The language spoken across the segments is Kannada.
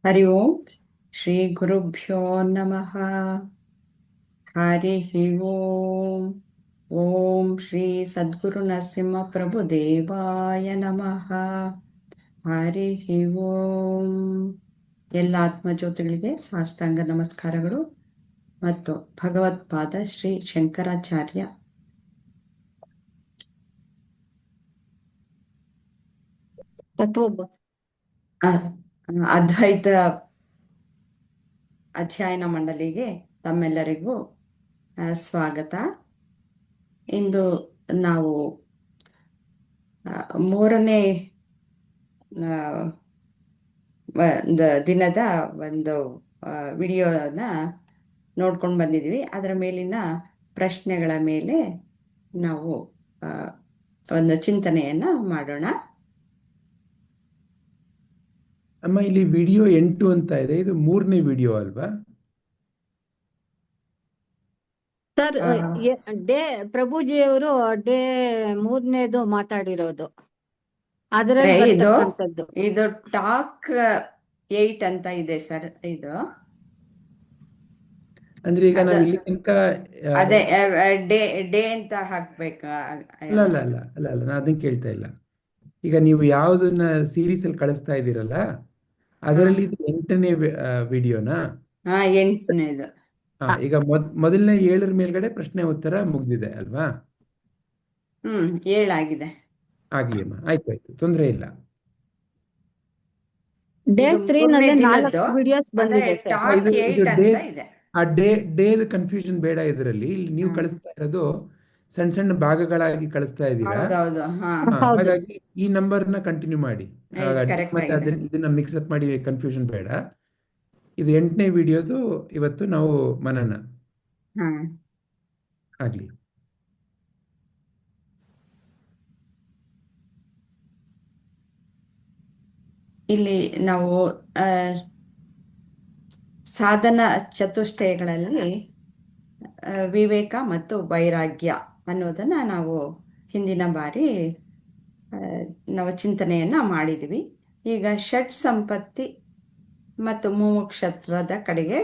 ಹರಿ ಓಂ ಶ್ರೀ ಗುರುಭ್ಯೋ ನಮಃ. ಹರಿ ಓಂ. ಓಂ ಶ್ರೀ ಸದ್ಗುರು ನರಸಿಂಹ ಪ್ರಭು ದೇವಾಯ ನಮಃ. ಹರಿ ಓಂ. ಎಲ್ಲ ಆತ್ಮಜ್ಯೋತಿಗಳಿಗೆ ಸಾಷ್ಟಾಂಗ ನಮಸ್ಕಾರಗಳು ಮತ್ತು ಭಗವತ್ಪಾದ ಶ್ರೀ ಶಂಕರಾಚಾರ್ಯ ತತ್ವಬೋಧ ಅದ್ವೈತ ಅಧ್ಯಯನ ಮಂಡಳಿಗೆ ತಮ್ಮೆಲ್ಲರಿಗೂ ಸ್ವಾಗತ. ಇಂದು ನಾವು ಮೂರನೇ ದಿನದ ಒಂದು ವಿಡಿಯೋನ ನೋಡ್ಕೊಂಡು ಬಂದಿದ್ವಿ. ಅದರ ಮೇಲಿನ ಪ್ರಶ್ನೆಗಳ ಮೇಲೆ ನಾವು ಒಂದು ಚಿಂತನೆಯನ್ನ ಮಾಡೋಣ. ಅಮ್ಮ, ಇಲ್ಲಿ ವಿಡಿಯೋ 8 ಅಂತ ಇದೆ. ಇದು 3ನೇ ವಿಡಿಯೋ ಅಲ್ವಾ ಸರ್? ಡೇ ಪ್ರಭುಜಿಯವರು ಡೇ 3ನೇದು ಮಾತಾಡಿರೋದು ಅದ್ರಲ್ಲಿ ಇದು ಬರ್ತಕ್ಕಂಥದ್ದು. ಇದು ಟಾಕ್ 8 ಅಂತ ಇದೆ ಸರ್. ಇದು ಅಂದ್ರೆ ಈಗ ನಾವು ಇಲ್ಲಿ ತನಕ ಅದೇ ಡೇ ಡೇ ಅಂತ ಹಾಕ್ಬೇಕಾ? ಅಲ್ಲ ಅಲ್ಲ ಅಲ್ಲ ಅಲ್ಲ ಅಲ್ಲ ನಾನು ಅದನ್ನ ಕೇಳ್ತಾ ಇಲ್ಲ. ಈಗ ನೀವು ಯಾವ್ದನ್ನ ಸೀರೀಸ್ ಅಲ್ಲಿ ಕಳಿಸ್ತಾ ಇದ್ದೀರಲ್ಲ, ಅದರಲ್ಲಿ ಇದು 8ನೇ ವಿಡಿಯೋನಾ? 8ನೇದು. ಈಗ ಮೊದಲನೇ 7 ಮೇಲ್ಗಡೆ ಪ್ರಶ್ನೆ ಉತ್ತರ ಮುಗ್ದಿದೆ ಅಲ್ವಾ? 7 ಆಗಿದೆ. ಆಗ್ಲಿ ಅಮ್ಮ, ಆಯ್ತು, ತೊಂದರೆ ಇಲ್ಲ. ಡೇ ಇದು 3 ಮೂರನೇ ನಲ್ಲಿ ದಿನದ್ದು 4 ವಿಡಿಯೋಸ್ ಬಂದಿದೆ ಸರ್. ಟಾಕ್ 8 ಅಂತ ಇದೆ. ಆ ಡೇದ ಕನ್ಫ್ಯೂಷನ್ ಬೇಡ. ಇದರಲ್ಲಿ ಇಲ್ಲಿ ನೀವು ಕಳಿಸ್ತಾ ಇರೋದು ಸಣ್ಣ ಸಣ್ಣ ಭಾಗಗಳಾಗಿ ಕಳಿಸ್ತಾ ಇದ್ದೀರಾ. ಹೌದೌದು. ಹೌದು. ಹಾಗಾಗಿ ಈ ನಂಬರ್ನ ಕಂಟಿನ್ಯೂ ಮಾಡಿ. ಕರೆಕ್ಟ್ ಮತ್ತೆ ಆಗಿದೆ. ಇದನ್ನ ಮಿಕ್ಸಪ್ ಮಾಡಿ ಕನ್ಫ್ಯೂಷನ್ ಬೇಡ. ಇದು 8ನೇ ವಿಡಿಯೋದು ಇವತ್ತು ನಾವು ಮನನ ಆಗ್ಲಿ. ಇಲ್ಲಿ ನಾವು ಸಾಧನ ಚತುಷ್ಟಯಗಳಲ್ಲಿ ವಿವೇಕ ಮತ್ತು ವೈರಾಗ್ಯ ಅನ್ನೋದನ್ನ ನಾವು ಹಿಂದಿನ ಬಾರಿ ನಾವು ಚಿಂತನೆಯನ್ನ ಮಾಡಿದ್ವಿ. ಈಗ ಷಟ್ ಸಂಪತ್ತಿ ಮತ್ತು ಮುಮುಕ್ಷತ್ವದ ಕಡೆಗೆ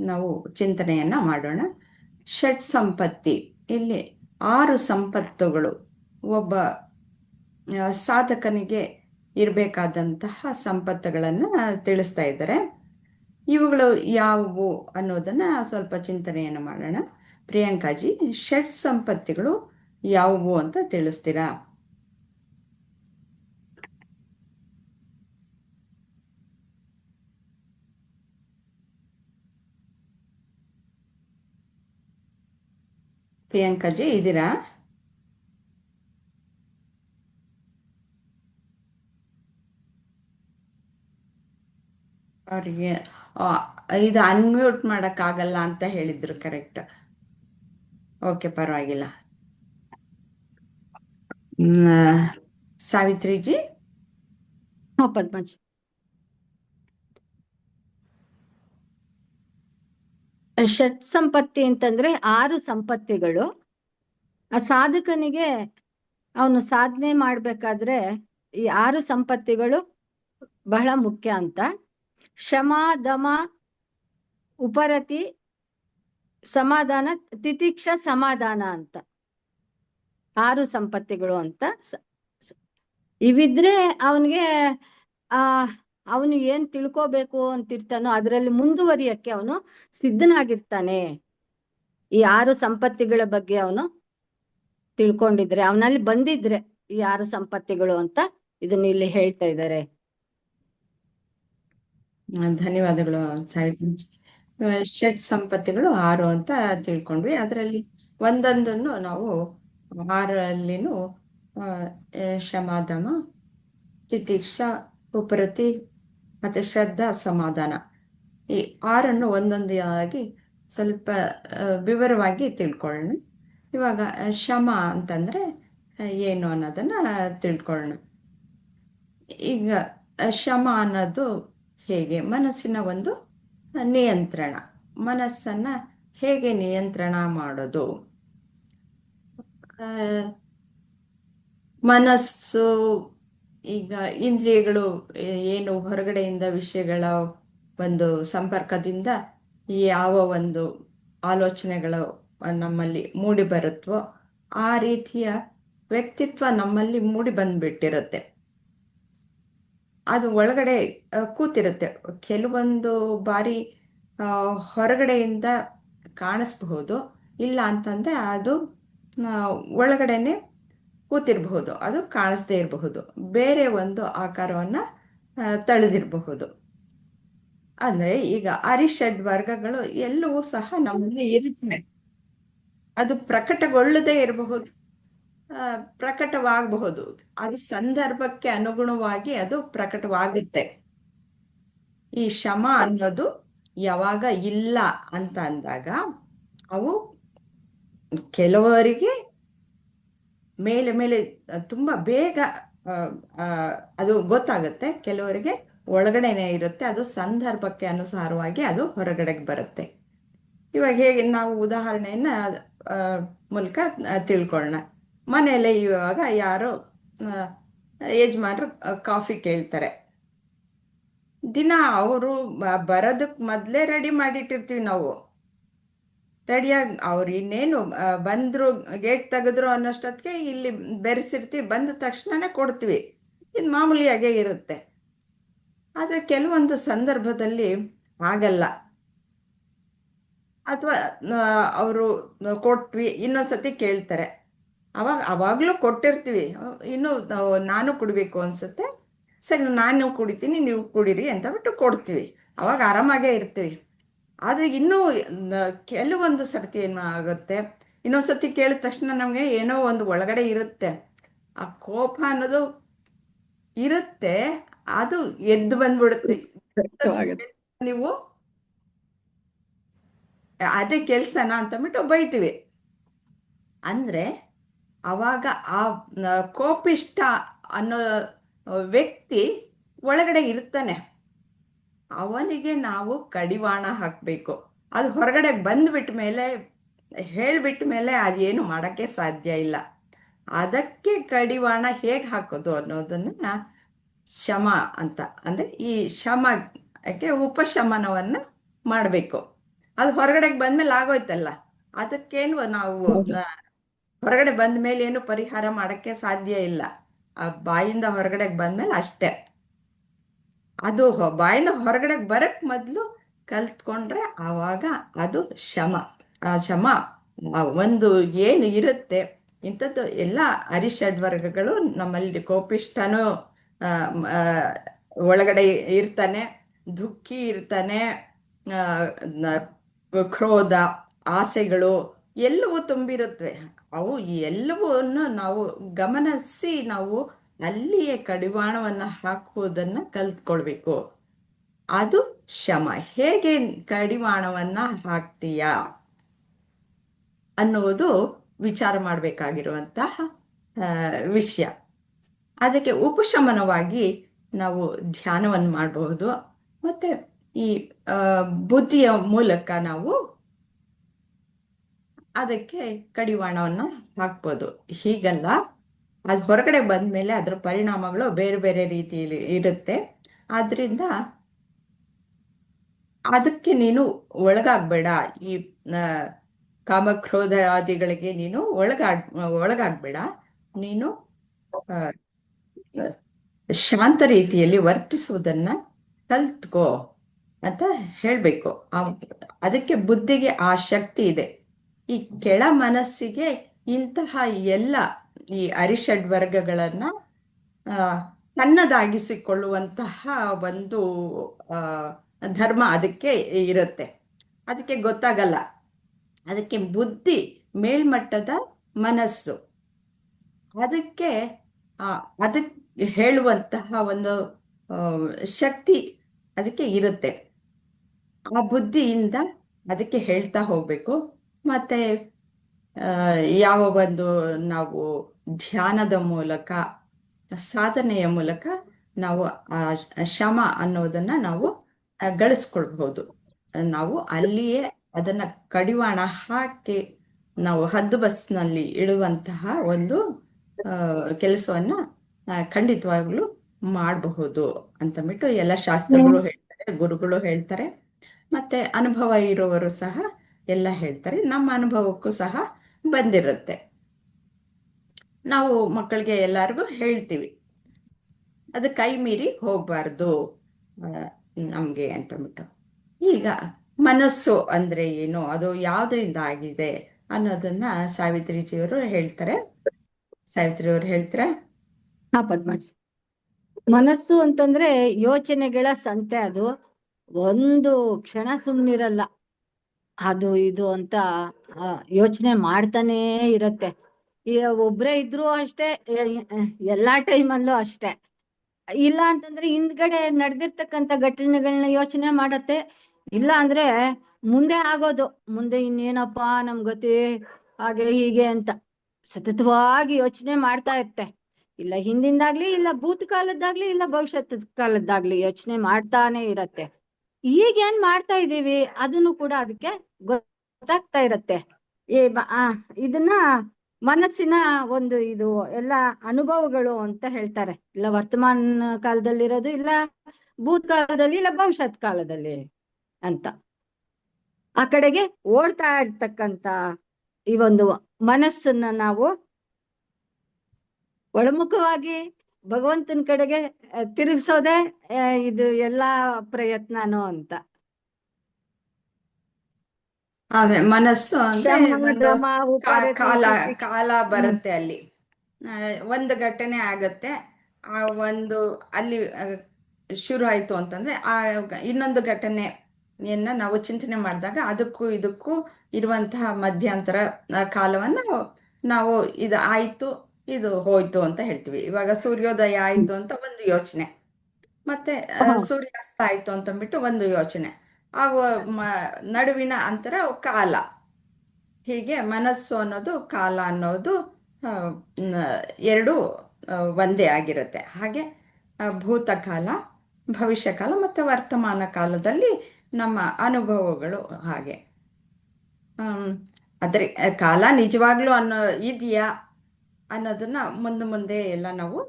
ನಾವು ಚಿಂತನೆಯನ್ನ ಮಾಡೋಣ. ಷಟ್ ಸಂಪತ್ತಿ, ಇಲ್ಲಿ 6 ಸಂಪತ್ತುಗಳು ಒಬ್ಬ ಸಾಧಕನಿಗೆ ಇರಬೇಕಾದಂತಹ ಸಂಪತ್ತುಗಳನ್ನು ತಿಳಿಸ್ತಾ ಇದ್ದಾರೆ. ಇವುಗಳು ಯಾವುವು ಅನ್ನೋದನ್ನ ಸ್ವಲ್ಪ ಚಿಂತನೆಯನ್ನು ಮಾಡೋಣ. ಪ್ರಿಯಾಂಕಾಜಿ, ಷಟ್ ಸಂಪತ್ತಿಗಳು ಯಾವುವು ಅಂತ ತಿಳಿಸ್ತೀರಾ? ಪ್ರಿಯಾಂಕಾಜಿ ಇದ್ದೀರಾ? ಅವರಿಗೆ ಇದು ಅನ್ಮ್ಯೂಟ್ ಮಾಡೋಕ್ಕಾಗಲ್ಲ ಅಂತ ಹೇಳಿದ್ರು. ಕರೆಕ್ಟ್, ಓಕೆ, ಪರವಾಗಿಲ್ಲ. ಸಾವಿತ್ರಿಜಿ. ಪದ್ಮಜ್, ಷಟ್ ಸಂಪತ್ತಿ ಅಂತಂದ್ರೆ 6 ಸಂಪತ್ತಿಗಳು. ಆ ಸಾಧಕನಿಗೆ ಅವನು ಸಾಧನೆ ಮಾಡ್ಬೇಕಾದ್ರೆ ಈ 6 ಸಂಪತ್ತಿಗಳು ಬಹಳ ಮುಖ್ಯ ಅಂತ. ಶಮ, ದಮ, ಉಪರತಿ, ಸಮಾಧಾನ, ತಿತಿಕ್ಷ, ಸಮಾಧಾನ ಅಂತ 6 ಸಂಪತ್ತಿಗಳು ಅಂತ. ಇವಿದ್ರೆ ಅವನಿಗೆ ಅವನು ಏನ್ ತಿಳ್ಕೋಬೇಕು ಅಂತಿರ್ತಾನೋ ಅದರಲ್ಲಿ ಮುಂದುವರಿಯಕ್ಕೆ ಅವನು ಸಿದ್ಧನಾಗಿರ್ತಾನೆ. ಈ 6 ಸಂಪತ್ತಿಗಳ ಬಗ್ಗೆ ಅವನು ತಿಳ್ಕೊಂಡಿದ್ರೆ, ಅವನಲ್ಲಿ ಬಂದಿದ್ರೆ ಈ 6 ಸಂಪತ್ತಿಗಳು ಅಂತ ಇದನ್ನ ಇಲ್ಲಿ ಹೇಳ್ತಾ ಇದ್ದಾರೆ. ಧನ್ಯವಾದಗಳು ಸಾವಿತ್ರಿ. ಷಟ್ ಸಂಪತ್ತಿಗಳು 6 ಅಂತ ತಿಳ್ಕೊಂಡ್ವಿ. ಅದರಲ್ಲಿ ಒಂದೊಂದನ್ನು ನಾವು 6ರಲ್ಲಿನೂ ಶಮಾಧಮ, ತಿತಿಕ್ಷ, ಉಪರತಿ ಮತ್ತು ಶ್ರದ್ಧಾ, ಸಮಾಧಾನ, ಈ 6ಅನ್ನು ಒಂದೊಂದಾಗಿ ಸ್ವಲ್ಪ ವಿವರವಾಗಿ ತಿಳ್ಕೊಳ್ಳೋಣ. ಇವಾಗ ಶಮ ಅಂತಂದ್ರೆ ಏನು ಅನ್ನೋದನ್ನ ತಿಳ್ಕೊಳ್ಳೋಣ. ಈಗ ಶಮ ಅನ್ನೋದು ಹೇಗೆ? ಮನಸ್ಸಿನ ಒಂದು ನಿಯಂತ್ರಣ. ಮನಸ್ಸನ್ನ ಹೇಗೆ ನಿಯಂತ್ರಣ ಮಾಡೋದು? ಮನಸ್ಸು ಈಗ ಇಂದ್ರಿಯಗಳು ಏನು ಹೊರಗಡೆಯಿಂದ ವಿಷಯಗಳ ಒಂದು ಸಂಪರ್ಕದಿಂದ ಯಾವ ಒಂದು ಆಲೋಚನೆಗಳು ನಮ್ಮಲ್ಲಿ ಮೂಡಿ ಬರುತ್ತವೋ ಆ ರೀತಿಯ ವ್ಯಕ್ತಿತ್ವ ನಮ್ಮಲ್ಲಿ ಮೂಡಿ ಬಂದ್ಬಿಟ್ಟಿರುತ್ತೆ. ಅದು ಒಳಗಡೆ ಕೂತಿರುತ್ತೆ. ಕೆಲವೊಂದು ಬಾರಿ ಹೊರಗಡೆಯಿಂದ ಕಾಣಿಸ್ಬಹುದು, ಇಲ್ಲ ಅಂತಂದ್ರೆ ಅದು ಒಳಗಡೆನೆ ಕೂತಿರಬಹುದು, ಅದು ಕಾಣಿಸ್ದೇ ಇರಬಹುದು, ಬೇರೆ ಒಂದು ಆಕಾರವನ್ನ ತಳೆದಿರಬಹುದು. ಅಂದ್ರೆ ಈಗ ಅರಿಷಡ್ ವರ್ಗಗಳು ಎಲ್ಲವೂ ಸಹ ನಮ್ಮಲ್ಲಿ ಇರುತ್ತವೆ. ಅದು ಪ್ರಕಟಗೊಳ್ಳದೇ ಇರಬಹುದು, ಪ್ರಕಟವಾಗಬಹುದು. ಅದು ಸಂದರ್ಭಕ್ಕೆ ಅನುಗುಣವಾಗಿ ಅದು ಪ್ರಕಟವಾಗುತ್ತೆ. ಈ ಶಮ ಅನ್ನೋದು ಯಾವಾಗ ಇಲ್ಲ ಅಂತ ಅಂದಾಗ ಅವು ಕೆಲವರಿಗೆ ಮೇಲೆ ಮೇಲೆ ತುಂಬಾ ಬೇಗ ಅದು ಗೊತ್ತಾಗುತ್ತೆ, ಕೆಲವರಿಗೆ ಒಳಗಡೆನೆ ಇರುತ್ತೆ. ಅದು ಸಂದರ್ಭಕ್ಕೆ ಅನುಸಾರವಾಗಿ ಅದು ಹೊರಗಡೆಗೆ ಬರುತ್ತೆ. ಇವಾಗ ಹೇಗೆ ನಾವು ಉದಾಹರಣೆಯನ್ನ ಮೂಲಕ ತಿಳ್ಕೊಳ್ಳೋಣ. ಮನೆಯಲ್ಲೇ ಇವಾಗ ಯಾರೋ ಯಜಮಾನರು ಕಾಫಿ ಕೇಳ್ತಾರೆ. ದಿನ ಅವರು ಬರೋದಕ್ಕೆ ಮೊದಲೇ ರೆಡಿ ಮಾಡಿಟ್ಟಿರ್ತೀವಿ ನಾವು. ರೆಡಿಯಾಗಿ ಅವ್ರು ಇನ್ನೇನು ಬಂದ್ರು, ಗೇಟ್ ತೆಗೆದ್ರು ಅನ್ನೋಷ್ಟೊತ್ತಿಗೆ ಇಲ್ಲಿ ಬೆರೆಸಿರ್ತೀವಿ, ಬಂದ ತಕ್ಷಣನೇ ಕೊಡ್ತೀವಿ. ಇದು ಮಾಮೂಲಿಯಾಗೇ ಇರುತ್ತೆ. ಆದರೆ ಕೆಲವೊಂದು ಸಂದರ್ಭದಲ್ಲಿ ಆಗಲ್ಲ. ಅಥವಾ ಅವರು ಕೊಟ್ವಿ, ಇನ್ನೊಂದ್ಸತಿ ಕೇಳ್ತಾರೆ. ಅವಾಗಲೂ ಕೊಟ್ಟಿರ್ತೀವಿ, ಇನ್ನು ನಾನು ಕುಡಿಬೇಕು ಅನ್ಸುತ್ತೆ, ಸರಿ ನಾನು ಕುಡಿತೀನಿ ನೀವು ಕುಡೀರಿ ಅಂತ ಬಿಟ್ಟು ಕೊಡ್ತೀವಿ. ಅವಾಗ ಆರಾಮಾಗೇ ಇರ್ತೀವಿ. ಆದರೆ ಇನ್ನೂ ಕೆಲವೊಂದು ಸರ್ತಿ ಏನು ಆಗುತ್ತೆ, ಇನ್ನೊಂದ್ಸತಿ ಕೇಳಿದ ತಕ್ಷಣ ನಮಗೆ ಏನೋ ಒಂದು ಒಳಗಡೆ ಇರುತ್ತೆ, ಆ ಕೋಪ ಅನ್ನೋದು ಇರುತ್ತೆ, ಅದು ಎದ್ದು ಬಂದ್ಬಿಡುತ್ತೆ. ನೀವು ಅದೇ ಕೆಲ್ಸನ ಅಂತಂದ್ಬಿಟ್ಟು ಬೈತೀವಿ. ಅಂದ್ರೆ ಅವಾಗ ಆ ಕೋಪಿಷ್ಟ ಅನ್ನೋ ವ್ಯಕ್ತಿ ಒಳಗಡೆ ಇರ್ತಾನೆ. ಅವನಿಗೆ ನಾವು ಕಡಿವಾಣ ಹಾಕಬೇಕು. ಅದು ಹೊರಗಡೆ ಬಂದ್ಬಿಟ್ಟ ಮೇಲೆ, ಹೇಳ್ಬಿಟ್ಟ ಮೇಲೆ ಅದೇನು ಮಾಡೋಕ್ಕೆ ಸಾಧ್ಯ ಇಲ್ಲ. ಅದಕ್ಕೆ ಕಡಿವಾಣ ಹೇಗೆ ಹಾಕೋದು ಅನ್ನೋದನ್ನ ಶಮ ಅಂತ, ಅಂದ್ರೆ ಈ ಶಮಕ್ಕೆ ಉಪಶಮನವನ್ನ ಮಾಡಬೇಕು. ಅದು ಹೊರಗಡೆಗೆ ಬಂದ್ಮೇಲೆ ಆಗೋಯ್ತಲ್ಲ, ಅದಕ್ಕೇನು ನಾವು ಹೊರಗಡೆ ಬಂದ ಮೇಲೆ ಏನು ಪರಿಹಾರ ಮಾಡಕ್ಕೆ ಸಾಧ್ಯ ಇಲ್ಲ. ಆ ಬಾಯಿಂದ ಹೊರಗಡೆಗೆ ಬಂದ್ಮೇಲೆ ಅಷ್ಟೇ. ಅದು ಬಾಯಿಂದ ಹೊರಗಡೆಗೆ ಬರಕ್ ಮೊದಲು ಕಲ್ತ್ಕೊಂಡ್ರೆ ಆವಾಗ ಅದು ಶಮ. ಆ ಶಮ ಒಂದು ಏನು ಇರುತ್ತೆ, ಇಂಥದ್ದು ಎಲ್ಲ ಅರಿಷಡ್ ವರ್ಗಗಳು ನಮ್ಮಲ್ಲಿ. ಕೋಪಿಷ್ಟನೂ ಒಳಗಡೆ ಇರ್ತಾನೆ, ದುಃಖಿ ಇರ್ತಾನೆ, ಕ್ರೋಧ, ಆಸೆಗಳು ಎಲ್ಲವೂ ತುಂಬಿರುತ್ತವೆ. ಅವು ಎಲ್ಲವನ್ನೂ ನಾವು ಗಮನಿಸಿ ನಾವು ಅಲ್ಲಿಯೇ ಕಡಿವಾಣವನ್ನು ಹಾಕುವುದನ್ನ ಕಲ್ತ್ಕೊಳ್ಬೇಕು. ಅದು ಶಮ. ಹೇಗೆ ಕಡಿವಾಣವನ್ನ ಹಾಕ್ತೀಯಾ ಅನ್ನುವುದು ವಿಚಾರ ಮಾಡಬೇಕಾಗಿರುವಂತಹ ವಿಷಯ. ಅದಕ್ಕೆ ಉಪಶಮನವಾಗಿ ನಾವು ಧ್ಯಾನವನ್ನು ಮಾಡಬಹುದು, ಮತ್ತೆ ಈ ಬುದ್ಧಿಯ ಮೂಲಕ ನಾವು ಅದಕ್ಕೆ ಕಡಿವಾಣವನ್ನ ಹಾಕ್ಬೋದು. ಹೀಗಲ್ಲ, ಅದು ಹೊರಗಡೆ ಬಂದ್ಮೇಲೆ ಅದರ ಪರಿಣಾಮಗಳು ಬೇರೆ ಬೇರೆ ರೀತಿಯಲ್ಲಿ ಇರುತ್ತೆ. ಆದ್ರಿಂದ ಅದಕ್ಕೆ ನೀನು ಒಳಗಾಗ್ಬೇಡ. ಈ ಕಾಮಕ್ರೋಧ ಆದಿಗಳಿಗೆ ನೀನು ಒಳಗಾಗ್ಬೇಡ. ನೀನು ಶಾಂತ ರೀತಿಯಲ್ಲಿ ವರ್ತಿಸುವುದನ್ನ ಕಲ್ತ್ಕೋ ಅಂತ ಹೇಳ್ಬೇಕು. ಅದಕ್ಕೆ ಬುದ್ಧಿಗೆ ಆ ಶಕ್ತಿ ಇದೆ. ಈ ಕೆಳ ಮನಸ್ಸಿಗೆ ಇಂತಹ ಎಲ್ಲ ಈ ಅರಿಷಡ್ ವರ್ಗಗಳನ್ನ ತನ್ನದಾಗಿಸಿಕೊಳ್ಳುವಂತಹ ಒಂದು ಧರ್ಮ ಅದಕ್ಕೆ ಇರುತ್ತೆ. ಅದಕ್ಕೆ ಗೊತ್ತಾಗಲ್ಲ. ಅದಕ್ಕೆ ಬುದ್ಧಿ ಮೇಲ್ಮಟ್ಟದ ಮನಸ್ಸು, ಅದಕ್ಕೆ ಹೇಳುವಂತಹ ಒಂದು ಶಕ್ತಿ ಅದಕ್ಕೆ ಇರುತ್ತೆ. ಆ ಬುದ್ಧಿಯಿಂದ ಅದಕ್ಕೆ ಹೇಳ್ತಾ ಹೋಗ್ಬೇಕು. ಮತ್ತೆ ಯಾವ ಒಂದು ನಾವು ಧ್ಯಾನದ ಮೂಲಕ, ಸಾಧನೆಯ ಮೂಲಕ ನಾವು ಆ ಶಮ ಅನ್ನೋದನ್ನ ನಾವು ಗಳಿಸ್ಕೊಳ್ಬಹುದು. ನಾವು ಅಲ್ಲಿಯೇ ಅದನ್ನ ಕಡಿವಾಣ ಹಾಕಿ ನಾವು ಹದ್ದುಬಸ್ನಲ್ಲಿ ಇಡುವಂತಹ ಒಂದು ಕೆಲಸವನ್ನ ಖಂಡಿತವಾಗ್ಲೂ ಮಾಡಬಹುದು ಅಂತಂದ್ಬಿಟ್ಟು ಎಲ್ಲ ಶಾಸ್ತ್ರಗಳು ಹೇಳ್ತಾರೆ. ಗುರುಗಳು ಹೇಳ್ತಾರೆ, ಮತ್ತೆ ಅನುಭವ ಇರೋವರು ಸಹ ಎಲ್ಲ ಹೇಳ್ತಾರೆ. ನಮ್ಮ ಅನುಭವಕ್ಕೂ ಸಹ ಬಂದಿರುತ್ತೆ. ನಾವು ಮಕ್ಕಳಿಗೆ ಎಲ್ಲರಿಗೂ ಹೇಳ್ತೀವಿ, ಅದು ಕೈ ಮೀರಿ ಹೋಗಬಾರ್ದು ನಮಗೆ ಅಂತಂದ್ಬಿಟ್ಟು. ಈಗ ಮನಸ್ಸು ಅಂದರೆ ಏನು, ಅದು ಯಾವುದರಿಂದ ಆಗಿದೆ ಅನ್ನೋದನ್ನ ಸಾವಿತ್ರಿಜಿಯವರು ಹೇಳ್ತಾರೆ. ಸಾವಿತ್ರಿಯವರು ಹೇಳ್ತಾರೆ. ಹಾ ಪದ್ಮಾಜಿ, ಮನಸ್ಸು ಅಂತಂದ್ರೆ ಯೋಚನೆಗಳ ಸಂತೆ. ಅದು ಒಂದು ಕ್ಷಣ ಸುಮ್ನಿರಲ್ಲ, ಅದು ಇದು ಅಂತ ಯೋಚನೆ ಮಾಡ್ತಾನೇ ಇರತ್ತೆ. ಈಗ ಒಬ್ರೇ ಇದ್ರು ಅಷ್ಟೇ, ಎಲ್ಲಾ ಟೈಮಲ್ಲೂ ಅಷ್ಟೇ. ಇಲ್ಲ ಅಂತಂದ್ರೆ ಹಿಂದ್ಗಡೆ ನಡೆದಿರ್ತಕ್ಕಂಥ ಘಟನೆಗಳನ್ನ ಯೋಚನೆ ಮಾಡತ್ತೆ. ಇಲ್ಲ ಅಂದ್ರೆ ಮುಂದೆ ಆಗೋದು, ಮುಂದೆ ಇನ್ನೇನಪ್ಪಾ ನಮ್ ಗತಿ, ಹಾಗೆ ಹೀಗೆ ಅಂತ ಸತತವಾಗಿ ಯೋಚನೆ ಮಾಡ್ತಾ ಇರುತ್ತೆ. ಇಲ್ಲ ಹಿಂದಿಂದಾಗ್ಲಿ, ಇಲ್ಲ ಭೂತಕಾಲದ್ದಾಗ್ಲಿ, ಇಲ್ಲ ಭವಿಷ್ಯತ್ ಕಾಲದ್ದಾಗ್ಲಿ ಯೋಚನೆ ಮಾಡ್ತಾನೆ ಇರತ್ತೆ. ಈಗ ಏನ್ ಮಾಡ್ತಾ ಇದೀವಿ ಅದನ್ನು ಕೂಡ ಅದಕ್ಕೆ ಗೊತ್ತಾಗ್ತಾ ಇರತ್ತೆ. ಇದನ್ನ ಮನಸ್ಸಿನ ಒಂದು ಇದು ಎಲ್ಲ ಅನುಭವಗಳು ಅಂತ ಹೇಳ್ತಾರೆ. ಇಲ್ಲ ವರ್ತಮಾನ ಕಾಲದಲ್ಲಿರೋದು, ಇಲ್ಲ ಭೂತಕಾಲದಲ್ಲಿ, ಇಲ್ಲ ಭವಿಷ್ಯತ್ ಕಾಲದಲ್ಲಿ ಅಂತ ಆ ಕಡೆಗೆ ಓಡ್ತಾ ಇರ್ತಕ್ಕಂತ ಈ ಒಂದು ಮನಸ್ಸನ್ನ ನಾವು ಒಳಮುಖವಾಗಿ ಭಗವಂತನ ಕಡೆಗೆ ತಿರುಗಿಸೋದೇ ಇದು ಎಲ್ಲಾ ಪ್ರಯತ್ನನೂ ಅಂತ. ಆದ್ರೆ ಮನಸ್ಸು ಅಂದ್ರೆ ಶಮ ಒಂದು ದಮ ಉಪರತಿ ಕಾಲ ತಿತಿಕ್ಷ. ಕಾಲ ಬರುತ್ತೆ ಅಲ್ಲಿ. ಒಂದು ಘಟನೆ ಆಗತ್ತೆ, ಆ ಒಂದು ಅಲ್ಲಿ ಶುರು ಆಯ್ತು ಅಂತಂದ್ರೆ ಆ ಇನ್ನೊಂದು ಘಟನೆಯನ್ನ ನಾವು ಚಿಂತನೆ ಮಾಡಿದಾಗ ಅದಕ್ಕೂ ಇದಕ್ಕೂ ಇರುವಂತಹ ಮಧ್ಯಂತರ ಕಾಲವನ್ನು ನಾವು ಇದು ಆಯ್ತು ಇದು ಹೋಯ್ತು ಅಂತ ಹೇಳ್ತೀವಿ. ಇವಾಗ ಸೂರ್ಯೋದಯ ಆಯ್ತು ಅಂತ ಒಂದು ಯೋಚನೆ, ಮತ್ತೆ ಸೂರ್ಯಾಸ್ತ ಆಯ್ತು ಅಂತಂದ್ಬಿಟ್ಟು ಒಂದು ಯೋಚನೆ, ಆ ನಡುವಿನ ಅಂತರ ಕಾಲ. ಹೀಗೆ ಮನಸ್ಸು ಅನ್ನೋದು ಕಾಲ ಅನ್ನೋದು ಎರಡು ಒಂದೇ ಆಗಿರುತ್ತೆ. ಹಾಗೆ ಭೂತಕಾಲ, ಭವಿಷ್ಯಕಾಲ ಮತ್ತು ವರ್ತಮಾನ ಕಾಲದಲ್ಲಿ ನಮ್ಮ ಅನುಭವಗಳು ಹಾಗೆ. ಆದರೆ ಕಾಲ ನಿಜವಾಗ್ಲೂ ಇದೆಯಾ ಅನ್ನೋದನ್ನ ಮುಂದೆ ಎಲ್ಲ ನಾವು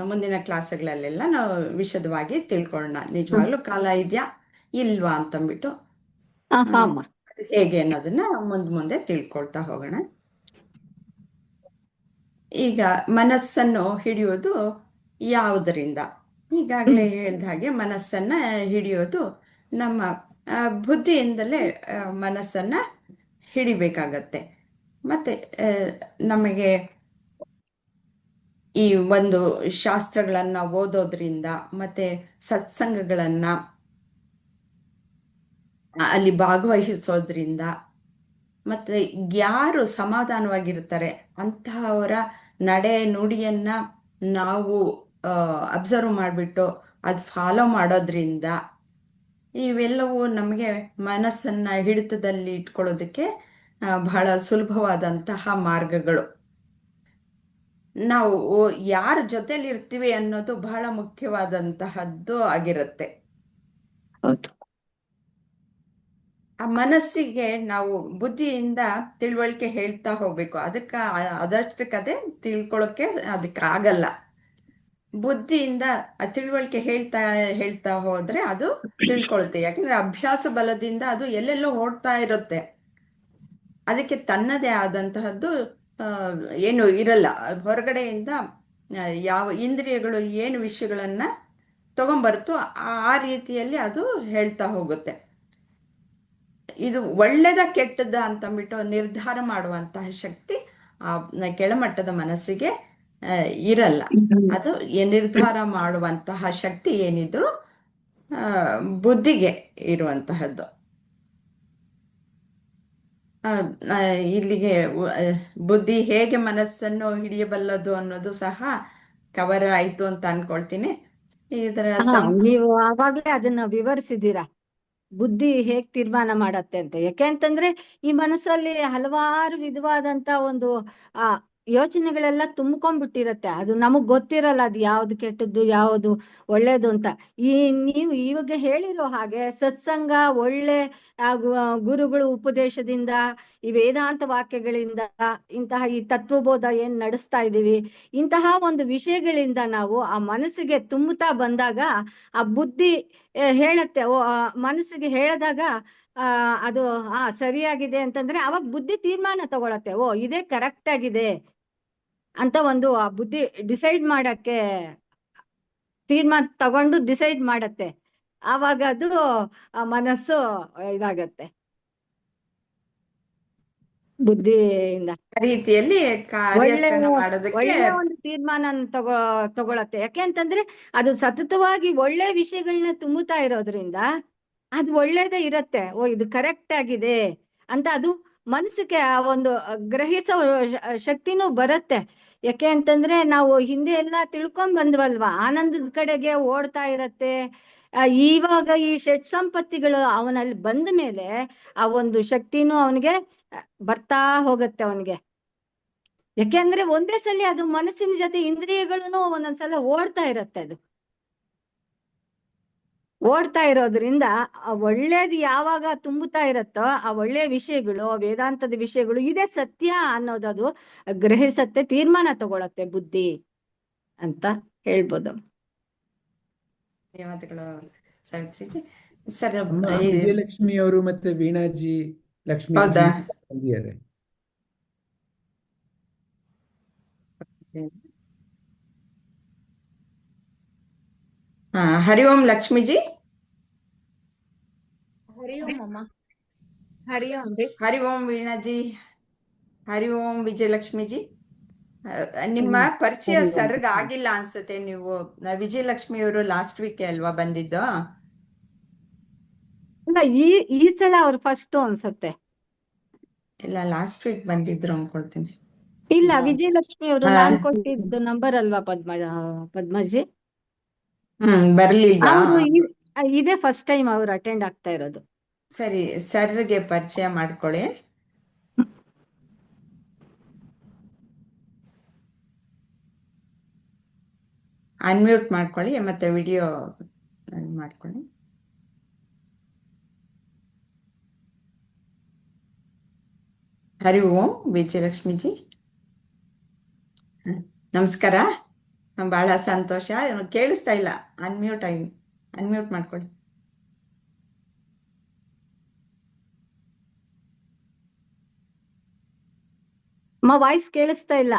ಮುಂದಿನ ಕ್ಲಾಸ್ಗಳಲ್ಲೆಲ್ಲ ನಾವು ವಿಶದವಾಗಿ ತಿಳ್ಕೊಳ್ಳೋಣ. ನಿಜವಾಗ್ಲೂ ಕಾಲ ಇದೆಯಾ ಇಲ್ವಾ ಅಂತಂದ್ಬಿಟ್ಟು ಹೇಗೆ ಅನ್ನೋದನ್ನ ಮುಂದೆ ತಿಳ್ಕೊಳ್ತಾ ಹೋಗೋಣ. ಈಗ ಮನಸ್ಸನ್ನು ಹಿಡಿಯೋದು ಯಾವುದರಿಂದ? ಈಗಾಗಲೇ ಹೇಳಿದ ಹಾಗೆ ಮನಸ್ಸನ್ನ ಹಿಡಿಯೋದು ನಮ್ಮ ಬುದ್ಧಿಯಿಂದಲೇ ಮನಸ್ಸನ್ನ ಹಿಡಿಬೇಕಾಗತ್ತೆ. ಮತ್ತೆ ನಮಗೆ ಈ ಒಂದು ಶಾಸ್ತ್ರಗಳನ್ನ ಓದೋದ್ರಿಂದ ಮತ್ತೆ ಸತ್ಸಂಗಗಳನ್ನ ಅಲ್ಲಿ ಭಾಗವಹಿಸೋದ್ರಿಂದ ಮತ್ತೆ ಯಾರು ಸಮಾಧಾನವಾಗಿರ್ತಾರೆ ಅಂತಹವರ ನಡೆ ನುಡಿಯನ್ನ ನಾವು ಅಬ್ಸರ್ವ್ ಮಾಡಿಬಿಟ್ಟು ಅದು ಫಾಲೋ ಮಾಡೋದ್ರಿಂದ ಇವೆಲ್ಲವೂ ನಮಗೆ ಮನಸ್ಸನ್ನ ಹಿಡಿತದಲ್ಲಿ ಇಟ್ಕೊಳ್ಳೋದಕ್ಕೆ ಬಹಳ ಸುಲಭವಾದಂತಹ ಮಾರ್ಗಗಳು. ನಾವು ಯಾರ ಜೊತೆಲಿ ಇರ್ತೀವಿ ಅನ್ನೋದು ಬಹಳ ಮುಖ್ಯವಾದಂತಹದ್ದು ಆಗಿರುತ್ತೆ. ಆ ಮನಸ್ಸಿಗೆ ನಾವು ಬುದ್ಧಿಯಿಂದ ತಿಳುವಳಿಕೆ ಹೇಳ್ತಾ ಹೋಗ್ಬೇಕು. ಅದಷ್ಟಕ್ಕದೇ ತಿಳ್ಕೊಳ್ಳೋಕೆ ಅದಕ್ಕೆ ಆಗಲ್ಲ. ಬುದ್ಧಿಯಿಂದ ತಿಳುವಳಿಕೆ ಹೇಳ್ತಾ ಹೋದ್ರೆ ಅದು ತಿಳ್ಕೊಳುತ್ತೆ. ಯಾಕಂದ್ರೆ ಅಭ್ಯಾಸ ಬಲದಿಂದ ಅದು ಎಲ್ಲೆಲ್ಲೋ ಓಡ್ತಾ ಇರುತ್ತೆ. ಅದಕ್ಕೆ ತನ್ನದೇ ಆದಂತಹದ್ದು ಏನು ಇರಲ್ಲ. ಹೊರಗಡೆಯಿಂದ ಯಾವ ಇಂದ್ರಿಯಗಳು ಏನು ವಿಷಯಗಳನ್ನ ತಗೊಂಬರುತ್ತೋ ಆ ರೀತಿಯಲ್ಲಿ ಅದು ಹೇಳ್ತಾ ಹೋಗುತ್ತೆ. ಇದು ಒಳ್ಳೆದ ಕೆಟ್ಟದ ಅಂತಂದ್ಬಿಟ್ಟು ನಿರ್ಧಾರ ಮಾಡುವಂತಹ ಶಕ್ತಿ ಆ ಕೆಳಮಟ್ಟದ ಮನಸ್ಸಿಗೆ ಇರಲ್ಲ. ಅದು ನಿರ್ಧಾರ ಮಾಡುವಂತಹ ಶಕ್ತಿ ಏನಿದ್ರು ಬುದ್ಧಿಗೆ ಇರುವಂತಹದ್ದು. ಇಲ್ಲಿಗೆ ಬುದ್ಧಿ ಹೇಗೆ ಮನಸ್ಸನ್ನು ಹಿಡಿಯಬಲ್ಲದು ಅನ್ನೋದು ಸಹ ಕವರ್ ಆಯ್ತು ಅಂತ ಅನ್ಕೊಳ್ತೀನಿ. ಇದರ ನೀವು ಆವಾಗ್ಲೇ ಅದನ್ನ ವಿವರಿಸಿದ್ದೀರಾ, ಬುದ್ಧಿ ಹೇಗ್ ತೀರ್ಮಾನ ಮಾಡತ್ತೆ ಅಂತ. ಯಾಕೆಂತಂದ್ರೆ ಈ ಮನಸ್ಸಲ್ಲಿ ಹಲವಾರು ವಿಧವಾದಂತ ಒಂದು ಯೋಚನೆಗಳೆಲ್ಲ ತುಂಬ್ಕೊಂಡ್ಬಿಟ್ಟಿರತ್ತೆ. ಅದು ನಮಗ್ ಗೊತ್ತಿರಲ್ಲ ಅದು ಯಾವ್ದು ಕೆಟ್ಟದ್ದು ಯಾವುದು ಒಳ್ಳೇದು ಅಂತ. ಈ ನೀವು ಇವಾಗ ಹೇಳಿರೋ ಹಾಗೆ ಸತ್ಸಂಗ ಒಳ್ಳೆ ಗುರುಗಳು ಉಪದೇಶದಿಂದ, ಈ ವೇದಾಂತ ವಾಕ್ಯಗಳಿಂದ, ಇಂತಹ ಈ ತತ್ವಬೋಧ ಏನ್ ನಡೆಸ್ತಾ ಇದೀವಿ, ಇಂತಹ ಒಂದು ವಿಷಯಗಳಿಂದ ನಾವು ಆ ಮನಸ್ಸಿಗೆ ತುಂಬುತ್ತಾ ಬಂದಾಗ ಆ ಬುದ್ಧಿ ಹೇಳತ್ತೆ. ಮನಸ್ಸಿಗೆ ಹೇಳಿದಾಗ ಅದು ಸರಿಯಾಗಿದೆ ಅಂತಂದ್ರೆ ಅವಾಗ ಬುದ್ಧಿ ತೀರ್ಮಾನ ತಗೊಳತ್ತೆ. ಇದೇ ಕರೆಕ್ಟ್ ಆಗಿದೆ ಅಂತ ಒಂದು ಆ ಬುದ್ಧಿ ಡಿಸೈಡ್ ಮಾಡಕ್ಕೆ ತೀರ್ಮಾನ ತಗೊಂಡು ಡಿಸೈಡ್ ಮಾಡತ್ತೆ. ಆವಾಗ ಅದು ಆ ಮನಸ್ಸು ಇದಾಗತ್ತೆ ಬುದ್ಧಿಯಿಂದ. ಆ ರೀತಿಯಲ್ಲಿ ಒಳ್ಳೆ ಕಾರ್ಯಾಚರಣೆ ಮಾಡೋದಕ್ಕೆ ಒಳ್ಳೆ ಒಂದು ತೀರ್ಮಾನ ತಗೊಳತ್ತೆ. ಯಾಕೆ ಅಂತಂದ್ರೆ ಅದು ಸತತವಾಗಿ ಒಳ್ಳೆ ವಿಷಯಗಳನ್ನ ತುಂಬುತ್ತಾ ಇರೋದ್ರಿಂದ ಅದು ಒಳ್ಳೇದೇ ಇರತ್ತೆ. ಇದು ಕರೆಕ್ಟ್ ಆಗಿದೆ ಅಂತ ಅದು ಮನಸ್ಸಿಗೆ ಆ ಒಂದು ಗ್ರಹಿಸೋ ಶಕ್ತಿನೂ ಬರುತ್ತೆ. ಯಾಕೆ ಅಂತಂದ್ರೆ ನಾವು ಹಿಂದೆ ಎಲ್ಲ ತಿಳ್ಕೊಂಡ್ ಬಂದ್ವಲ್ವಾ, ಆನಂದದ ಕಡೆಗೆ ಓಡ್ತಾ ಇರತ್ತೆ. ಇವಾಗ ಈ ಷಟ್ ಸಂಪತ್ತಿಗಳು ಅವನಲ್ಲಿ ಬಂದ ಮೇಲೆ ಆ ಒಂದು ಶಕ್ತಿನೂ ಅವನಿಗೆ ಬರ್ತಾ ಹೋಗತ್ತೆ ಅವನಿಗೆ. ಯಾಕೆ ಅಂದ್ರೆ ಒಂದೇ ಸಲ ಅದು ಮನಸ್ಸಿನ ಜೊತೆ ಇಂದ್ರಿಯಗಳನ್ನು ಒಂದೊಂದ್ಸಲ ಓಡ್ತಾ ಇರತ್ತೆ. ಅದು ಓಡ್ತಾ ಇರೋದ್ರಿಂದ ಒಳ್ಳೇದು ಯಾವಾಗ ತುಂಬುತ್ತಾ ಇರತ್ತೋ ಆ ಒಳ್ಳೆ ವಿಷಯಗಳು, ವೇದಾಂತದ ವಿಷಯಗಳು ಇದೇ ಸತ್ಯ ಅನ್ನೋದದು ಗ್ರಹಿಸತ್ತೆ, ತೀರ್ಮಾನ ತಗೊಳತ್ತೆ ಬುದ್ಧಿ ಅಂತ ಹೇಳ್ಬೋದು. ಧನ್ಯವಾದಗಳು ಸಾವಿತ್ರಿಜಿ. ಸರ್ ಅಮ್ಮ ವಿಜಯಲಕ್ಷ್ಮಿ ಅವರು ಮತ್ತೆ ವೀಣಾಜಿ, ಲಕ್ಷ್ಮೀಜಿ ಹೌದಾ? ಬಂದಿದ್ದಾರೆ. ಹರಿ ಓಂ ಲಕ್ಷ್ಮೀಜಿ. ಹರಿ ಓಂ ಅಮ್ಮ. ಹರಿ ಓಂ ರೀ. ಹರಿ ಓಂ ವೀಣಾಜಿ. ಹರಿ ಓಂ ವಿಜಯಲಕ್ಷ್ಮೀಜಿ. ನಿಮ್ಮ ಪರಿಚಯ ಸರ್ಗ್ ಆಗಿಲ್ಲ ಅನ್ಸುತ್ತೆ. ನೀವು ವಿಜಯಲಕ್ಷ್ಮಿ ಅವರು ಲಾಸ್ಟ್ ವೀಕ್ ಅಲ್ವಾ ಬಂದಿದ್ದು? ಇಲ್ಲ, ಈ ಸಲ ಅವ್ರು ಫಸ್ಟ್ ಅನ್ಸುತ್ತೆ. ಇಲ್ಲ, ಲಾಸ್ಟ್ ವೀಕ್ ಬಂದಿದ್ರು ಅನ್ಕೊಳ್ತೀನಿ. ಇಲ್ಲ, ವಿಜಯಲಕ್ಷ್ಮಿ ಅವರು ನಾನ್ ಕೊಟ್ಟಿದ್ದು ನಂಬರ್ ಅಲ್ವಾ ಪದ್ಮಜಿ? ಬರ್ಲಿಲ್ವಾ? ಅವರು ಇದೇ ಫಸ್ಟ್ ಟೈಮ್ ಅವ್ರು ಅಟೆಂಡ್ ಆಗ್ತಾ ಇರೋದು. ಸರಿ, ಸರ್ಗೆ ಪರಿಚಯ ಮಾಡ್ಕೊಳ್ಳಿ. ಅನ್ಮ್ಯೂಟ್ ಮಾಡ್ಕೊಳ್ಳಿ ಮತ್ತೆ ವಿಡಿಯೋ ಮಾಡ್ಕೊಳ್ಳಿ. ಹರಿ ಓಂ ವಿಜಯಲಕ್ಷ್ಮೀಜಿ, ನಮಸ್ಕಾರ. ಬಹಳ ಸಂತೋಷ. ಕೇಳಿಸ್ತಾ ಇಲ್ಲ, ಅನ್ಮ್ಯೂಟ್ ಮಾಡ್ಕೊಳ್ಳಿ. ವಾಯ್ಸ್ ಕೇಳಿಸ್ತಾ ಇಲ್ಲ.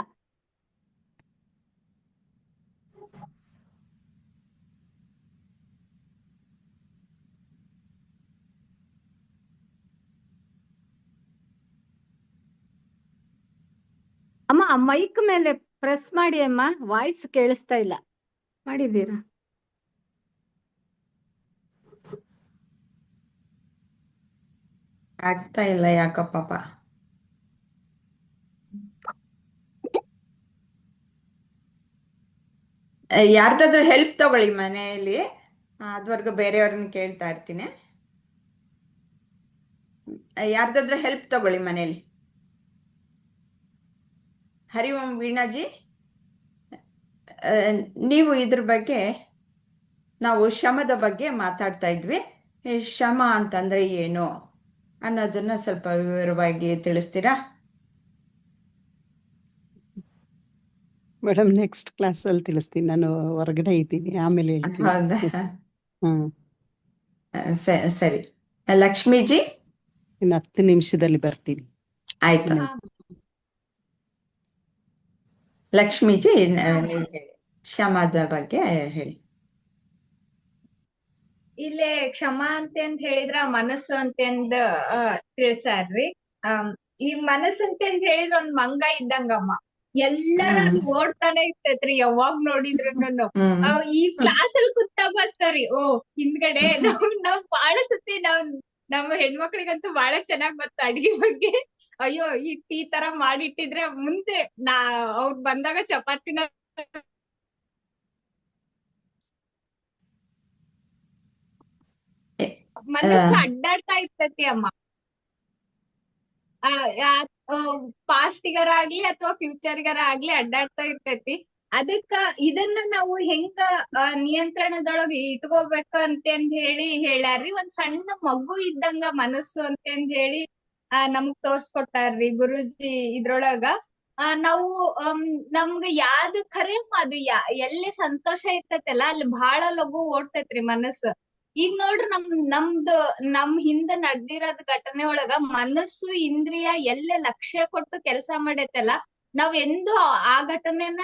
ಅಮ್ಮ ಮೈಕ್ ಮೇಲೆ ಪ್ರೆಸ್ ಮಾಡಿ ಅಮ್ಮ, ವಾಯ್ಸ್ ಕೇಳಿಸ್ತಾ ಇಲ್ಲ. ಮಾಡಿದ್ದೀರಾ? ಆಗ್ತಾ ಇಲ್ಲ ಯಾಕಪ್ಪ. ಯಾರ್ದಾದ್ರೂ ಹೆಲ್ಪ್ ತಗೊಳ್ಳಿ ಮನೆಯಲ್ಲಿ. ಅದುವರೆಗೂ ಬೇರೆಯವ್ರನ್ನ ಕೇಳ್ತಾ ಇರ್ತೀನಿ. ಯಾರ್ದಾದ್ರೂ ಹೆಲ್ಪ್ ತಗೊಳ್ಳಿ ಮನೆಯಲ್ಲಿ. ಹರಿ ಓಂ ವೀಣಾಜಿ, ನೀವು ಇದ್ರ ಬಗ್ಗೆ, ನಾವು ಶಮದ ಬಗ್ಗೆ ಮಾತಾಡ್ತಾ ಇದ್ವಿ. ಶಮ ಅಂತಂದ್ರೆ ಏನು ಅನ್ನೋದನ್ನ ಸ್ವಲ್ಪ ವಿವರವಾಗಿ ತಿಳಿಸ್ತೀರಾ? ಮೇಡಮ್ ನೆಕ್ಸ್ಟ್ ಕ್ಲಾಸ್ ಅಲ್ಲಿ ತಿಳಿಸ್ತೀನಿ. ನಾನು ಹೊರಗಡೆ ಇದ್ದೀನಿ, ಆಮೇಲೆ ಹೇಳ್ತೀನಿ. ಹೌದಾ? ಹ್ಮ್ ಸರಿ. ಲಕ್ಷ್ಮೀಜಿ, ಇನ್ನು 10 ನಿಮಿಷದಲ್ಲಿ ಬರ್ತೀನಿ. ಆಯ್ತು. ಲಕ್ಷ್ಮೀಜಿ, ನೀವು ಹೇಳಿ, ಶಮದ ಬಗ್ಗೆ ಹೇಳಿ. ಇಲ್ಲೇ ಕ್ಷಮ ಅಂತ ಹೇಳಿದ್ರ ಮನಸ್ಸು ಅಂತಂದ ತಿಳ್ಸಾರ್ರಿ. ಈ ಮನಸ್ಸು ಅಂತ ಹೇಳಿದ್ರ ಒಂದ್ ಮಂಗ ಇದ್ದಂಗಮ್ಮ. ಎಲ್ಲಾರು ಓಡ್ತಾನೆ ಇರ್ತೈತ್ರಿ ಯಾವಾಗ್ ನೋಡಿದ್ರುನು. ಈ ಕ್ಲಾಸ್ ಅಲ್ಲಿ ಕುತ್ತಾಗ ಅಷ್ಟರಿ ಹಿಂದ್ಗಡೆ ನಾವ್ ಬಾಳ ಸತಿ ನಮ್ಮ ಹೆಣ್ಮಕ್ಳಿಗಂತೂ ಬಾಳ ಚೆನ್ನಾಗ್ ಗೊತ್ತ ಅಡ್ಗೆ ಬಗ್ಗೆ. ಅಯ್ಯೋ ಈ ತರ ಮಾಡಿಟ್ಟಿದ್ರೆ ಮುಂದೆ ಅವ್ರು ಬಂದಾಗ ಚಪಾತಿನ ಮನಸ್ಸು ಅಡ್ಡಾಡ್ತಾ ಇರ್ತೈತಿ ಅಮ್ಮ. ಪಾಸ್ಟಿಗರ ಆಗ್ಲಿ ಅಥವಾ ಫ್ಯೂಚರ್ಗರ ಆಗ್ಲಿ ಅಡ್ಡಾಡ್ತಾ ಇರ್ತೈತಿ. ಅದಕ್ಕ ಇದನ್ನ ನಾವು ಹೆಂಗ ನಿಯಂತ್ರಣದೊಳಗ ಇಟ್ಕೋಬೇಕು ಅಂತಂದ್ ಹೇಳಿ ಹೇಳ್ಯಾರ್ರಿ. ಒಂದ್ ಸಣ್ಣ ಮಗು ಇದ್ದಂಗ ಮನಸ್ಸು ಅಂತಂದ್ ಹೇಳಿ ನಮಗ್ ತೋರ್ಸ್ಕೊಟ್ಟಾರ್ರಿ ಗುರೂಜಿ ಇದ್ರೊಳಗ. ನಾವು ನಮ್ಗ ಯಾವ್ದು ಖರೆ ಅದು ಎಲ್ಲಿ ಸಂತೋಷ ಇರ್ತೈತಲ್ಲ ಅಲ್ಲಿ ಬಹಳ ಲಘು ಓಡ್ತೈತ್ರಿ ಮನಸ್ಸು. ಈಗ ನೋಡ್ರಿ ನಮ್ ಹಿಂದ ನಡ್ದಿರೋದ್ ಘಟನೆ ಒಳಗ ಮನಸ್ಸು ಇಂದ್ರಿಯ ಎಲ್ಲೇ ಲಕ್ಷ್ಯ ಕೊಟ್ಟು ಕೆಲಸ ಮಾಡೈತಲ್ಲ, ನಾವ್ ಎಂದೂ ಆ ಘಟನೆನ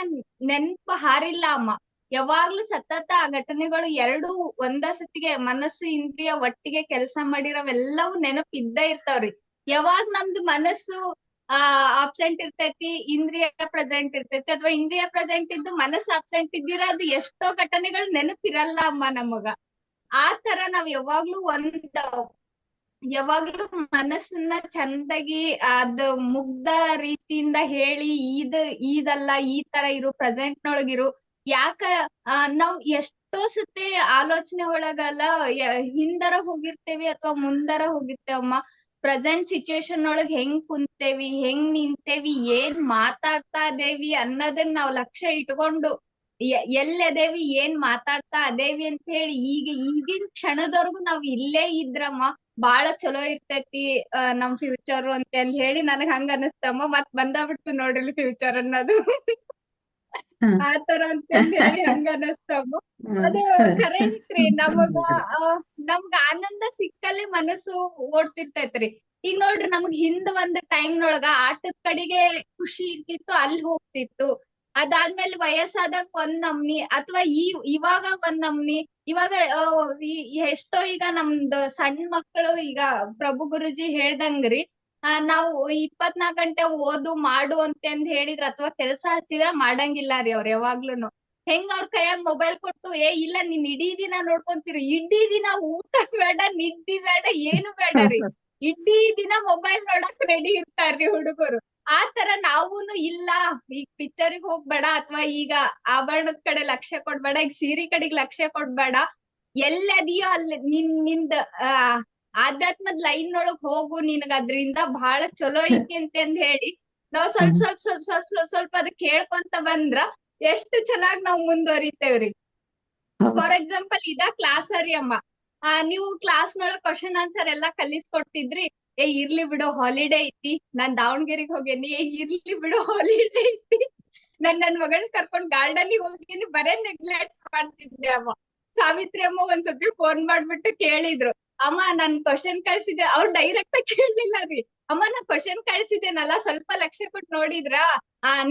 ನೆನ್ಪ ಹಾರಿಲ್ಲ ಅಮ್ಮ. ಯಾವಾಗ್ಲೂ ಸತತ ಆ ಘಟನೆಗಳು ಎರಡು ಒಂದ ಸತಿಗೆ ಮನಸ್ಸು ಇಂದ್ರಿಯ ಒಟ್ಟಿಗೆ ಕೆಲಸ ಮಾಡಿರವೆಲ್ಲವೂ ನೆನಪ್ ಇದ್ದೇ ಇರ್ತಾವ್ರಿ. ಯಾವಾಗ್ ನಮ್ದು ಮನಸ್ಸು ಆಬ್ಸೆಂಟ್ ಇರ್ತೈತಿ, ಇಂದ್ರಿಯ ಪ್ರೆಸೆಂಟ್ ಇರ್ತೈತಿ, ಅಥವಾ ಇಂದ್ರಿಯ ಪ್ರೆಸೆಂಟ್ ಇದ್ದು ಮನಸ್ಸು ಆಬ್ಸೆಂಟ್ ಇದ್ದಿರೋದು ಎಷ್ಟೋ ಘಟನೆಗಳು ನೆನಪಿರಲ್ಲ ಅಮ್ಮ ನಮಗ. ಆ ತರ ನಾವ್ ಯಾವಾಗ್ಲೂ ಮನಸ್ಸನ್ನ ಚಂದಾಗಿ ಅದ್ ಮುಗ್ಧ ರೀತಿಯಿಂದ ಹೇಳಿ ಇದಲ್ಲ ಈ ತರ ಇರು, ಪ್ರೆಸೆಂಟ್ ನೊಳಗಿರು. ಯಾಕ ನಾವ್ ಎಷ್ಟೋ ಸತಿ ಆಲೋಚನೆ ಒಳಗಲ್ಲ ಹಿಂದರ ಹೋಗಿರ್ತೇವಿ ಅಥವಾ ಮುಂದರ ಹೋಗಿರ್ತೇವಮ್ಮ. ಪ್ರೆಸೆಂಟ್ ಸಿಚುವೇಶನ್ ಒಳಗ್ ಹೆಂಗ್ ಕುಂತೇವಿ, ಹೆಂಗ್ ನಿಂತೇವಿ, ಏನ್ ಮಾತಾಡ್ತಾ ಇದೇವಿ ಅನ್ನೋದನ್ನ ನಾವ್ ಲಕ್ಷ್ಯ ಇಟ್ಕೊಂಡು ಎಲ್ಲದೇವಿ, ಏನ್ ಮಾತಾಡ್ತಾ ಅದೇವಿ ಅಂತ ಹೇಳಿ ಈಗಿನ ಕ್ಷಣದವರೆಗೂ ನಾವ್ ಇಲ್ಲೇ ಇದ್ರಮ್ಮ ಬಾಳ ಚಲೋ ಇರ್ತೈತಿ ನಮ್ ಫ್ಯೂಚರ್ ಅಂತ ಹೇಳಿ ನನಗ್ ಹಂಗ ಅನಸ್ತಮ್ಮ. ಮತ್ ಬಂದಾಬಿಡ್ತು ನೋಡ್ರಿ ಫ್ಯೂಚರ್ ಅನ್ನೋದು. ಆತರ ಅಂತಂದ್ ಹೇಳಿ ಹಂಗ ಅನಸ್ತಮ್ಮ. ಅದು ಖರೆ ಐತ್ರಿ. ನಮ್ಗ ಆನಂದ ಸಿಕ್ಕಲ್ಲಿ ಮನಸ್ಸು ಓಡ್ತಿರ್ತೈತ್ರಿ. ಈಗ ನೋಡ್ರಿ ನಮ್ಗ್ ಹಿಂದ್ ಒಂದ್ ಟೈಮ್ನೊಳಗ ಆಟದ ಕಡೆಗೆ ಖುಷಿ ಇರ್ತಿತ್ತು, ಅಲ್ಲಿ ಹೋಗ್ತಿತ್ತು. ಅದಾದ್ಮೇಲೆ ವಯಸ್ಸಾದಾಗ ಒಂದ್ ನಮ್ನಿ, ಅಥವಾ ಇವಾಗ ಒಂದ್ ನಮ್ನಿ. ಇವಾಗ ಎಷ್ಟೋ ಈಗ ನಮ್ದು ಸಣ್ಣ ಮಕ್ಕಳು ಈಗ ಪ್ರಭು ಗುರುಜಿ ಹೇಳ್ದಂಗ್ರಿ, ನಾವು 24 ಗಂಟೆ ಓದು ಮಾಡು ಅಂತಂದ್ ಹೇಳಿದ್ರ ಅಥವಾ ಕೆಲ್ಸ ಹಚ್ಚಿದ್ರ ಮಾಡಂಗಿಲ್ಲ ರೀ ಅವ್ರ ಯಾವಾಗ್ಲೂನು. ಹೆಂಗ್ ಅವ್ರ ಕೈಯಾಗ ಮೊಬೈಲ್ ಕೊಟ್ಟು ಇಲ್ಲ ನೀನ್ ಇಡೀ ದಿನ ನೋಡ್ಕೊಂತೀರಿ, ಇಡೀ ದಿನ ಊಟ ಬೇಡ, ನಿದ್ದಿ ಬೇಡ, ಏನು ಬೇಡ ರೀ, ಇಡೀ ದಿನ ಮೊಬೈಲ್ ನೋಡಕ್ ರೆಡಿ ಇರ್ತಾರ್ರಿ ಹುಡುಗರು. ಆ ತರ ನಾವೂನು ಇಲ್ಲ, ಈಗ ಪಿಕ್ಚರಿಗ್ ಹೋಗ್ಬೇಡ, ಅಥವಾ ಈಗ ಆಭರಣದ ಕಡೆ ಲಕ್ಷ್ಯ ಕೊಡ್ಬೇಡ, ಈಗ ಸೀರೆ ಕಡೆಗ್ ಲಕ್ಷ್ಯ ಕೊಡ್ಬೇಡ, ಎಲ್ಲದಿಯೋ ಅಲ್ಲಿ ನಿಂದ ಆಧ್ಯಾತ್ಮದ ಲೈನ್ ಒಳಗ್ ಹೋಗು, ನಿನಗ ಅದ್ರಿಂದ ಬಹಳ ಚಲೋ ಐತಿ ಅಂತಂದ್ ಹೇಳಿ ನಾವ್ ಸ್ವಲ್ಪ ಅದಕ್ಕೆ ಕೇಳ್ಕೊಂತ ಬಂದ್ರ ಎಷ್ಟು ಚೆನ್ನಾಗ್ ನಾವ್ ಮುಂದುವರಿತೇವ್ರಿ. ಫಾರ್ ಎಕ್ಸಾಂಪಲ್ ಇದ ಕ್ಲಾಸ್ ರೀ ಅಮ್ಮ. ನೀವು ಕ್ಲಾಸ್ ನೊಳಗ್ ಕ್ವಶನ್ ಆನ್ಸರ್ ಎಲ್ಲಾ ಕಲಿಸ್ಕೊಡ್ತಿದ್ರಿ. ಇರ್ಲಿ ಬಿಡು ಹಾಲಿಡೇ ಐತಿ, ನಾನ್ ದಾವಣಗೆರೆಗೆ ಹೋಗೇನಿ, ಇರ್ಲಿ ಬಿಡು ಹಾಲಿಡೇ ಐತಿ, ನನ್ ಮಗಳ್ ಕರ್ಕೊಂಡ್ ಗಾರ್ಡನ್ಗೆ ಹೋಗೀನಿ, ಬರೇ ನೆಗ್ಲೆಕ್ಟ್ ಮಾಡ್ತಿದ್ದೆ ಅಮ್ಮ. ಸಾವಿತ್ರಿ ಅಮ್ಮ ಒಂದ್ಸತಿ ಫೋನ್ ಮಾಡ್ಬಿಟ್ಟು ಕೇಳಿದ್ರು, ಅಮ್ಮ ನಾನ್ ಕ್ವಶನ್ ಕಳ್ಸಿದ್ದೆ. ಅವ್ರು ಡೈರೆಕ್ಟ್ ಆಗಿ ಕೇಳಲಿಲ್ಲ ರೀ, ಅಮ್ಮ ನಾ ಕ್ವಶನ್ ಕಳ್ಸಿದ್ದೇನಲ್ಲ ಸ್ವಲ್ಪ ಲಕ್ಷ್ಯ ಕೊಟ್ಟು ನೋಡಿದ್ರಾ,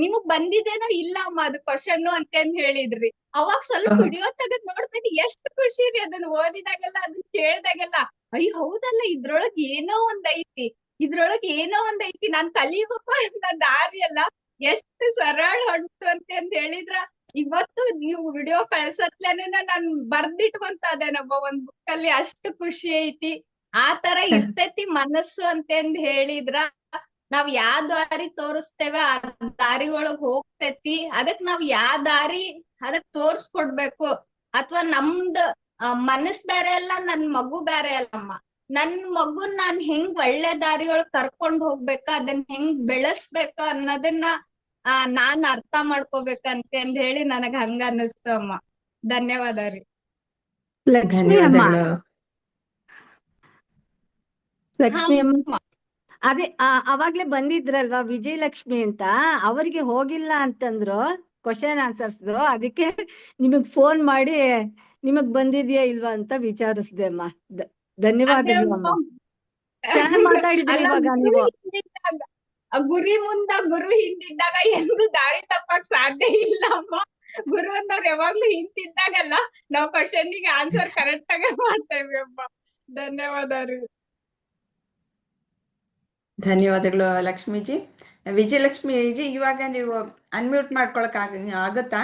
ನಿಮಗ್ ಬಂದಿದ್ದೇನೋ ಇಲ್ಲ ಅಮ್ಮ ಅದು ಕ್ವಶನ್ ಅಂತಂದ್ ಹೇಳಿದ್ರಿ. ಅವಾಗ ಸ್ವಲ್ಪ ವಿಡಿಯೋ ತೆಗೆದ್ ನೋಡ್ತೀನಿ, ಎಷ್ಟು ಖುಷಿ ರೀ ಅದನ್ನ ಓದಿದಾಗೆಲ್ಲ, ಅದನ್ನ ಕೇಳ್ದಾಗೆಲ್ಲ. ಅಯ್ಯ ಹೌದಲ್ಲ, ಇದ್ರೊಳಗ್ ಏನೋ ಒಂದ್ ಐತಿ, ನಾನ್ ಕಲಿಬೇಕು ಅನ್ನೋ ದಾರಿ ಎಲ್ಲ ಎಷ್ಟು ಸರಳ ಹೊಂಟು ಅಂತಂದ್ ಹೇಳಿದ್ರ. ಇವತ್ತು ನೀವು ವಿಡಿಯೋ ಕಳ್ಸತ್ಲೇನೆ ನಾನ್ ಬರ್ದಿಟ್ಕೊಂತ ಅದೇನಪ್ಪ ಒಂದ್ ಬುಕ್ ಅಲ್ಲಿ, ಅಷ್ಟು ಖುಷಿ ಐತಿ. ಆ ತರ ಇರ್ತೈತಿ ಮನಸ್ಸು ಅಂತಂದ್ ಹೇಳಿದ್ರ. ನಾವ್ ಯಾ ದಾರಿ ತೋರಿಸ್ತೇವೆ ಆ ದಾರಿ ಒಳಗ್ ಹೋಗ್ತೈತಿ. ಅದಕ್ ನಾವ್ ಯಾ ದಾರಿ ಅದಕ್ ತೋರ್ಸ್ಕೊಡ್ಬೇಕು. ಅಥವಾ ನಮ್ದ್ ಮನಸ್ ಬೇರೆ ಅಲ್ಲ, ನನ್ ಮಗು ಬೇರೆ ಅಲ್ಲಮ್ಮ. ನನ್ ಮಗುನ್ ನಾನ್ ಹೆಂಗ್ ಒಳ್ಳೆ ದಾರಿ ಒಳಗ್ ಕರ್ಕೊಂಡ್ ಹೋಗ್ಬೇಕ, ಅದನ್ನ ಹೆಂಗ್ ಬೆಳೆಸ್ಬೇಕ ಅನ್ನೋದನ್ನ ನಾನ್ ಅರ್ಥ ಮಾಡ್ಕೋಬೇಕಂತಂದ್ ಹೇಳಿ ನನಗ್ ಹಂಗ ಅನ್ನಿಸ್ತು ಅಮ್ಮ. ಧನ್ಯವಾದ ರೀ. ಲಕ್ಷ್ಮಿ ಅಮ್ಮ, ಧನ್ಯವಾದಗಳು. ಲಕ್ಷ್ಮಿ ಅಮ್ಮ, ಅದೇ ಅವಾಗ್ಲೇ ಬಂದಿದ್ರಲ್ವಾ ವಿಜಯಲಕ್ಷ್ಮಿ ಅಂತ, ಅವ್ರಿಗೆ ಹೋಗಿಲ್ಲ ಅಂತಂದ್ರು ಕ್ವಶನ್ ಆನ್ಸರ್ಸ್ದು. ಅದಕ್ಕೆ ನಿಮಗ್ ಫೋನ್ ಮಾಡಿ ನಿಮಗ್ ಬಂದಿದ್ಯಾ ಇಲ್ವಾ ಅಂತ ವಿಚಾರಿಸ್ದೆ ಅಮ್ಮ. ಧನ್ಯವಾದಗಳು ಅಮ್ಮ, ಚೆನ್ನಾಗ್ ಮಾತಾಡಿದ್ರಿ ಅಲ್ಲ, ಇವಾಗ ನೀವು. ಗುರು ಹಿಂದಿದ್ದಾಗ ಎಂದು ದಾರಿ ತಪ್ಪಕ್ ಸಾಧ್ಯ ಇಲ್ಲ ಅಮ್ಮ. ಗುರು ಅನ್ನೋರ್ ಯಾವಾಗ್ಲೂ ಹಿಂದಿದ್ದಾಗಲ್ಲ ನಾವ್ ಕ್ವಶನ್ಗೆ ಆನ್ಸರ್ ಕರೆಕ್ಟ್ ಆಗಿ ಮಾಡ್ತೇವೆ ಅಮ್ಮ. ಧನ್ಯವಾದ ರೀ. ಧನ್ಯವಾದಗಳು ಲಕ್ಷ್ಮೀಜಿ. ವಿಜಯಲಕ್ಷ್ಮೀಜಿ, ಇವಾಗ ನೀವು ಅನ್ಮ್ಯೂಟ್ ಮಾಡ್ಕೊಳಕ್ ಆಗುತ್ತಾ?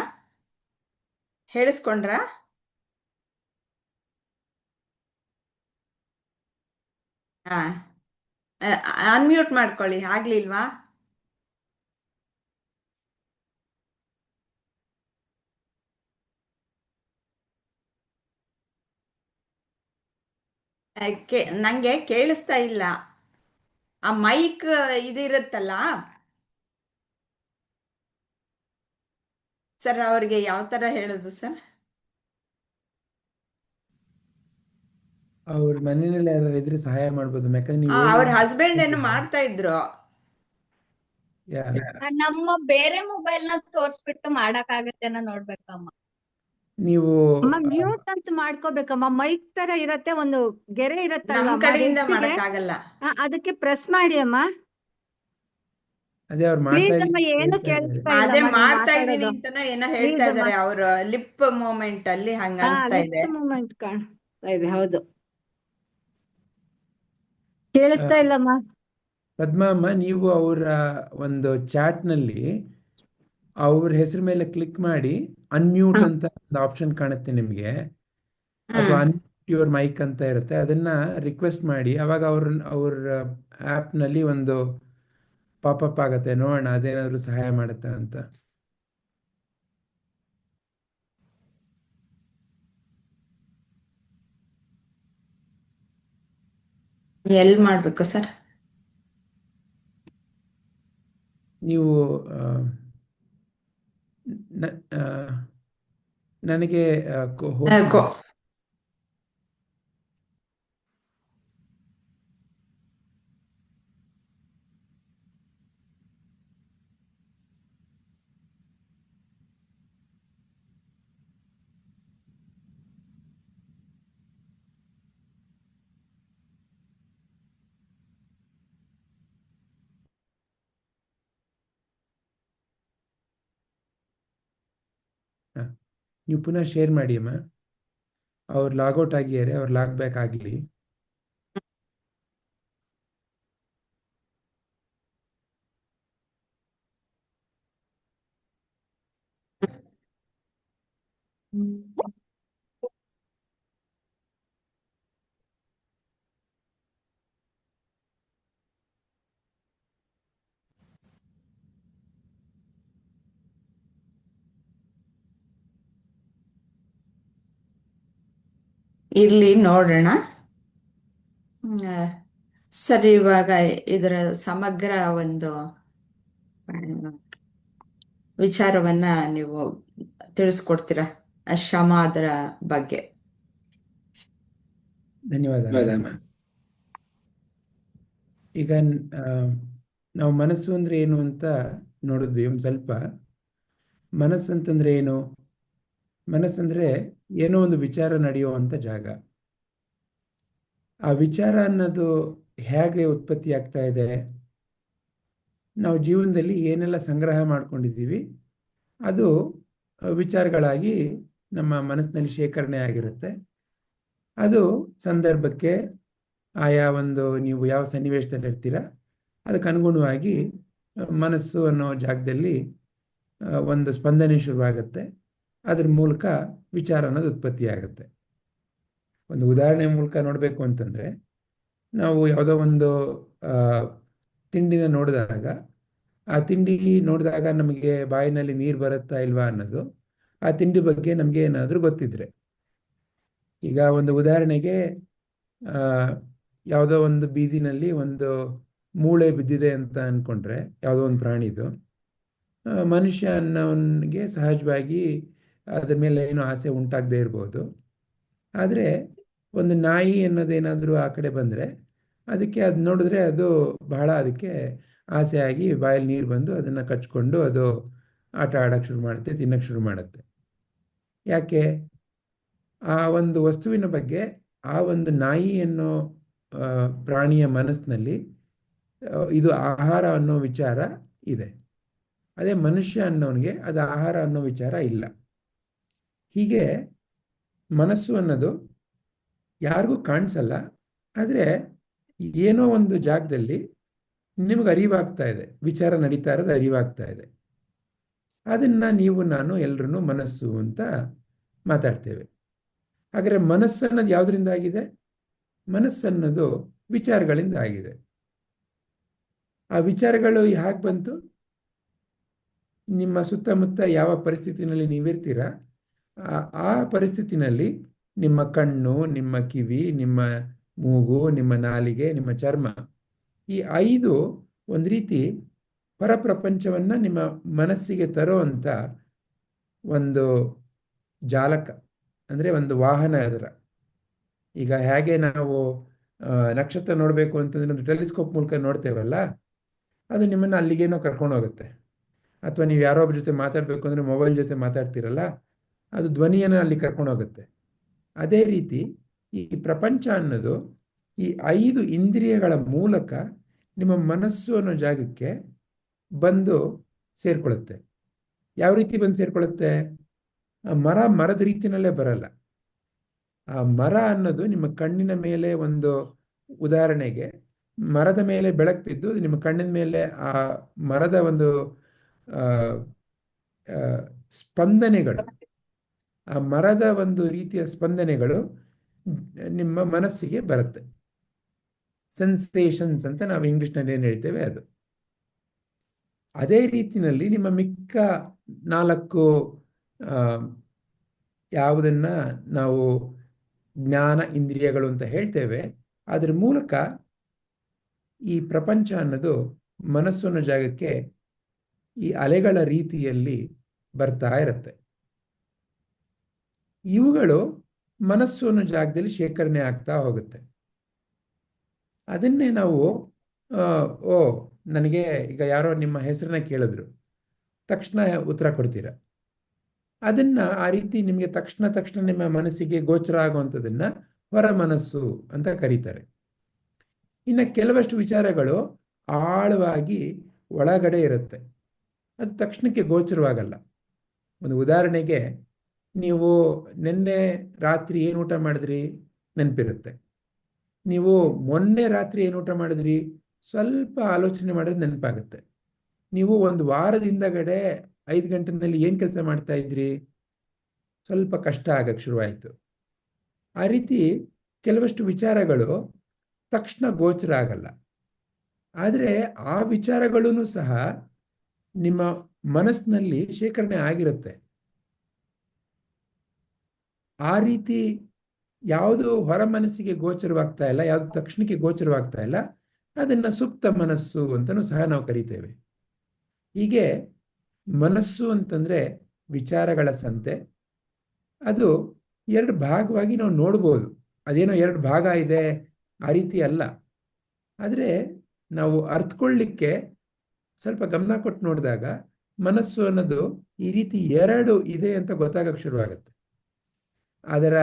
ಹೇಳಿಸ್ಕೊಂಡ್ರಾ? ಹಾ, ಅನ್ಮ್ಯೂಟ್ ಮಾಡ್ಕೊಳ್ಳಿ. ಆಗ್ಲಿಲ್ವಾ? ನಂಗೆ ಕೇಳಿಸ್ತಾ ಇಲ್ಲ. ಆ ಮೈಕ್ ಇದಿರುತ್ತಲ್ಲ ಸರ್, ಅವ್ರಿಗೆ ಯಾವ ತರ ಹೇಳೋದು ಸರ್? ಅವ್ರ ಮನೆಯಲ್ಲಿ ಯಾರು ಇದ್ರೆ ಸಹಾಯ ಮಾಡ್ಬೋದು, ಯಾಕಂದ್ರೆ ನೀವು ಹೇಳಿ. ಅವ್ರ ಹಸ್ಬೆಂಡ್ ಏನು ಮಾಡ್ತಾ ಇದ್ರು. ನಮ್ಮ ಬೇರೆ ಮೊಬೈಲ್ ನ ತೋರ್ಸ್ಬಿಟ್ಟು ಮಾಡಕ್ಕಾಗತ್ತೇನೋ ನೋಡ್ಬೇಕಮ್ಮ. ನೀವು ಅಮ್ಮ ಮ್ಯೂಟ್ ಅಂತ ಮಾಡ್ಕೋಬೇಕಮ್ಮ. ಮೈಕ್ ತರ ಇರತ್ತೆ, ಒಂದು ಗೆರೆ ನಮ್ ಇರತ್ತಲ್ವಾ ಅಮ್ಮ, ಕಡೆಯಿಂದ ಡೆಸ್ಕ್ಗೆ. ಮಾಡಕ್ಕಾಗಲ್ಲ. ಅದಕ್ಕೆ ಪ್ರೆಸ್ ಮಾಡಿ ಅಮ್ಮ. ಅದೇ ಅವ್ರು ಮಾಡ್ತಾ ಪ್ಲೀಸ್ ಅಮ್ಮ, ಇದ್ದೀನಿ ಏನು ಹೇಳ್ತಾ ಇದ್ದಾರೆ. ಕೇಳಿಸ್ತಾ ಅದೇ ಇಲ್ಲಮ್ಮ ನೀವ್ ಮಾಡ್ತಾ ಇದೀನಿ ಮಾತಾಡೋದು. ಅಂತಾನೋ ಏನೋ ಪ್ಲೀಸ್ ಹೇಳ್ತಾ ಅಮ್ಮ. ಇದಾರೆ. ಅವ್ರ ಲಿಪ್ ಮೂಮೆಂಟ್ ಅಲ್ಲಿ ಹಂಗ ಅನ್ಸ್ತಾ ಇದೆ. ಲಿಪ್ಸ್ ಮೂಮೆಂಟ್ ಕಾಣ್ತಾ ಇದೆ. ಹೌದು, ಆ, ಕೇಳಿಸ್ತಾ ಇಲ್ಲಮ್ಮ. ಪದ್ಮ ಅಮ್ಮ, ನೀವು ಅವರ ಒಂದು ಚಾಟ್ನಲ್ಲಿ ಅವ್ರ ಹೆಸರು ಮೇಲೆ ಕ್ಲಿಕ್ ಮಾಡಿ ಅನ್ಮ್ಯೂಟ್ ಅಂತ ಒಂದು ಆಪ್ಷನ್ ಕಾಣುತ್ತೆ ನಿಮಗೆ, ಅಥವಾ ಹ್ಮ್ ಅನ್ಮ್ಯೂಟ್ ಯುವರ್ ಮೈಕ್ ಅಂತ ಇರುತ್ತೆ. ಅದನ್ನ ರಿಕ್ವೆಸ್ಟ್ ಮಾಡಿ, ಅವಾಗ ಅವ್ರ ಆ್ಯಪ್ನಲ್ಲಿ ಒಂದು ಪಾಪಪ್ ಆಗುತ್ತೆ. ನೋಡೋಣ ಅದೇನಾದ್ರು ಸಹಾಯ ಮಾಡುತ್ತಾ ಅಂತ. ಎಲ್ ಮಾಡ್ಬೇಕು ಸರ್? ನೀವು ನನಗೆ ಹೋಗ್ತೀನಿ. ನೀವು ಪುನಃ ಶೇರ್ ಮಾಡಿ ಅಮ್ಮ. ಅವ್ರು ಲಾಗೌಟ್ ಆಗಿದ್ದಾರೆ, ಅವ್ರು ಲಾಗ್ ಬ್ಯಾಕ್ ಆಗಲಿ. ಇರ್ಲಿ, ನೋಡೋಣ. ಸರ್, ಇವಾಗ ಇದರ ಸಮಗ್ರ ಒಂದು ಆ, ವಿಚಾರವನ್ನ ನೀವು ತಿಳಿಸ್ಕೊಡ್ತೀರಾ? ಶ್ರಮ ಅದರ ಬಗ್ಗೆ. ಧನ್ಯವಾದ ಅಮ್ಮ. ಈಗ ನಾವು ಮನಸ್ಸು ಅಂದ್ರೆ ಏನು ಅಂತ ನೋಡಿದ್ವಿ ಒಂದು ಸ್ವಲ್ಪ. ಮನಸ್ಸಂತಂದ್ರೆ ಏನು? ಮನಸ್ಸಂದ್ರೆ ಏನೋ ಒಂದು ವಿಚಾರ ನಡೆಯುವಂಥ ಜಾಗ. ಆ ವಿಚಾರ ಅನ್ನೋದು ಹೇಗೆ ಉತ್ಪತ್ತಿ ಆಗ್ತಾ ಇದೆ? ನಾವು ಜೀವನದಲ್ಲಿ ಏನೆಲ್ಲ ಸಂಗ್ರಹ ಮಾಡ್ಕೊಂಡಿದ್ದೀವಿ ಅದು ವಿಚಾರಗಳಾಗಿ ನಮ್ಮ ಮನಸ್ಸಿನಲ್ಲಿ ಶೇಖರಣೆ ಆಗಿರುತ್ತೆ. ಅದು ಸಂದರ್ಭಕ್ಕೆ ಆಯಾ ಒಂದು ನೀವು ಯಾವ ಸನ್ನಿವೇಶದಲ್ಲಿ ಇರ್ತೀರ ಅದಕ್ಕೆ ಅನುಗುಣವಾಗಿ ಮನಸ್ಸು ಅನ್ನೋ ಜಾಗದಲ್ಲಿ ಒಂದು ಸ್ಪಂದನೆ ಶುರುವಾಗುತ್ತೆ. ಅದ್ರ ಮೂಲಕ ವಿಚಾರ ಅನ್ನೋದು ಉತ್ಪತ್ತಿ ಆಗುತ್ತೆ. ಒಂದು ಉದಾಹರಣೆ ಮೂಲಕ ನೋಡಬೇಕು ಅಂತಂದರೆ, ನಾವು ಯಾವುದೋ ಒಂದು ತಿಂಡಿನ ನೋಡಿದಾಗ ಆ ತಿಂಡಿ ನೋಡಿದಾಗ ನಮಗೆ ಬಾಯಿನಲ್ಲಿ ನೀರು ಬರುತ್ತಾ ಇಲ್ವಾ ಅನ್ನೋದು ಆ ತಿಂಡಿ ಬಗ್ಗೆ ನಮಗೆ ಏನಾದರೂ ಗೊತ್ತಿದ್ರೆ. ಈಗ ಒಂದು ಉದಾಹರಣೆಗೆ ಯಾವುದೋ ಒಂದು ಬೀದಿನಲ್ಲಿ ಒಂದು ಮೂಳೆ ಬಿದ್ದಿದೆ ಅಂತ ಅಂದ್ಕೊಂಡ್ರೆ, ಯಾವುದೋ ಒಂದು ಪ್ರಾಣಿದು, ಮನುಷ್ಯ ಅನ್ನೋನಿಗೆ ಸಹಜವಾಗಿ ಅದ್ರ ಮೇಲೆ ಏನೋ ಆಸೆ ಉಂಟಾಗದೇ ಇರ್ಬೋದು. ಆದರೆ ಒಂದು ನಾಯಿ ಅನ್ನೋದೇನಾದರೂ ಆ ಕಡೆ ಬಂದರೆ ಅದಕ್ಕೆ ಅದು ನೋಡಿದ್ರೆ ಅದು ಬಹಳ ಅದಕ್ಕೆ ಆಸೆ ಆಗಿ ಬಾಯಲ್ಲಿ ನೀರು ಬಂದು ಅದನ್ನು ಕಚ್ಕೊಂಡು ಅದು ಆಟ ಆಡೋಕ್ಕೆ ಶುರು ಮಾಡುತ್ತೆ, ತಿನ್ನೋಕ್ಕೆ ಶುರು ಮಾಡುತ್ತೆ. ಯಾಕೆ? ಆ ಒಂದು ವಸ್ತುವಿನ ಬಗ್ಗೆ ಆ ಒಂದು ನಾಯಿ ಅನ್ನೋ ಪ್ರಾಣಿಯ ಮನಸ್ಸಿನಲ್ಲಿ ಇದು ಆಹಾರ ಅನ್ನೋ ವಿಚಾರ ಇದೆ. ಅದೇ ಮನುಷ್ಯ ಅನ್ನೋನಿಗೆ ಅದು ಆಹಾರ ಅನ್ನೋ ವಿಚಾರ ಇಲ್ಲ. ಹೀಗೆ ಮನಸ್ಸು ಅನ್ನೋದು ಯಾರಿಗೂ ಕಾಣಿಸಲ್ಲ, ಆದರೆ ಏನೋ ಒಂದು ಜಾಗದಲ್ಲಿ ನಿಮಗೆ ಅರಿವಾಗ್ತಾ ಇದೆ, ವಿಚಾರ ನಡೀತಾ ಇರೋದು ಅರಿವಾಗ್ತಾ ಇದೆ. ಅದನ್ನು ನೀವು ನಾನು ಎಲ್ಲರೂ ಮನಸ್ಸು ಅಂತ ಮಾತಾಡ್ತೇವೆ. ಹಾಗಾದರೆ ಮನಸ್ಸನ್ನೋದು ಯಾವುದರಿಂದ ಆಗಿದೆ? ಮನಸ್ಸನ್ನೋದು ವಿಚಾರಗಳಿಂದ ಆಗಿದೆ. ಆ ವಿಚಾರಗಳು ಹೇಗೆ ಬಂತು? ನಿಮ್ಮ ಸುತ್ತಮುತ್ತ ಯಾವ ಪರಿಸ್ಥಿತಿನಲ್ಲಿ ನೀವಿರ್ತೀರ ಆ ಪರಿಸ್ಥಿತಿನಲ್ಲಿ ನಿಮ್ಮ ಕಣ್ಣು, ನಿಮ್ಮ ಕಿವಿ, ನಿಮ್ಮ ಮೂಗು, ನಿಮ್ಮ ನಾಲಿಗೆ, ನಿಮ್ಮ ಚರ್ಮ ಈ 5 ಒಂದು ರೀತಿ ಹೊರ ಪ್ರಪಂಚವನ್ನು ನಿಮ್ಮ ಮನಸ್ಸಿಗೆ ತರುವಂಥ ಒಂದು ಜಾಲಕ, ಅಂದರೆ ಒಂದು ವಾಹನ ಅದರ. ಈಗ ಹೇಗೆ ನಾವು ನಕ್ಷತ್ರ ನೋಡಬೇಕು ಅಂತಂದರೆ ಒಂದು ಟೆಲಿಸ್ಕೋಪ್ ಮೂಲಕ ನೋಡ್ತೇವಲ್ಲ, ಅದು ನಿಮ್ಮನ್ನು ಅಲ್ಲಿಗೇನೋ ಕರ್ಕೊಂಡು ಹೋಗುತ್ತೆ. ಅಥವಾ ನೀವು ಯಾರೋ ಒಬ್ಬರ ಜೊತೆ ಮಾತಾಡಬೇಕು ಅಂದರೆ ಮೊಬೈಲ್ ಜೊತೆ ಮಾತಾಡ್ತೀರಲ್ಲ, ಅದು ಧ್ವನಿಯನ್ನು ಅಲ್ಲಿ ಕರ್ಕೊಂಡು ಹೋಗುತ್ತೆ. ಅದೇ ರೀತಿ ಈ ಪ್ರಪಂಚ ಅನ್ನೋದು ಈ 5 ಇಂದ್ರಿಯಗಳ ಮೂಲಕ ನಿಮ್ಮ ಮನಸ್ಸು ಅನ್ನೋ ಜಾಗಕ್ಕೆ ಬಂದು ಸೇರಿಕೊಳ್ಳುತ್ತೆ. ಯಾವ ರೀತಿ ಬಂದು ಸೇರಿಕೊಳ್ಳುತ್ತೆ? ಮರದ ರೀತಿಯಲ್ಲೇ ಬರಲ್ಲ. ಆ ಮರ ಅನ್ನೋದು ನಿಮ್ಮ ಕಣ್ಣಿನ ಮೇಲೆ ಒಂದು ಉದಾಹರಣೆಗೆ, ಮರದ ಮೇಲೆ ಬೆಳಕು ಬಿದ್ದು ನಿಮ್ಮ ಕಣ್ಣಿನ ಮೇಲೆ ಆ ಮರದ ಒಂದು ಸ್ಪಂದನೆಗಳು, ಆ ಮರದ ಒಂದು ರೀತಿಯ ಸ್ಪಂದನೆಗಳು ನಿಮ್ಮ ಮನಸ್ಸಿಗೆ ಬರುತ್ತೆ. ಸೆನ್ಸೇಷನ್ಸ್ ಅಂತ ನಾವು ಇಂಗ್ಲಿಷ್ನಲ್ಲಿ ಏನು ಹೇಳ್ತೇವೆ ಅದು. ಅದೇ ರೀತಿಯಲ್ಲಿ ನಿಮ್ಮ ಮಿಕ್ಕ 4 ಯಾವುದನ್ನ ನಾವು ಜ್ಞಾನ ಇಂದ್ರಿಯಗಳು ಅಂತ ಹೇಳ್ತೇವೆ, ಅದರ ಮೂಲಕ ಈ ಪ್ರಪಂಚ ಅನ್ನೋದು ಮನಸ್ಸು ಅನ್ನೋ ಜಾಗಕ್ಕೆ ಈ ಅಲೆಗಳ ರೀತಿಯಲ್ಲಿ ಬರ್ತಾ ಇರುತ್ತೆ. ಇವುಗಳು ಮನಸ್ಸು ಅನ್ನೋ ಜಾಗದಲ್ಲಿ ಶೇಖರಣೆ ಆಗ್ತಾ ಹೋಗುತ್ತೆ. ಅದನ್ನೇ ನಾವು ನನಗೆ ಈಗ ಯಾರೋ ನಿಮ್ಮ ಹೆಸರನ್ನ ಕೇಳಿದ್ರು, ತಕ್ಷಣ ಉತ್ತರ ಕೊಡ್ತೀರ. ಅದನ್ನ ಆ ರೀತಿ ನಿಮಗೆ ತಕ್ಷಣ ನಿಮ್ಮ ಮನಸ್ಸಿಗೆ ಗೋಚರ ಆಗುವಂಥದ್ದನ್ನ ಹೊರ ಮನಸ್ಸು ಅಂತ ಕರೀತಾರೆ. ಇನ್ನು ಕೆಲವಷ್ಟು ವಿಚಾರಗಳು ಆಳವಾಗಿ ಒಳಗಡೆ ಇರುತ್ತೆ, ಅದು ತಕ್ಷಣಕ್ಕೆ ಗೋಚರವಾಗಲ್ಲ. ಒಂದು ಉದಾಹರಣೆಗೆ, ನೀವು ನಿನ್ನೆ ರಾತ್ರಿ ಏನು ಊಟ ಮಾಡಿದ್ರಿ ನೆನಪಿರುತ್ತೆ. ನೀವು ಮೊನ್ನೆ ರಾತ್ರಿ ಏನು ಊಟ ಮಾಡಿದ್ರಿ ಸ್ವಲ್ಪ ಆಲೋಚನೆ ಮಾಡಿದ್ರೆ ನೆನಪಾಗುತ್ತೆ. ನೀವು ಒಂದು ವಾರದಿಂದಗಡೆ 5 ಗಂಟೆನಲ್ಲಿ ಏನು ಕೆಲಸ ಮಾಡ್ತಾ ಇದ್ರಿ, ಸ್ವಲ್ಪ ಕಷ್ಟ ಆಗಕ್ಕೆ ಶುರುವಾಯಿತು. ಆ ರೀತಿ ಕೆಲವಷ್ಟು ವಿಚಾರಗಳು ತಕ್ಷಣ ಗೋಚರ ಆಗಲ್ಲ. ಆದರೆ ಆ ವಿಚಾರಗಳೂ ಸಹ ನಿಮ್ಮ ಮನಸ್ಸಿನಲ್ಲಿ ಶೇಖರಣೆ ಆಗಿರುತ್ತೆ. ಆ ರೀತಿ ಯಾವುದು ಹೊರ ಮನಸ್ಸಿಗೆ ಗೋಚರವಾಗ್ತಾ ಇಲ್ಲ, ಯಾವುದು ತಕ್ಷಣಕ್ಕೆ ಗೋಚರವಾಗ್ತಾ ಇಲ್ಲ, ಅದನ್ನು ಸುಪ್ತ ಮನಸ್ಸು ಅಂತಲೂ ಸಹ ನಾವು ಕರಿತೇವೆ. ಹೀಗೆ ಮನಸ್ಸು ಅಂತಂದರೆ ವಿಚಾರಗಳ ಸಂತೆ. ಅದು 2 ಭಾಗವಾಗಿ ನಾವು ನೋಡ್ಬೋದು. ಅದೇನೋ 2 ಭಾಗ ಇದೆ ಆ ರೀತಿ ಅಲ್ಲ. ಆದರೆ ನಾವು ಅರ್ಥಕೊಳ್ಳಿಕ್ಕೆ ಸ್ವಲ್ಪ ಗಮನ ಕೊಟ್ಟು ನೋಡಿದಾಗ ಮನಸ್ಸು ಅನ್ನೋದು ಈ ರೀತಿ 2 ಇದೆ ಅಂತ ಗೊತ್ತಾಗಕ್ಕೆ ಶುರುವಾಗುತ್ತೆ. ಅದರ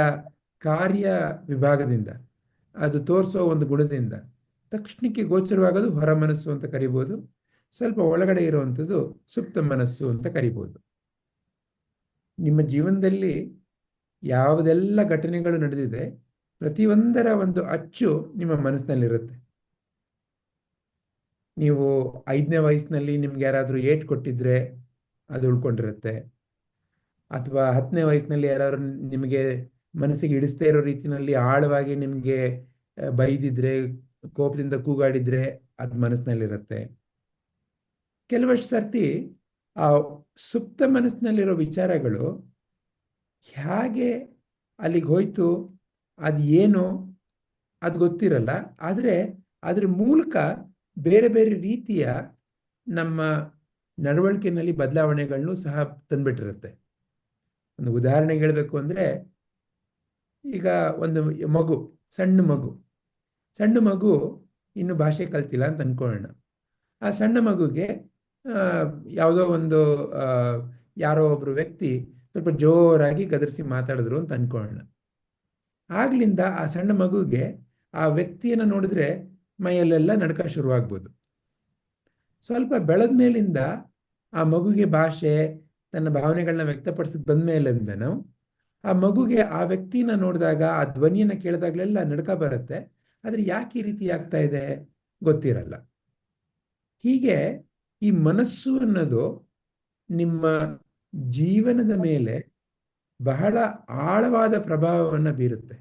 ಕಾರ್ಯ ವಿಭಾಗದಿಂದ, ಅದು ತೋರಿಸೋ ಒಂದು ಗುಣದಿಂದ ತಕ್ಷಣಕ್ಕೆ ಗೋಚರವಾಗೋದು ಹೊರ ಮನಸ್ಸು ಅಂತ ಕರಿಬೋದು. ಸ್ವಲ್ಪ ಒಳಗಡೆ ಇರುವಂಥದ್ದು ಸುಪ್ತ ಮನಸ್ಸು ಅಂತ ಕರಿಬೋದು. ನಿಮ್ಮ ಜೀವನದಲ್ಲಿ ಯಾವುದೆಲ್ಲ ಘಟನೆಗಳು ನಡೆದಿದೆ, ಪ್ರತಿಯೊಂದರ ಒಂದು ಅಚ್ಚು ನಿಮ್ಮ ಮನಸ್ಸಿನಲ್ಲಿರುತ್ತೆ. ನೀವು 5ನೇ ವಯಸ್ಸಿನಲ್ಲಿ ನಿಮ್ಗೆ ಯಾರಾದರೂ ಏಟ್ ಕೊಟ್ಟಿದ್ರೆ ಅದು ಉಳ್ಕೊಂಡಿರುತ್ತೆ. ಅಥವಾ 10ನೇ ವಯಸ್ಸಿನಲ್ಲಿ ಯಾರಾದ್ರು ನಿಮಗೆ ಮನಸ್ಸಿಗೆ ಹಿಡಿಸ್ತಾ ಇರೋ ರೀತಿಯಲ್ಲಿ ಆಳವಾಗಿ ನಿಮಗೆ ಬೈದಿದ್ರೆ, ಕೋಪದಿಂದ ಕೂಗಾಡಿದ್ರೆ ಅದು ಮನಸ್ಸಿನಲ್ಲಿರುತ್ತೆ. ಕೆಲವಷ್ಟು ಸರ್ತಿ ಆ ಸುಪ್ತ ಮನಸ್ಸಿನಲ್ಲಿರೋ ವಿಚಾರಗಳು ಹೇಗೆ ಅಲ್ಲಿಗೆ ಹೋಯ್ತು, ಅದು ಏನು ಅದು ಗೊತ್ತಿರಲ್ಲ. ಆದರೆ ಅದ್ರ ಮೂಲಕ ಬೇರೆ ಬೇರೆ ರೀತಿಯ ನಮ್ಮ ನಡವಳಿಕೆಯಲ್ಲಿ ಬದಲಾವಣೆಗಳನ್ನು ಸಹ ತಂದುಬಿಟ್ಟಿರುತ್ತೆ. ಒಂದು ಉದಾಹರಣೆಗೆ ಹೇಳಬೇಕು ಅಂದರೆ, ಈಗ ಒಂದು ಮಗು, ಸಣ್ಣ ಮಗು ಇನ್ನು ಭಾಷೆ ಕಲ್ತಿಲ್ಲ ಅಂತ ಅಂದ್ಕೊಳ್ಳೋಣ. ಆ ಸಣ್ಣ ಮಗುಗೆ ಯಾವುದೋ ಒಂದು ಯಾರೋ ಒಬ್ಬರು ವ್ಯಕ್ತಿ ಸ್ವಲ್ಪ ಜೋರಾಗಿ ಗದರಿಸಿ ಮಾತಾಡಿದ್ರು ಅಂತ ಅಂದ್ಕೊಳ್ಳೋಣ. ಆಗ್ಲಿಂದ ಆ ಸಣ್ಣ ಮಗುಗೆ ಆ ವ್ಯಕ್ತಿಯನ್ನು ನೋಡಿದ್ರೆ ಮೈಯಲ್ಲೆಲ್ಲ ನಡ್ಕ ಶುರುವಾಗ್ಬೋದು. ಸ್ವಲ್ಪ ಬೆಳೆದ ಮೇಲಿಂದ ಆ ಮಗುಗೆ ಭಾಷೆ, ತನ್ನ ಭಾವನೆಗಳನ್ನ ವ್ಯಕ್ತಪಡಿಸಿದ್ ಬಂದ ಮೇಲಿಂದ ನಾವು ಆ ಮಗುಗೆ ಆ ವ್ಯಕ್ತಿನ ನೋಡಿದಾಗ, ಆ ಧ್ವನಿಯನ್ನು ಕೇಳಿದಾಗಲೆಲ್ಲ ನಡ್ಕ ಬರುತ್ತೆ. ಆದರೆ ಯಾಕೆ ಈ ರೀತಿ ಆಗ್ತಾ ಇದೆ ಗೊತ್ತಿರಲ್ಲ. ಹೀಗೆ ಈ ಮನಸ್ಸು ಅನ್ನೋದು ನಿಮ್ಮ ಜೀವನದ ಮೇಲೆ ಬಹಳ ಆಳವಾದ ಪ್ರಭಾವವನ್ನು ಬೀರುತ್ತೆ.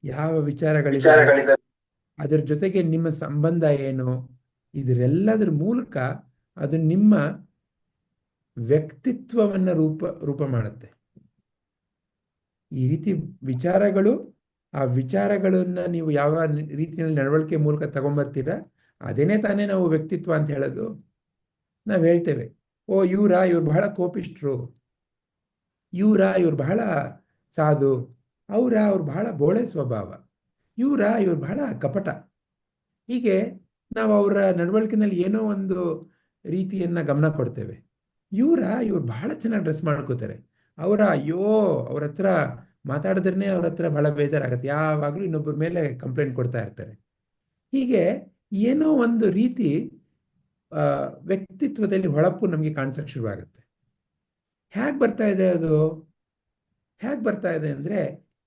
ಯಾವ ವಿಚಾರಗಳಿದೆ, ಅದರ ಜೊತೆಗೆ ನಿಮ್ಮ ಸಂಬಂಧ ಏನು, ಇದರೆಲ್ಲದರ ಮೂಲಕ ಅದು ನಿಮ್ಮ ವ್ಯಕ್ತಿತ್ವವನ್ನು ರೂಪ ಮಾಡುತ್ತೆ. ಈ ರೀತಿ ವಿಚಾರಗಳು ಆ ವಿಚಾರಗಳನ್ನ ನೀವು ಯಾವ ರೀತಿಯಲ್ಲಿ ನಡವಳಿಕೆ ಮೂಲಕ ತಗೊಂಬರ್ತೀರಾ, ಅದೇನೇ ತಾನೇ ನಾವು ವ್ಯಕ್ತಿತ್ವ ಅಂತ ಹೇಳೋದು. ನಾವು ಹೇಳ್ತೇವೆ, ಓ ಇವ್ರು ಬಹಳ ಕೋಪಿಷ್ಟ್ರು, ಇವ್ರು ಬಹಳ ಸಾಧು, ಅವ್ರು ಬಹಳ ಬೋಳೆ ಸ್ವಭಾವ, ಇವ್ರು ಬಹಳ ಕಪಟ. ಹೀಗೆ ನಾವು ಅವರ ನಡವಳಿಕೆಯಲ್ಲಿ ಏನೋ ಒಂದು ರೀತಿಯನ್ನ ಗಮನ ಕೊಡ್ತೇವೆ. ಇವ್ರು ಬಹಳ ಚೆನ್ನಾಗಿ ಡ್ರೆಸ್ ಮಾಡ್ಕೋತಾರೆ, ಅಯ್ಯೋ ಅವ್ರ ಹತ್ರ ಮಾತಾಡಿದ್ರೆ ಅವ್ರ ಹತ್ರ ಬಹಳ ಬೇಜಾರಾಗತ್ತೆ, ಯಾವಾಗಲೂ ಇನ್ನೊಬ್ಬರ ಮೇಲೆ ಕಂಪ್ಲೇಂಟ್ ಕೊಡ್ತಾ ಇರ್ತಾರೆ. ಹೀಗೆ ಏನೋ ಒಂದು ರೀತಿ ವ್ಯಕ್ತಿತ್ವದಲ್ಲಿ ಹೊಳಪು ನಮಗೆ ಕಾಣಿಸೋಕೆ ಶುರುವಾಗುತ್ತೆ. ಹೇಗೆ ಬರ್ತಾ ಇದೆ ಅದು? ಹೇಗೆ ಬರ್ತಾ ಇದೆ ಅಂದರೆ,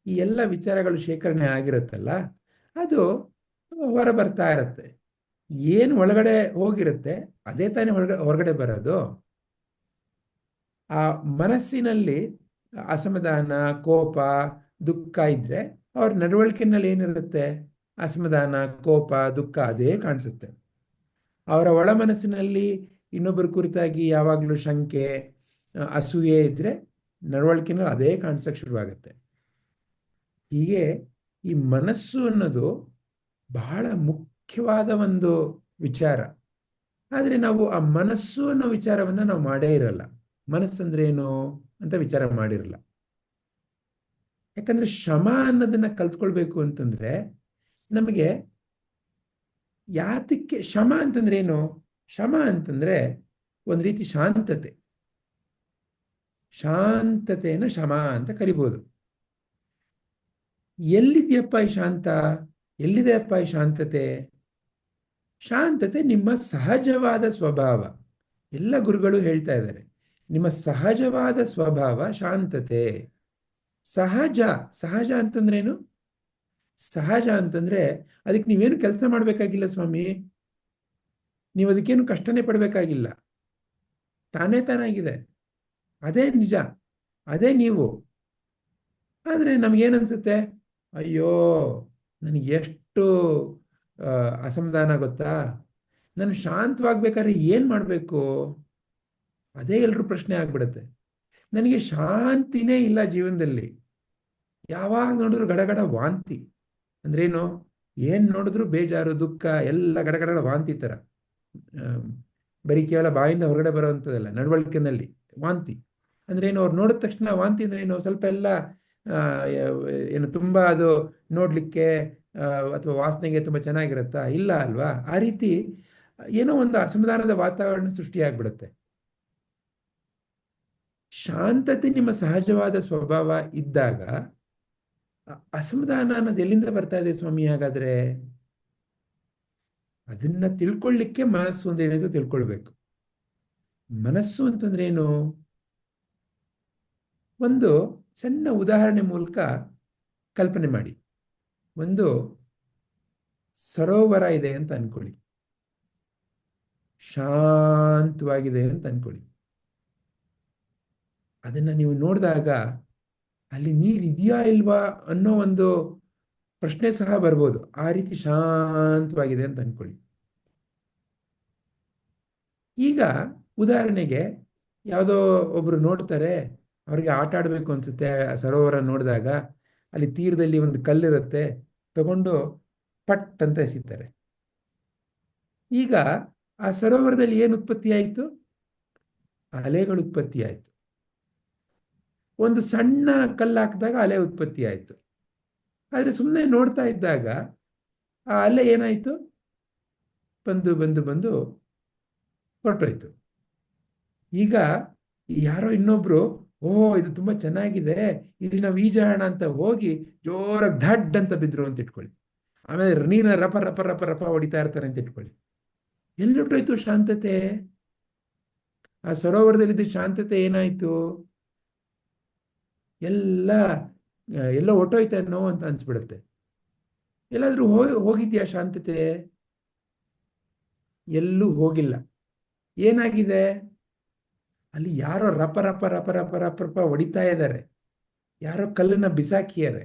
ಈ ಎಲ್ಲ ವಿಚಾರಗಳು ಶೇಖರಣೆ ಆಗಿರುತ್ತಲ್ಲ, ಅದು ಹೊರ ಬರ್ತಾ ಇರುತ್ತೆ. ಏನು ಒಳಗಡೆ ಹೋಗಿರುತ್ತೆ ಅದೇ ತಾನೇ ಹೊರಗಡೆ ಬರೋದು. ಆ ಮನಸ್ಸಿನಲ್ಲಿ ಅಸಮಾಧಾನ, ಕೋಪ, ದುಃಖ ಇದ್ರೆ ಅವ್ರ ನಡವಳಿಕೆಯಲ್ಲಿ ಏನಿರುತ್ತೆ? ಅಸಮಾಧಾನ, ಕೋಪ, ದುಃಖ ಅದೇ ಕಾಣಿಸುತ್ತೆ. ಅವರ ಒಳ ಮನಸ್ಸಿನಲ್ಲಿ ಇನ್ನೊಬ್ಬರ ಕುರಿತಾಗಿ ಯಾವಾಗಲೂ ಶಂಕೆ, ಅಸೂಯೆ ಇದ್ರೆ ನಡವಳಿಕೆನಲ್ಲಿ ಅದೇ ಕಾಣಿಸೋಕೆ ಶುರುವಾಗುತ್ತೆ. ಹೀಗೆ ಈ ಮನಸ್ಸು ಅನ್ನೋದು ಬಹಳ ಮುಖ್ಯವಾದ ಒಂದು ವಿಚಾರ. ಆದರೆ ನಾವು ಆ ಮನಸ್ಸು ಅನ್ನೋ ವಿಚಾರವನ್ನು ನಾವು ಮಾಡೇ ಇರಲ್ಲ. ಮನಸ್ಸಂದ್ರೆ ಏನು ಅಂತ ವಿಚಾರ ಮಾಡಿರಲ್ಲ. ಯಾಕಂದ್ರೆ ಶಮ ಅನ್ನೋದನ್ನ ಕಲ್ತ್ಕೊಳ್ಬೇಕು ಅಂತಂದ್ರೆ ನಮಗೆ ಯಾತಕ್ಕೆ ಶಮ ಅಂತಂದ್ರೆ ಏನು? ಶಮ ಅಂತಂದ್ರೆ ಒಂದು ರೀತಿ ಶಾಂತತೆ. ಶಾಂತತೆಯನ್ನು ಶಮ ಅಂತ ಕರಿಬೋದು. ಎಲ್ಲಿದೆಯಪ್ಪ ಈ ಶಾಂತ? ಎಲ್ಲಿದೆಯಪ್ಪ ಈ ಶಾಂತತೆ? ಶಾಂತತೆ ನಿಮ್ಮ ಸಹಜವಾದ ಸ್ವಭಾವ. ಎಲ್ಲ ಗುರುಗಳು ಹೇಳ್ತಾ ಇದ್ದಾರೆ, ನಿಮ್ಮ ಸಹಜವಾದ ಸ್ವಭಾವ ಶಾಂತತೆ. ಸಹಜ ಅಂತಂದ್ರೇನು? ಸಹಜ ಅಂತಂದ್ರೆ ಅದಕ್ಕೆ ನೀವೇನು ಕೆಲಸ ಮಾಡಬೇಕಾಗಿಲ್ಲ ಸ್ವಾಮಿ, ನೀವು ಅದಕ್ಕೇನು ಕಷ್ಟನೇ ಪಡಬೇಕಾಗಿಲ್ಲ, ತಾನೇ ತಾನಾಗಿದೆ. ಅದೇ ನಿಜ, ಅದೇ ನೀವು. ಆದರೆ ನಮಗೇನನ್ಸುತ್ತೆ, ಅಯ್ಯೋ ನನಗೆ ಎಷ್ಟು ಅಸಮಾಧಾನ ಗೊತ್ತಾ, ನಾನು ಶಾಂತವಾಗಬೇಕಾದ್ರೆ ಏನು ಮಾಡಬೇಕು? ಅದೇ ಎಲ್ರೂ ಪ್ರಶ್ನೆ ಆಗ್ಬಿಡುತ್ತೆ. ನನಗೆ ಶಾಂತಿನೇ ಇಲ್ಲ ಜೀವನದಲ್ಲಿ, ಯಾವಾಗ ನೋಡಿದ್ರು ಗಡಗಡ ವಾಂತಿ. ಅಂದ್ರೇನು? ಏನು ನೋಡಿದ್ರು ಬೇಜಾರು, ದುಃಖ, ಎಲ್ಲ ಗಡಗಡ ವಾಂತಿ ಥರ. ಬರೀ ಕೇವಲ ಬಾಯಿಂದ ಹೊರಗಡೆ ಬರೋವಂಥದ್ದಲ್ಲ, ನಡವಳಿಕೆನಲ್ಲಿ ವಾಂತಿ. ಅಂದ್ರೇನು? ಅವ್ರು ನೋಡಿದ ತಕ್ಷಣ ವಾಂತಿ ಅಂದ್ರೆ ಏನು? ಸ್ವಲ್ಪ ಎಲ್ಲ ಏನು ತುಂಬ ಅದು ನೋಡಲಿಕ್ಕೆ ಅಥವಾ ವಾಸನೆಗೆ ತುಂಬ ಚೆನ್ನಾಗಿರುತ್ತಾ? ಇಲ್ಲ ಅಲ್ವಾ? ಆ ರೀತಿ ಏನೋ ಒಂದು ಅಸಮಾಧಾನದ ವಾತಾವರಣ ಸೃಷ್ಟಿಯಾಗ್ಬಿಡುತ್ತೆ. ಶಾಂತತೆ ನಿಮ್ಮ ಸಹಜವಾದ ಸ್ವಭಾವ ಇದ್ದಾಗ ಅಸಮಾಧಾನ ಅನ್ನೋದು ಎಲ್ಲಿಂದ ಬರ್ತಾ ಇದೆ ಸ್ವಾಮಿ? ಹಾಗಾದ್ರೆ ಅದನ್ನ ತಿಳ್ಕೊಳ್ಳಿಕ್ಕೆ ಮನಸ್ಸು ಅಂದ್ರೆ ಏನಿದೆ ತಿಳ್ಕೊಳ್ಬೇಕು. ಮನಸ್ಸು ಅಂತಂದ್ರೆ ಏನು? ಒಂದು ಸಣ್ಣ ಉದಾಹರಣೆ ಮೂಲಕ ಕಲ್ಪನೆ ಮಾಡಿ. ಒಂದು ಸರೋವರ ಇದೆ ಅಂತ ಅನ್ಕೊಳ್ಳಿ, ಶಾಂತವಾಗಿದೆ ಅಂತ ಅನ್ಕೊಳ್ಳಿ. ಅದನ್ನ ನೀವು ನೋಡಿದಾಗ ಅಲ್ಲಿ ನೀರು ಇದೆಯಾ ಇಲ್ವಾ ಅನ್ನೋ ಒಂದು ಪ್ರಶ್ನೆ ಸಹ ಬರ್ಬೋದು. ಆ ರೀತಿ ಶಾಂತವಾಗಿದೆ ಅಂತ ಅನ್ಕೊಳ್ಳಿ. ಈಗ ಉದಾಹರಣೆಗೆ ಯಾವುದೋ ಒಬ್ರು ನೋಡ್ತಾರೆ, ಅವ್ರಿಗೆ ಆಟ ಆಡಬೇಕು ಅನ್ಸುತ್ತೆ. ಆ ಸರೋವರ ನೋಡಿದಾಗ ಅಲ್ಲಿ ತೀರದಲ್ಲಿ ಒಂದು ಕಲ್ಲಿರುತ್ತೆ, ತಗೊಂಡು ಪಟ್ ಅಂತ ಎಸಿತಾರೆ. ಈಗ ಆ ಸರೋವರದಲ್ಲಿ ಏನು ಉತ್ಪತ್ತಿ ಆಯಿತು? ಅಲೆಗಳು ಉತ್ಪತ್ತಿ ಆಯಿತು. ಒಂದು ಸಣ್ಣ ಕಲ್ಲು ಹಾಕಿದಾಗ ಅಲೆ ಉತ್ಪತ್ತಿ ಆಯಿತು. ಆದರೆ ಸುಮ್ಮನೆ ನೋಡ್ತಾ ಇದ್ದಾಗ ಆ ಅಲೆ ಏನಾಯಿತು? ಬಂದು ಬಂದು ಬಂದು ಹೊರಟೋಯ್ತು. ಈಗ ಯಾರೋ ಇನ್ನೊಬ್ರು, ಇದು ತುಂಬಾ ಚೆನ್ನಾಗಿದೆ, ಇಲ್ಲಿ ನಾವು ಈಜಾಡೋಣ ಅಂತ ಹೋಗಿ ಜೋರಾಗಿ ಧಡ್ ಅಂತ ಬಿದ್ರು ಅಂತ ಇಟ್ಕೊಳ್ಳಿ. ಆಮೇಲೆ ನೀರನ್ನ ರಪ ರಪ ರಪ ರಪ ಹೊಡಿತಾ ಇರ್ತಾರೆ ಅಂತ ಇಟ್ಕೊಳ್ಳಿ. ಎಲ್ಲಿ ಹೊರಟೋಯ್ತು ಶಾಂತತೆ? ಆ ಸರೋವರದಲ್ಲಿದ್ದ ಶಾಂತತೆ ಏನಾಯ್ತು? ಎಲ್ಲ ಹೊಟ್ಟೋಯ್ತೇನೋ ಅಂತ ಅನ್ಸ್ಬಿಡುತ್ತೆ. ಎಲ್ಲಾದ್ರೂ ಹೋಗಿದ್ಯಾ ಶಾಂತತೆ? ಎಲ್ಲೂ ಹೋಗಿಲ್ಲ. ಏನಾಗಿದೆ? ಅಲ್ಲಿ ಯಾರೋ ರಪ ರಪ ರಪ ರಪ ರಪ ರಪ ಹೊಡಿತಾ ಇದ್ದಾರೆ, ಯಾರೋ ಕಲ್ಲನ್ನ ಬಿಸಾಕಿದ್ದಾರೆ.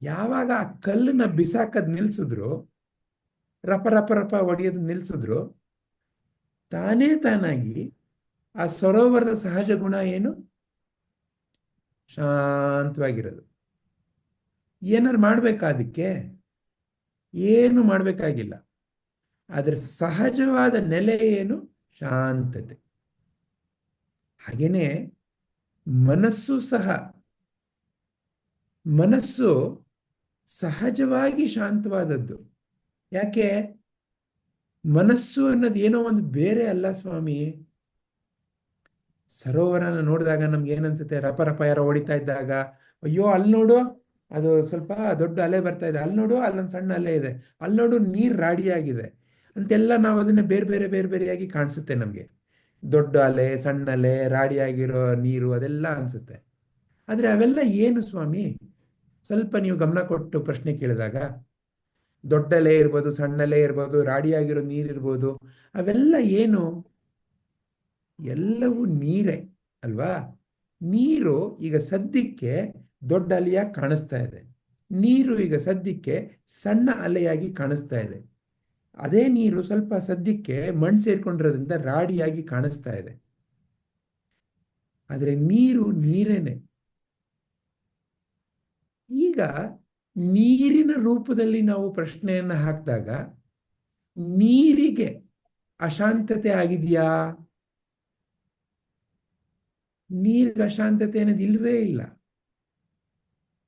ಯಾವಾಗ ಆ ಕಲ್ಲನ್ನ ಬಿಸಾಕದ್ ನಿಲ್ಸಿದ್ರು, ರಪ ರಪ ರಪ ಹೊಡೆಯೋದು ನಿಲ್ಸಿದ್ರು, ತಾನೇ ತಾನಾಗಿ ಆ ಸರೋವರದ ಸಹಜ ಗುಣ ಏನು? ಶಾಂತವಾಗಿರೋದು. ಏನಾರು ಮಾಡಬೇಕಾದಕ್ಕೆ? ಏನು ಮಾಡಬೇಕಾಗಿಲ್ಲ. ಅದರ ಸಹಜವಾದ ನೆಲೆ ಏನು? ಶಾಂತತೆ. ಹಾಗೇನೆ ಮನಸ್ಸು ಸಹ, ಮನಸ್ಸು ಸಹಜವಾಗಿ ಶಾಂತವಾದದ್ದು. ಯಾಕೆ? ಮನಸ್ಸು ಅನ್ನೋದು ಏನೋ ಒಂದು ಬೇರೆ ಅಲ್ಲ ಸ್ವಾಮಿ. ಸರೋವರನ ನೋಡಿದಾಗ ನಮ್ಗೆ ಏನನ್ಸುತ್ತೆ? ರಪ ರಪ ಯಾರೋ ಹೊಡಿತಾ ಇದ್ದಾಗ, ಅಯ್ಯೋ ಅಲ್ಲಿ ನೋಡು, ಅದು ಸ್ವಲ್ಪ ದೊಡ್ಡ ಅಲೆ ಬರ್ತಾ ಇದೆ, ಅಲ್ಲಿ ನೋಡು ಅಲ್ಲೊಂದು ಸಣ್ಣ ಅಲೆ ಇದೆ, ಅಲ್ಲಿ ನೋಡು ನೀರು ರಾಡಿಯಾಗಿದೆ ಅಂತೆಲ್ಲ ನಾವು ಅದನ್ನ ಬೇರೆ ಬೇರೆ ಬೇರೆ ಬೇರೆಯಾಗಿ ಕಾಣಿಸುತ್ತೆ ನಮಗೆ. ದೊಡ್ಡ ಅಲೆ, ಸಣ್ಣ ಅಲೆ, ರಾಡಿಯಾಗಿರೋ ನೀರು, ಅದೆಲ್ಲ ಅನ್ಸುತ್ತೆ. ಆದರೆ ಅವೆಲ್ಲ ಏನು ಸ್ವಾಮಿ? ಸ್ವಲ್ಪ ನೀವು ಗಮನ ಕೊಟ್ಟು ಪ್ರಶ್ನೆ ಕೇಳಿದಾಗ, ದೊಡ್ಡ ಅಲೆ ಇರ್ಬೋದು, ಸಣ್ಣ ಅಲೆ ಇರ್ಬೋದು, ರಾಡಿಯಾಗಿರೋ ನೀರಿರ್ಬೋದು, ಅವೆಲ್ಲ ಏನು? ಎಲ್ಲವೂ ನೀರೇ ಅಲ್ವಾ? ನೀರು ಈಗ ಸದ್ಯಕ್ಕೆ ದೊಡ್ಡ ಅಲೆಯಾಗಿ ಕಾಣಿಸ್ತಾ ಇದೆ, ನೀರು ಈಗ ಸದ್ಯಕ್ಕೆ ಸಣ್ಣ ಅಲೆಯಾಗಿ ಕಾಣಿಸ್ತಾ ಇದೆ. ಅದೇ ನೀರು ಸ್ವಲ್ಪ ಸದ್ಯಕ್ಕೆ ಮಣ್ಣು ಸೇರ್ಕೊಂಡಿರೋದ್ರಿಂದ ರಾಡಿಯಾಗಿ ಕಾಣಿಸ್ತಾ ಇದೆ. ಆದರೆ ನೀರು ನೀರೇನೆ. ಈಗ ನೀರಿನ ರೂಪದಲ್ಲಿ ನಾವು ಪ್ರಶ್ನೆಯನ್ನು ಹಾಕಿದಾಗ, ನೀರಿಗೆ ಅಶಾಂತತೆ ಆಗಿದೆಯಾ? ನೀರಿಗೆ ಅಶಾಂತತೆ ಅನ್ನೋದು ಇಲ್ವೇ ಇಲ್ಲ.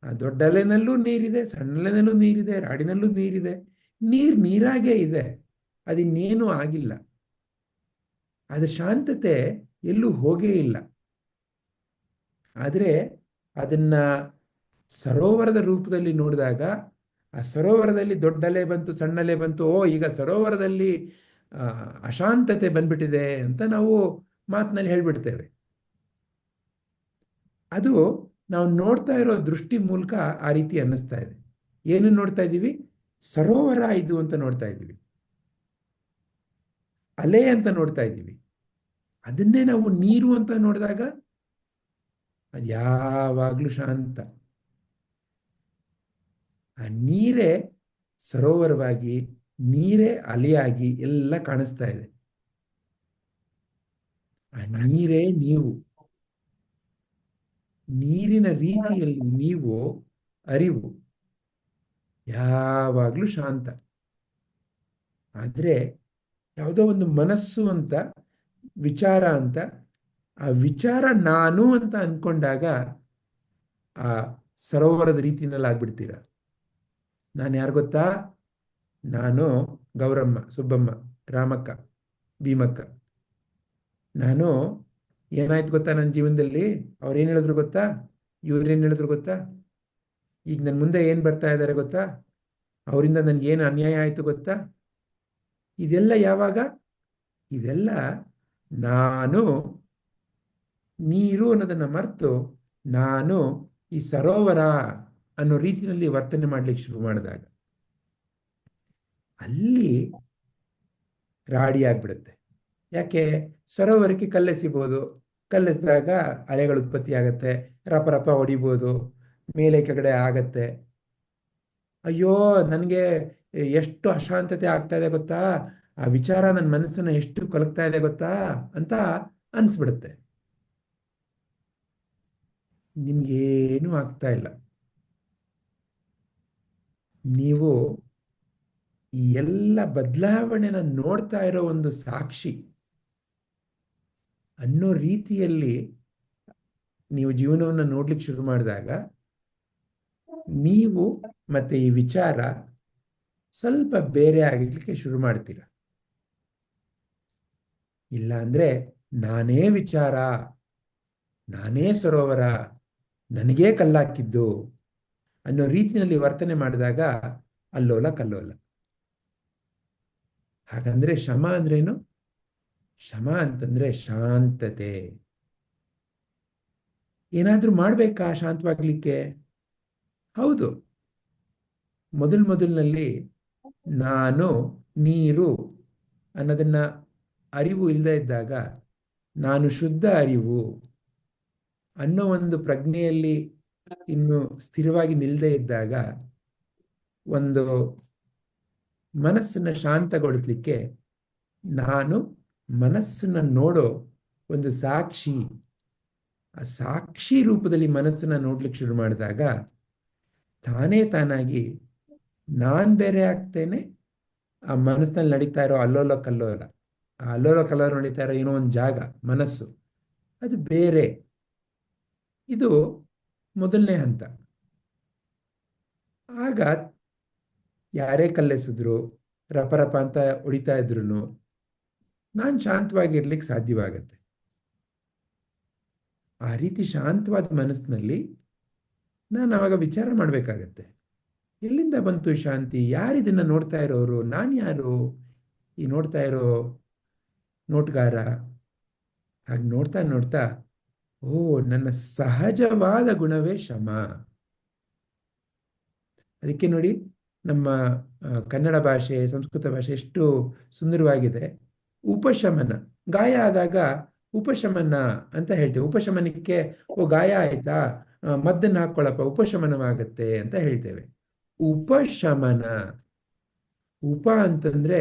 ಆ ದೊಡ್ಡ ಅಲೆನಲ್ಲೂ ನೀರಿದೆ, ಸಣ್ಣ ಅಲೆನಲ್ಲೂ ನೀರಿದೆ, ರಾಡಿನಲ್ಲೂ ನೀರಿದೆ. ನೀರು ನೀರಾಗೇ ಇದೆ, ಅದಿನ್ನೇನೂ ಆಗಿಲ್ಲ. ಅದ್ರ ಶಾಂತತೆ ಎಲ್ಲೂ ಹೋಗೇ ಇಲ್ಲ. ಆದರೆ ಅದನ್ನ ಸರೋವರದ ರೂಪದಲ್ಲಿ ನೋಡಿದಾಗ, ಆ ಸರೋವರದಲ್ಲಿ ದೊಡ್ಡ ಅಲೆ ಬಂತು, ಸಣ್ಣ ಅಲೆ ಬಂತು, ಓ ಈಗ ಸರೋವರದಲ್ಲಿ ಅಶಾಂತತೆ ಬಂದ್ಬಿಟ್ಟಿದೆ ಅಂತ ನಾವು ಮಾತಿನಲ್ಲಿ ಹೇಳ್ಬಿಡ್ತೇವೆ. ಅದು ನಾವು ನೋಡ್ತಾ ಇರೋ ದೃಷ್ಟಿ ಮೂಲಕ ಆ ರೀತಿ ಅನ್ನಿಸ್ತಾ ಇದೆ. ಏನು ನೋಡ್ತಾ ಇದ್ದೀವಿ? ಸರೋವರ ಇದು ಅಂತ ನೋಡ್ತಾ ಇದ್ದೀವಿ, ಅಲೆ ಅಂತ ನೋಡ್ತಾ ಇದ್ದೀವಿ. ಅದನ್ನೇ ನಾವು ನೀರು ಅಂತ ನೋಡಿದಾಗ ಅದು ಯಾವಾಗಲೂ ಶಾಂತ. ಆ ನೀರೇ ಸರೋವರವಾಗಿ, ನೀರೇ ಅಲೆಯಾಗಿ ಎಲ್ಲ ಕಾಣಿಸ್ತಾ ಇದೆ. ಆ ನೀರೇ ನೀವು. ನೀರಿನ ರೀತಿಯಲ್ಲಿ ನೀವು ಅರಿವು ಯಾವಾಗಲೂ ಶಾಂತ. ಆದರೆ ಯಾವುದೋ ಒಂದು ಮನಸ್ಸು ಅಂತ, ವಿಚಾರ ಅಂತ, ಆ ವಿಚಾರ ನಾನು ಅಂತ ಅಂದ್ಕೊಂಡಾಗ ಆ ಸರೋವರದ ರೀತಿನಲ್ಲಿ ಆಗ್ಬಿಡ್ತೀರ. ನಾನು ಯಾರು ಗೊತ್ತಾ? ನಾನು ಗೌರಮ್ಮ, ಸುಬ್ಬಮ್ಮ, ರಾಮಕ್ಕ, ಭೀಮಕ್ಕ. ನಾನು ಏನಾಯ್ತು ಗೊತ್ತಾ ನನ್ನ ಜೀವನದಲ್ಲಿ? ಅವ್ರೇನು ಹೇಳಿದ್ರು ಗೊತ್ತಾ? ಇವ್ರೇನು ಹೇಳಿದ್ರು ಗೊತ್ತಾ? ಈಗ ನನ್ನ ಮುಂದೆ ಏನು ಬರ್ತಾ ಇದ್ದಾರೆ ಗೊತ್ತಾ? ಅವರಿಂದ ನನಗೇನು ಅನ್ಯಾಯ ಆಯಿತು ಗೊತ್ತಾ? ಇದೆಲ್ಲ ಯಾವಾಗ? ಇದೆಲ್ಲ ನಾನು ನೀರು ಅನ್ನೋದನ್ನು ಮರೆತು ನಾನು ಈ ಸರೋವರ ಅನ್ನೋ ರೀತಿಯಲ್ಲಿ ವರ್ತನೆ ಮಾಡ್ಲಿಕ್ಕೆ ಶುರು ಮಾಡಿದಾಗ ಅಲ್ಲಿ ರಾಡಿ ಆಗ್ಬಿಡುತ್ತೆ. ಯಾಕೆ? ಸರೋವರಕ್ಕೆ ಕಲ್ಲೆಸಿಬೋದು, ಕಲ್ಲೆಸಿದಾಗ ಅಲೆಗಳು ಉತ್ಪತ್ತಿ ಆಗತ್ತೆ, ರಪ ರಪ ಹೊಡಿಬೋದು, ಮೇಲೆ ಕೆಳಗಡೆ ಆಗತ್ತೆ. ಅಯ್ಯೋ ನನಗೆ ಎಷ್ಟು ಅಶಾಂತತೆ ಆಗ್ತಾ ಇದೆ ಗೊತ್ತಾ, ಆ ವಿಚಾರ ನನ್ನ ಮನಸ್ಸನ್ನು ಎಷ್ಟು ಕೊಲಗ್ತಾ ಇದೆ ಗೊತ್ತಾ ಅಂತ ಅನ್ಸ್ಬಿಡುತ್ತೆ. ನಿಮ್ಗೇನೂ ಆಗ್ತಾ ಇಲ್ಲ. ನೀವು ಈ ಎಲ್ಲ ಬದಲಾವಣೆನ ನೋಡ್ತಾ ಇರೋ ಒಂದು ಸಾಕ್ಷಿ ಅನ್ನೋ ರೀತಿಯಲ್ಲಿ ನೀವು ಜೀವನವನ್ನು ನೋಡ್ಲಿಕ್ಕೆ ಶುರು ಮಾಡಿದಾಗ ನೀವು ಮತ್ತೆ ಈ ವಿಚಾರ ಸ್ವಲ್ಪ ಬೇರೆ ಆಗಲಿಕ್ಕೆ ಶುರು ಮಾಡ್ತೀರ. ಇಲ್ಲ ಅಂದ್ರೆ ನಾನೇ ವಿಚಾರ, ನಾನೇ ಸರೋವರ, ನನಗೇ ಕಲ್ಲಾಕಿದ್ದು ಅನ್ನೋ ರೀತಿಯಲ್ಲಿ ವರ್ತನೆ ಮಾಡಿದಾಗ ಅಲ್ಲೋಲ ಕಲ್ಲೋಲ. ಹಾಗಂದ್ರೆ ಶಮ ಅಂದ್ರೇನು? ಶಮ ಅಂತಂದ್ರೆ ಶಾಂತತೆ. ಏನಾದ್ರೂ ಮಾಡ್ಬೇಕಾ ಶಾಂತವಾಗ್ಲಿಕ್ಕೆ? ಹೌದು. ಮೊದಲಿನಲ್ಲಿ ನಾನು ನೀರು ಅನ್ನೋದನ್ನ ಅರಿವು ಇಲ್ಲದೆ ಇದ್ದಾಗ, ನಾನು ಶುದ್ಧ ಅರಿವು ಅನ್ನೋ ಒಂದು ಪ್ರಜ್ಞೆಯಲ್ಲಿ ಇನ್ನು ಸ್ಥಿರವಾಗಿ ನಿಲ್ಲದೆ ಇದ್ದಾಗ, ಒಂದು ಮನಸ್ಸನ್ನು ಶಾಂತಗೊಳಿಸ್ಲಿಕ್ಕೆ ನಾನು ಮನಸ್ಸನ್ನು ನೋಡೋ ಒಂದು ಸಾಕ್ಷಿ, ಆ ಸಾಕ್ಷಿ ರೂಪದಲ್ಲಿ ಮನಸ್ಸನ್ನು ನೋಡ್ಲಿಕ್ಕೆ ಶುರು ಮಾಡಿದಾಗ ತಾನೇ ತಾನಾಗಿ ನಾನು ಬೇರೆ ಆಗ್ತೇನೆ, ಆ ಮನಸ್ಸಿನಲ್ಲಿ ನಡೀತಾ ಇರೋ ಅಲ್ಲೋಲ ಕಲ್ಲೋಲ, ಆ ಅಲ್ಲೋಲ ಕಲ್ಲೋಲ ನಡೀತಾ ಇರೋ ಏನೋ ಒಂದು ಜಾಗ ಮನಸ್ಸು, ಅದು ಬೇರೆ. ಇದು ಮೊದಲನೇ ಹಂತ. ಆಗ ಯಾರೇ ಕಲ್ಲೆಸಿದ್ರು, ರಪರಪ ಅಂತ ಹೊಡಿತಾ ಇದ್ರು ನಾನು ಶಾಂತವಾಗಿರ್ಲಿಕ್ಕೆ ಸಾಧ್ಯವಾಗತ್ತೆ. ಆ ರೀತಿ ಶಾಂತವಾದ ಮನಸ್ಸಿನಲ್ಲಿ ನಾನು ಅವಾಗ ವಿಚಾರ ಮಾಡಬೇಕಾಗತ್ತೆ, ಎಲ್ಲಿಂದ ಬಂತು ಶಾಂತಿ? ಯಾರಿದನ್ನ ನೋಡ್ತಾ ಇರೋರು? ನಾನು ಯಾರು? ಈ ನೋಡ್ತಾ ಇರೋ ನೋಟ್ಗಾರ? ಹಾಗೆ ನೋಡ್ತಾ ನೋಡ್ತಾ, ಓ, ನನ್ನ ಸಹಜವಾದ ಗುಣವೇ ಶಮ. ಅದಕ್ಕೆ ನೋಡಿ, ನಮ್ಮ ಕನ್ನಡ ಭಾಷೆ, ಸಂಸ್ಕೃತ ಭಾಷೆ ಎಷ್ಟು ಸುಂದರವಾಗಿದೆ. ಉಪಶಮನ, ಗಾಯ ಆದಾಗ ಉಪಶಮನ ಅಂತ ಹೇಳ್ತೇವೆ. ಉಪಶಮನಕ್ಕೆ, ಓ ಗಾಯ ಆಯ್ತಾ, ಮದ್ದನ್ನು ಹಾಕ್ಕೊಳ್ಳಪ್ಪ, ಉಪಶಮನವಾಗತ್ತೆ ಅಂತ ಹೇಳ್ತೇವೆ. ಉಪಶಮನ, ಉಪ ಅಂತಂದ್ರೆ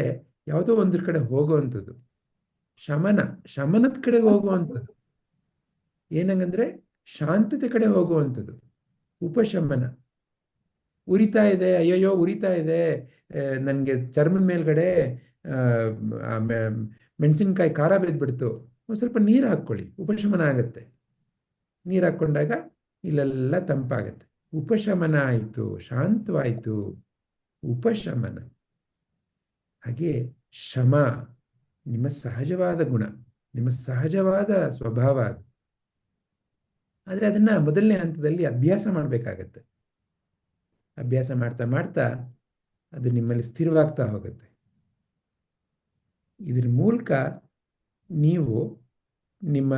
ಯಾವುದೋ ಒಂದ್ರ ಕಡೆ ಹೋಗುವಂಥದ್ದು, ಶಮನ ಶಮನದ ಕಡೆಗೆ ಹೋಗುವಂಥದ್ದು, ಏನಂಗಂದ್ರೆ ಶಾಂತತೆ ಕಡೆ ಹೋಗುವಂಥದ್ದು. ಉಪಶಮನ. ಉರಿತಾ ಇದೆ, ಅಯ್ಯಯ್ಯೋ ಉರಿತಾ ಇದೆ, ನನಗೆ ಚರ್ಮದ ಮೇಲ್ಗಡೆ ಮೆಣಸಿನ್ಕಾಯಿ ಖಾರ ಬಿದ್ದುಬಿಡ್ತು, ಒಂದು ಸ್ವಲ್ಪ ನೀರು ಹಾಕ್ಕೊಳ್ಳಿ, ಉಪಶಮನ ಆಗತ್ತೆ. ನೀರು ಹಾಕ್ಕೊಂಡಾಗ ಇಲ್ಲೆಲ್ಲ ತಂಪಾಗತ್ತೆ. ಉಪಶಮನ ಆಯಿತು, ಶಾಂತವಾಯಿತು, ಉಪಶಮನ. ಹಾಗೆ ಶಮ ನಿಮ್ಮ ಸಹಜವಾದ ಗುಣ, ನಿಮ್ಮ ಸಹಜವಾದ ಸ್ವಭಾವ ಅದು. ಆದರೆ ಅದನ್ನ ಮೊದಲನೇ ಹಂತದಲ್ಲಿ ಅಭ್ಯಾಸ ಮಾಡಬೇಕಾಗತ್ತೆ. ಅಭ್ಯಾಸ ಮಾಡ್ತಾ ಮಾಡ್ತಾ ಅದು ನಿಮ್ಮಲ್ಲಿ ಸ್ಥಿರವಾಗ್ತಾ ಹೋಗುತ್ತೆ. ಇದ್ರ ಮೂಲಕ ನೀವು ನಿಮ್ಮ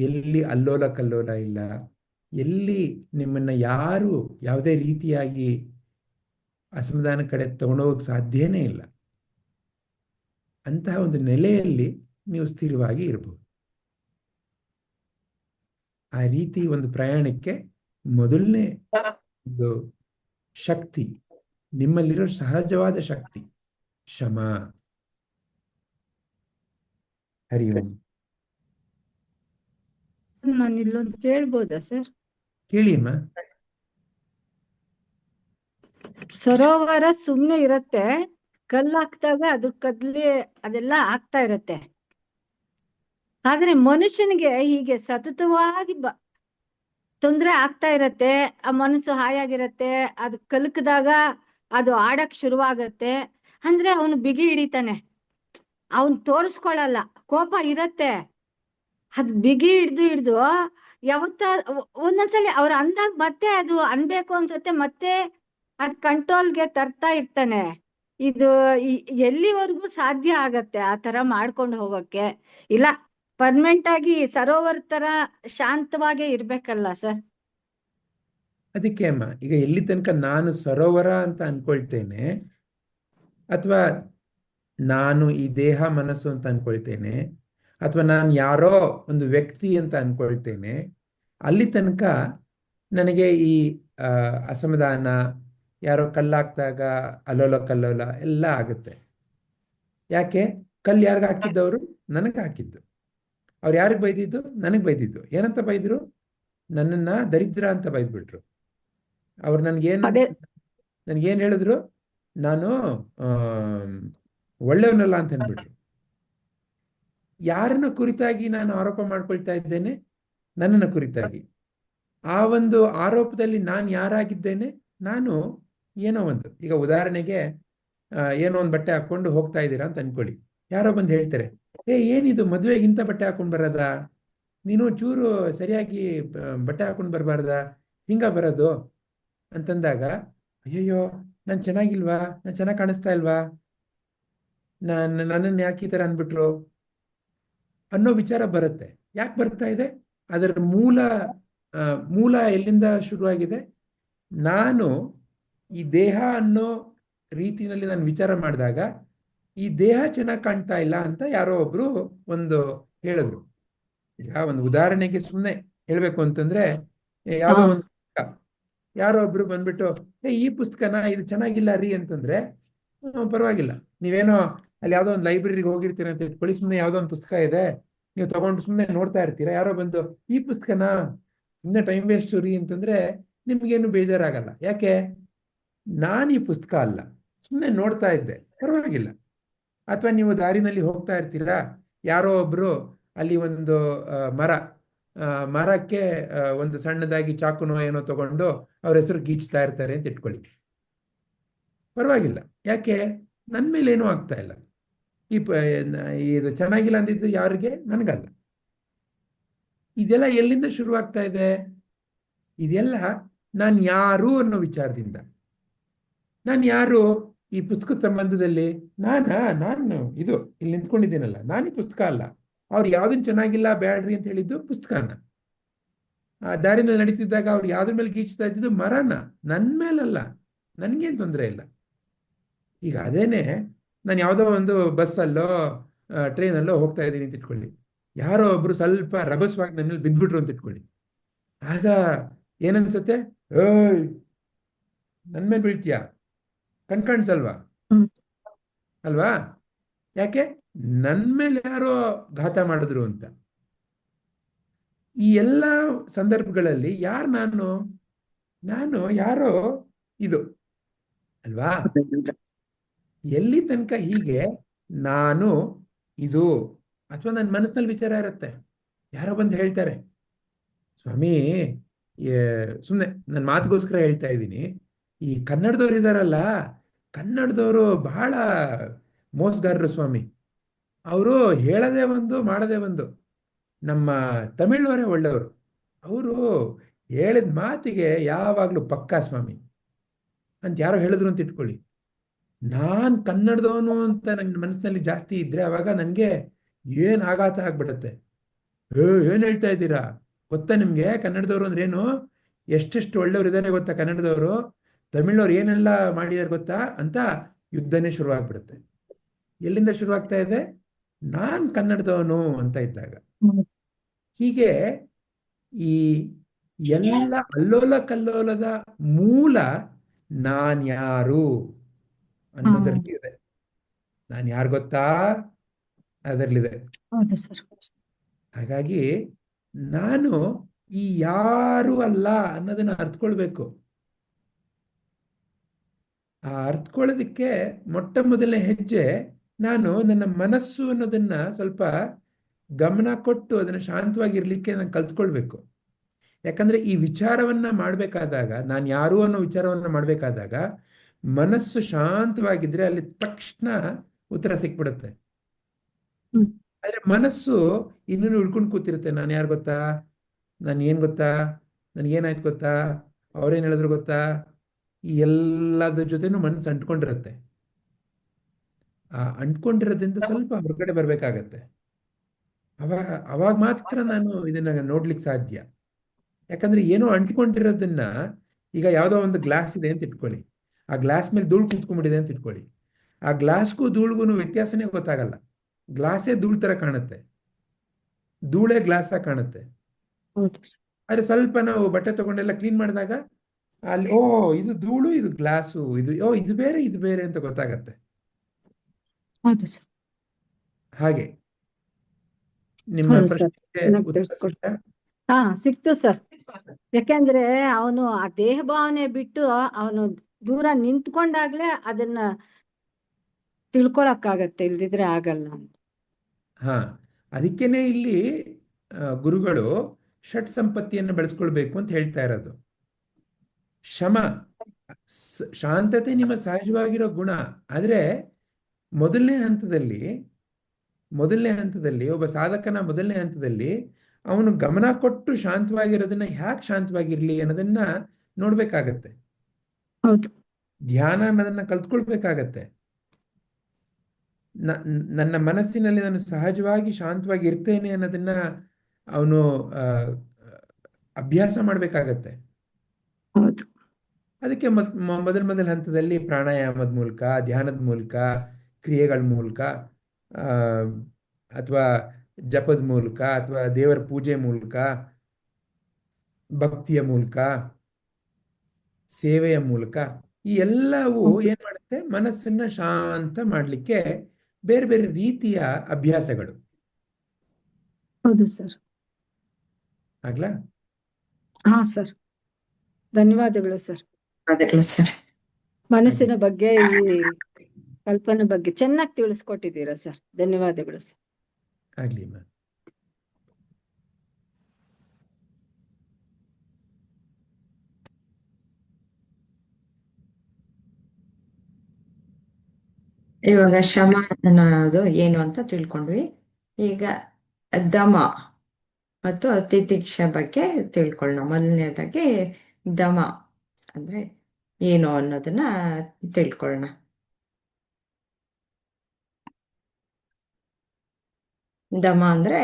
ಎಲ್ಲಿ ಅಲ್ಲೋಲ ಕಲ್ಲೋಲ ಇಲ್ಲ, ಎಲ್ಲಿ ನಿಮ್ಮನ್ನು ಯಾರು ಯಾವುದೇ ರೀತಿಯಾಗಿ ಅಸಮಾಧಾನ ಕಡೆ ತಗೊಂಡೋಗಕ್ಕೆ ಸಾಧ್ಯನೇ ಇಲ್ಲ, ಅಂತಹ ಒಂದು ನೆಲೆಯಲ್ಲಿ ನೀವು ಸ್ಥಿರವಾಗಿ ಇರಬಹುದು. ಆ ರೀತಿ ಒಂದು ಪ್ರಯಾಣಕ್ಕೆ ಮೊದಲನೇ ಒಂದು ಶಕ್ತಿ, ನಿಮ್ಮಲ್ಲಿರೋ ಸಹಜವಾದ ಶಕ್ತಿ ಶಮ. ಹರಿ ಓಂ. ನಾನು ಇಲ್ಲೊಂದು ಕೇಳ್ಬೋದಾ ಸರ್? ಕೇಳಿ ಅಮ್ಮ. ಸರೋವರ ಸುಮ್ನೆ ಇರತ್ತೆ, ಕಲ್ಲಾಕ್ದಾಗ ಅದು ಕದ್ಲಿ ಅದೆಲ್ಲ ಆಗ್ತಾ ಇರತ್ತೆ. ಆದ್ರೆ ಮನುಷ್ಯನಿಗೆ ಹೀಗೆ ಸತತವಾಗಿ ತೊಂದ್ರೆ ಆಗ್ತಾ ಇರತ್ತೆ, ಆ ಮನಸ್ಸು ಹಾಯಾಗಿರತ್ತೆ, ಅದು ಕಲ್ಕದಾಗ ಅದು ಆಡಕ್ ಶುರುವಾಗತ್ತೆ. ಅಂದ್ರೆ ಅವನು ಬಿಗಿ ಹಿಡಿತಾನೆ, ಅವನ್ ತೋರಿಸ್ಕೊಳಲ್ಲ. ಕೋಪ ಇರತ್ತೆ, ಅದ್ ಬಿಗಿ ಹಿಡ್ದು ಯಾವತ್ತ ಒಂದೊಂದ್ಸಲಿ ಅವ್ರು ಅಂದಾಗ ಮತ್ತೆ ಅದು ಅನ್ಬೇಕು ಅನ್ಸತ್ತೆ, ಮತ್ತೆ ಅದ್ ಕಂಟ್ರೋಲ್ಗೆ ತರ್ತಾ ಇರ್ತಾನೆ. ಇದು ಎಲ್ಲಿವರೆಗೂ ಸಾಧ್ಯ ಆಗತ್ತೆ ಆ ತರ ಮಾಡ್ಕೊಂಡು ಹೋಗಕ್ಕೆ? ಇಲ್ಲ ಪರ್ಮನೆಂಟ್ ಆಗಿ ಸರೋವರ ತರ ಶಾಂತವಾಗೇ ಇರ್ಬೇಕಲ್ಲ ಸರ್? ಅದಕ್ಕೆ ಅಮ್ಮ, ಈಗ ಎಲ್ಲಿ ತನಕ ನಾನು ಸರೋವರ ಅಂತ ಅನ್ಕೊಳ್ತೇನೆ, ಅಥವಾ ನಾನು ಈ ದೇಹ ಮನಸ್ಸು ಅಂತ ಅನ್ಕೊಳ್ತೇನೆ, ಅಥವಾ ನಾನು ಯಾರೋ ಒಂದು ವ್ಯಕ್ತಿ ಅಂತ ಅನ್ಕೊಳ್ತೇನೆ, ಅಲ್ಲಿ ತನಕ ನನಗೆ ಈ ಅಸಮಾಧಾನ, ಯಾರೋ ಕಲ್ಲಾಕ್ದಾಗ ಅಲ್ಲೋಲ ಕಲ್ಲೋಲ ಎಲ್ಲ ಆಗುತ್ತೆ. ಯಾಕೆ? ಕಲ್ಲು ಯಾರಿಗೆ ಹಾಕಿದ್ದವರು? ನನಗೆ ಹಾಕಿದ್ದು. ಅವ್ರು ಯಾರಿಗೆ ಬೈದಿದ್ದು? ನನಗೆ ಬೈದಿದ್ದು. ಏನಂತ ಬೈದ್ರು? ನನ್ನನ್ನು ದರಿದ್ರ ಅಂತ ಬೈದ್ಬಿಟ್ರು. ಅವ್ರು ನನಗೇನು ಹೇಳಿದ್ರು? ನಾನು ಒಳ್ಳೆಯವನಲ್ಲ ಅಂತ ಅಂದ್ಬಿಟ್ರು. ಯಾರನ್ನ ಕುರಿತಾಗಿ ನಾನು ಆರೋಪ ಮಾಡ್ಕೊಳ್ತಾ ಇದ್ದೇನೆ? ನನ್ನನ್ನು ಕುರಿತಾಗಿ. ಆ ಒಂದು ಆರೋಪದಲ್ಲಿ ನಾನು ಯಾರಾಗಿದ್ದೇನೆ? ನಾನು ಏನೋ ಒಂದು, ಈಗ ಉದಾಹರಣೆಗೆ ಏನೋ ಒಂದು ಬಟ್ಟೆ ಹಾಕೊಂಡು ಹೋಗ್ತಾ ಇದ್ದೀರಾ ಅಂತ ಅನ್ಕೊಳ್ಳಿ. ಯಾರೋ ಬಂದು ಹೇಳ್ತಾರೆ, ಏನಿದು ಮದುವೆಗೆ ಇಂಥ ಬಟ್ಟೆ ಹಾಕೊಂಡು ಬರೋದಾ? ನೀನು ಚೂರು ಸರಿಯಾಗಿ ಬಟ್ಟೆ ಹಾಕೊಂಡು ಬರಬಾರ್ದಾ? ಹಿಂಗ ಬರೋದು ಅಂತಂದಾಗ, ಅಯ್ಯಯ್ಯೋ ನಾನು ಚೆನ್ನಾಗಿಲ್ವಾ? ನಾನು ಚೆನ್ನಾಗಿ ಕಾಣಿಸ್ತಾ ಇಲ್ವಾ? ನನ್ನನ್ನು ಯಾಕೆ ಈ ಥರ ಅಂದ್ಬಿಟ್ರು ಅನ್ನೋ ವಿಚಾರ ಬರುತ್ತೆ. ಯಾಕೆ ಬರ್ತಾ ಇದೆ? ಅದರ ಮೂಲ ಎಲ್ಲಿಂದ ಶುರುವಾಗಿದೆ? ನಾನು ಈ ದೇಹ ಅನ್ನೋ ರೀತಿಯಲ್ಲಿ ನಾನು ವಿಚಾರ ಮಾಡಿದಾಗ ಈ ದೇಹ ಚೆನ್ನಾಗಿ ಕಾಣ್ತಾ ಇಲ್ಲ ಅಂತ ಯಾರೋ ಒಬ್ರು ಒಂದು ಹೇಳಿದ್ರು. ಈಗ ಒಂದು ಉದಾಹರಣೆಗೆ ಸುಮ್ಮನೆ ಹೇಳ್ಬೇಕು ಅಂತಂದ್ರೆ, ಯಾವುದೋ ಒಂದು ಯಾರೋ ಒಬ್ರು ಬಂದ್ಬಿಟ್ಟು ಈ ಪುಸ್ತಕನ ಇದು ಚೆನ್ನಾಗಿಲ್ಲ ರೀ ಅಂತಂದ್ರೆ, ಪರವಾಗಿಲ್ಲ, ನೀವೇನೋ ಅಲ್ಲಿ ಯಾವುದೋ ಒಂದು ಲೈಬ್ರರಿಗೆ ಹೋಗಿರ್ತೀರ ಅಂತ ಇಟ್ಕೊಳ್ಳಿ, ಸುಮ್ಮನೆ ಯಾವುದೋ ಒಂದು ಪುಸ್ತಕ ಇದೆ, ನೀವು ತಗೊಂಡು ಸುಮ್ಮನೆ ನೋಡ್ತಾ ಇರ್ತೀರಾ. ಯಾರೋ ಬಂದು ಈ ಪುಸ್ತಕನ ಸುಮ್ಮನೆ ಟೈಮ್ ವೇಸ್ಟ್ ರೀ ಅಂತಂದ್ರೆ ನಿಮ್ಗೇನು ಬೇಜಾರಾಗಲ್ಲ. ಯಾಕೆ? ನಾನು ಈ ಪುಸ್ತಕ ಅಲ್ಲ, ಸುಮ್ಮನೆ ನೋಡ್ತಾ ಇದ್ದೆ, ಪರವಾಗಿಲ್ಲ. ಅಥವಾ ನೀವು ದಾರಿನಲ್ಲಿ ಹೋಗ್ತಾ ಇರ್ತೀರಾ, ಯಾರೋ ಒಬ್ರು ಅಲ್ಲಿ ಒಂದು ಮರಕ್ಕೆ ಒಂದು ಸಣ್ಣದಾಗಿ ಚಾಕುನೋ ಏನೋ ತಗೊಂಡು ಅವ್ರ ಹೆಸರು ಗೀಚ್ತಾ ಇರ್ತಾರೆ ಅಂತ ಇಟ್ಕೊಳ್ಳಿ, ಪರವಾಗಿಲ್ಲ. ಯಾಕೆ? ನನ್ನ ಮೇಲೆ ಏನೂ ಆಗ್ತಾ ಇಲ್ಲ. ಇದು ಚೆನ್ನಾಗಿಲ್ಲ ಅಂದಿದ್ದು ಯಾರಿಗೆ? ನನಗಲ್ಲ. ಇದೆಲ್ಲ ಎಲ್ಲಿಂದ ಶುರುವಾಗ್ತಾ ಇದೆ? ಇದೆಲ್ಲ ನಾನು ಯಾರು ಅನ್ನೋ ವಿಚಾರದಿಂದ. ನಾನು ಯಾರು ಈ ಪುಸ್ತಕದ ಸಂಬಂಧದಲ್ಲಿ? ನಾನು ಇದು ಇಲ್ಲಿ ನಿಂತ್ಕೊಂಡಿದ್ದೀನಲ್ಲ, ನಾನು ಈ ಪುಸ್ತಕ ಅಲ್ಲ. ಅವ್ರು ಯಾವ್ದನ್ ಚೆನ್ನಾಗಿಲ್ಲ ಬ್ಯಾಡ್ರಿ ಅಂತ ಹೇಳಿದ್ದು ಪುಸ್ತಕನ. ಆ ದಾರಿನಲ್ಲಿ ನಡೀತಿದ್ದಾಗ ಅವ್ರು ಯಾವ್ದ್ರ ಮೇಲೆ ಗೀಚ್ತಾ ಇದ್ದಿದ್ದು ಮರನ, ನನ್ನ ಮೇಲಲ್ಲ. ನನ್ಗೇನು ತೊಂದರೆ ಇಲ್ಲ. ಈಗ ಅದೇನೆ ನಾನು ಯಾವುದೋ ಒಂದು ಬಸ್ಸಲ್ಲೋ ಟ್ರೈನಲ್ಲೋ ಹೋಗ್ತಾ ಇದ್ದೀನಿ ಅಂತ ಇಟ್ಕೊಳ್ಳಿ, ಯಾರೋ ಒಬ್ರು ಸ್ವಲ್ಪ ರಭಸವಾಗಿ ನನ್ನ ಮೇಲೆ ಬಿದ್ದ್ಬಿಟ್ರು ಅಂತ ಇಟ್ಕೊಳ್ಳಿ, ಆಗ ಏನನ್ಸುತ್ತೆ? ಏಯ್, ನನ್ನ ಮೇಲೆ ಬೀಳ್ತೀಯಾ? ಕಣ್ಕಾಣಿಸಲ್ವಾ? ಅಲ್ವಾ? ಯಾಕೆ? ನನ್ನ ಮೇಲೆ ಯಾರೋ ಘಾತ ಮಾಡಿದ್ರು ಅಂತ. ಈ ಎಲ್ಲ ಸಂದರ್ಭಗಳಲ್ಲಿ ಯಾರು ನಾನು ಯಾರೋ ಇದು ಅಲ್ವಾ? ಎಲ್ಲಿ ತನಕ ಹೀಗೆ ನಾನು ಇದು ಅಥವಾ ನನ್ನ ಮನಸ್ಸಿನಲ್ಲಿ ವಿಚಾರ ಇರುತ್ತೆ, ಯಾರೋ ಬಂದು ಹೇಳ್ತಾರೆ, ಸ್ವಾಮಿ ಸುಮ್ಮನೆ ನನ್ನ ಮಾತಿಗೋಸ್ಕರ ಹೇಳ್ತಾ ಇದ್ದೀನಿ, ಈ ಕನ್ನಡದವ್ರು ಇದ್ದಾರಲ್ಲ, ಕನ್ನಡದವರು ಬಹಳ ಮೋಸಗಾರರು ಸ್ವಾಮಿ, ಅವರು ಹೇಳದೇ ಒಂದು ಮಾಡದೇ ಒಂದು. ನಮ್ಮ ತಮಿಳ್ನವರೇ ಒಳ್ಳೆಯವರು, ಅವರು ಹೇಳಿದ ಮಾತಿಗೆ ಯಾವಾಗಲೂ ಪಕ್ಕಾ ಸ್ವಾಮಿ ಅಂತ ಯಾರೋ ಹೇಳಿದ್ರು ಅಂತ ಇಟ್ಕೊಳ್ಳಿ. ನಾನು ಕನ್ನಡದವನು ಅಂತ ನನ್ನ ಮನಸ್ಸಿನಲ್ಲಿ ಜಾಸ್ತಿ ಇದ್ರೆ ಅವಾಗ ನನಗೆ ಏನು ಆಘಾತ ಆಗ್ಬಿಡುತ್ತೆ. ಏನು ಹೇಳ್ತಾ ಇದ್ದೀರಾ? ಗೊತ್ತಾ ನಿಮಗೆ ಕನ್ನಡದವರು ಅಂದ್ರೇನು? ಎಷ್ಟೆಷ್ಟು ಒಳ್ಳೆಯವರು ಇದ್ದಾರೆ ಗೊತ್ತಾ ಕನ್ನಡದವರು? ತಮಿಳ್ನವ್ರು ಏನೆಲ್ಲ ಮಾಡಿದ್ದಾರೆ ಗೊತ್ತಾ ಅಂತ ಯುದ್ಧನೇ ಶುರುವಾಗ್ಬಿಡುತ್ತೆ. ಎಲ್ಲಿಂದ ಶುರುವಾಗ್ತಾ ಇದೆ? ನಾನು ಕನ್ನಡದವನು ಅಂತ ಇದ್ದಾಗ. ಹೀಗೆ ಈ ಎಲ್ಲ ಅಲ್ಲೋಲ ಕಲ್ಲೋಲದ ಮೂಲ ನಾನ್ಯಾರು ಅನ್ನೋದರಲ್ಲಿದೆ. ನಾನು ಯಾರು ಗೊತ್ತಾ? ಅದರಲ್ಲಿದೆ. ಹೌದು ಸರ್. ಹಾಗಾಗಿ ನಾನು ಈ ಯಾರು ಅಲ್ಲ ಅನ್ನೋದನ್ನ ಅರ್ಥಕೊಳ್ಬೇಕು. ಆ ಅರ್ಥಕೊಳ್ಳೋದಕ್ಕೆ ಮೊಟ್ಟ ಮೊದಲನೇ ಹೆಜ್ಜೆ ನಾನು ನನ್ನ ಮನಸ್ಸು ಅನ್ನೋದನ್ನ ಸ್ವಲ್ಪ ಗಮನ ಕೊಟ್ಟು ಅದನ್ನು ಶಾಂತವಾಗಿರ್ಲಿಕ್ಕೆ ನಾನು ಕಲ್ತ್ಕೊಳ್ಬೇಕು. ಯಾಕಂದ್ರೆ ಈ ವಿಚಾರವನ್ನ ಮಾಡಬೇಕಾದಾಗ, ನಾನು ಯಾರು ಅನ್ನೋ ವಿಚಾರವನ್ನ ಮಾಡಬೇಕಾದಾಗ ಮನಸ್ಸು ಶಾಂತವಾಗಿದ್ರೆ ಅಲ್ಲಿ ತಕ್ಷಣ ಉತ್ತರ ಸಿಕ್ಬಿಡುತ್ತೆ. ಆದ್ರೆ ಮನಸ್ಸು ಇನ್ನೂ ಹಿಡ್ಕೊಂಡು ಕೂತಿರುತ್ತೆ. ನಾನು ಯಾರು ಗೊತ್ತಾ? ನಾನು ಏನು ಗೊತ್ತಾ? ನನಗೇನಾಯ್ತು ಗೊತ್ತಾ? ಅವ್ರೇನು ಹೇಳಿದ್ರು ಗೊತ್ತಾ? ಈ ಎಲ್ಲದ್ರ ಜೊತೆನೂ ಮನಸ್ಸು ಅಂಟ್ಕೊಂಡಿರುತ್ತೆ. ಆ ಅಂಟ್ಕೊಂಡಿರೋದ್ರಿಂದ ಸ್ವಲ್ಪ ಹೊರಗಡೆ ಬರ್ಬೇಕಾಗತ್ತೆ. ಅವಾಗ ಮಾತ್ರ ನಾನು ಇದನ್ನ ನೋಡ್ಲಿಕ್ಕೆ ಸಾಧ್ಯ. ಯಾಕಂದ್ರೆ ಏನೋ ಅಂಟ್ಕೊಂಡಿರೋದನ್ನ, ಈಗ ಯಾವುದೋ ಒಂದು ಗ್ಲಾಸ್ ಇದೆ ಅಂತ ಇಟ್ಕೊಳ್ಳಿ, ಆ ಗ್ಲಾಸ್ ಮೇಲೆ ಧೂಳು ಕೂತ್ಕೊಂಡ್ಬಿಟ್ಟಿದೆ ಅಂತ ಇಟ್ಕೊಳ್ಳಿ, ಆ ಗ್ಲಾಸ್ಗೂ ಧೂಳ್ಗೂ ವ್ಯತ್ಯಾಸನೇ ಗೊತ್ತಾಗಲ್ಲ. ಗ್ಲಾಸೇ ಧೂಳ್ ತರ ಕಾಣುತ್ತೆ, ಧೂಳೇ ಗ್ಲಾಸ್ ಆಗಿ ಕಾಣುತ್ತೆ. ಆದ್ರೆ ಸ್ವಲ್ಪ ನಾವು ಬಟ್ಟೆ ತಗೊಂಡೆಲ್ಲ ಕ್ಲೀನ್ ಮಾಡಿದಾಗ ಅಲ್ಲಿ ಇದು ಧೂಳು, ಇದು ಗ್ಲಾಸು, ಇದು ಬೇರೆ, ಇದು ಬೇರೆ ಅಂತ ಗೊತ್ತಾಗತ್ತೆ. ಹಾಗೆ ನಿಮ್ಮ ಪ್ರಶ್ನೆಗೆ ಉತ್ತರ ಸಿಕ್ತಾ? ಹಾ, ಸಿಕ್ತು ಸರ್. ಯಾಕೆಂದ್ರೆ ಅವನು ಆ ದೇಹ ಭಾವನೆ ಬಿಟ್ಟು ಅವನು ದೂರ ನಿಂತ್ಕೊಂಡಾಗ್ಲೇ ಅದನ್ನ ತಿಳ್ಕೊಳಕ್ಕಾಗತ್ತೆ, ಇಲ್ದಿದ್ರೆ ಆಗಲ್ಲ ಅಂತ. ಹಾ, ಅದಕ್ಕೇನೆ ಇಲ್ಲಿ ಗುರುಗಳು ಷಟ್ ಸಂಪತ್ತಿಯನ್ನು ಬೆಳೆಸ್ಕೊಳ್ಬೇಕು ಅಂತ ಹೇಳ್ತಾ ಇರೋದು. ಶಮ, ಶಾಂತತೆ ನಿಮ್ಮ ಸಹಜವಾಗಿರೋ ಗುಣ. ಆದ್ರೆ ಮೊದಲನೇ ಹಂತದಲ್ಲಿ ಒಬ್ಬ ಸಾಧಕನ ಮೊದಲನೇ ಹಂತದಲ್ಲಿ ಅವನು ಗಮನ ಕೊಟ್ಟು ಶಾಂತವಾಗಿರೋದನ್ನ ಹ್ಯಾಕ್ ಶಾಂತವಾಗಿರ್ಲಿ ಅನ್ನೋದನ್ನ ನೋಡ್ಬೇಕಾಗತ್ತೆ. ಹೌದು. ಧ್ಯಾನ ಅನ್ನೋದನ್ನ ಕಲ್ತ್ಕೊಳ್ಬೇಕಾಗತ್ತೆ. ನನ್ನ ಮನಸ್ಸಿನಲ್ಲಿ ನಾನು ಸಹಜವಾಗಿ ಶಾಂತವಾಗಿ ಇರ್ತೇನೆ ಅನ್ನೋದನ್ನ ಅವನು ಅಭ್ಯಾಸ ಮಾಡ್ಬೇಕಾಗತ್ತೆ. ಹೌದು. ಅದಕ್ಕೆ ಮೊದಲ ಹಂತದಲ್ಲಿ ಪ್ರಾಣಾಯಾಮದ ಮೂಲಕ, ಧ್ಯಾನದ ಮೂಲಕ, ಕ್ರಿಯೆಗಳ ಮೂಲಕ, ಅಥವಾ ಜಪದ ಮೂಲಕ, ಅಥವಾ ದೇವರ ಪೂಜೆ ಮೂಲಕ, ಭಕ್ತಿಯ ಮೂಲಕ, ಸೇವೆಯ ಮೂಲಕ, ಈ ಎಲ್ಲವೂ ಏನ್ ಮಾಡುತ್ತೆ? ಮನಸ್ಸನ್ನ ಶಾಂತ ಮಾಡ್ಲಿಕ್ಕೆ ಬೇರೆ ಬೇರೆ ರೀತಿಯ ಅಭ್ಯಾಸಗಳು. ಹೌದು ಸರ್. ಆಗ್ಲಾ? ಹಾ ಸರ್. ಧನ್ಯವಾದಗಳು ಸರ್. ಧನ್ಯವಾದಗಳು ಸರ್. ಮನಸ್ಸಿನ ಬಗ್ಗೆ ಈ ಕಲ್ಪನೆ ಬಗ್ಗೆ ಚೆನ್ನಾಗಿ ತಿಳಿಸ್ಕೊಟ್ಟಿದ್ದೀರಾ ಸರ್. ಧನ್ಯವಾದಗಳು ಸರ್. ಆಗಲಿ ಮ್ಯಾಮ್. ಇವಾಗ ಶಮ ಅನ್ನೋದು ಏನು ಅಂತ ತಿಳ್ಕೊಂಡ್ವಿ. ಈಗ ದಮ ಮತ್ತು ತಿತಿಕ್ಷ ಬಗ್ಗೆ ತಿಳ್ಕೊಳ್ಳೋಣ. ಮೊದಲನೇದಾಗಿ ದಮ ಅಂದ್ರೆ ಏನು ಅನ್ನೋದನ್ನ ತಿಳ್ಕೊಳ್ಳೋಣ. ದಮ ಅಂದ್ರೆ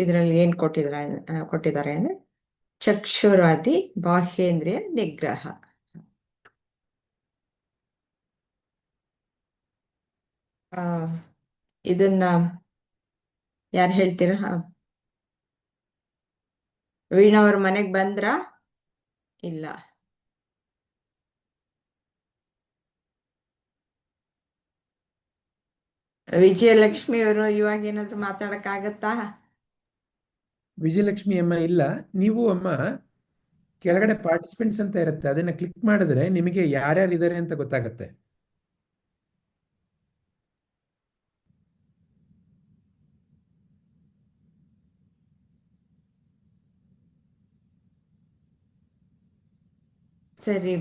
ಇದರಲ್ಲಿ ಏನ್ ಕೊಟ್ಟಿದ್ದಾರೆ ಅಂದ್ರೆ ಚಕ್ಷುರಾದಿ ಬಾಹ್ಯೇಂದ್ರಿಯ ನಿಗ್ರಹ. ಇದನ್ನ ಯಾರು ಹೇಳ್ತೀರಾ? ವೀಣಾ ಅವ್ರ ಮನೆಗ್ ಬಂದ್ರಾ? ಇಲ್ಲ. ವಿಜಯಲಕ್ಷ್ಮಿ ಅವರು ಇವಾಗ ಏನಾದ್ರು ಮಾತಾಡಕ್ ಆಗತ್ತಾ? ವಿಜಯಲಕ್ಷ್ಮಿ ಅಮ್ಮ ಇಲ್ಲ. ನೀವು ಅಮ್ಮ ಕೆಳಗಡೆ ಪಾರ್ಟಿಸಿಪೆಂಟ್ಸ್ ಅಂತ ಇರುತ್ತೆ, ಅದನ್ನ ಕ್ಲಿಕ್ ಮಾಡಿದ್ರೆ ನಿಮಗೆ ಯಾರ್ಯಾರು ಇದ್ದಾರೆ ಅಂತ ಗೊತ್ತಾಗತ್ತೆ. ಸರಿ.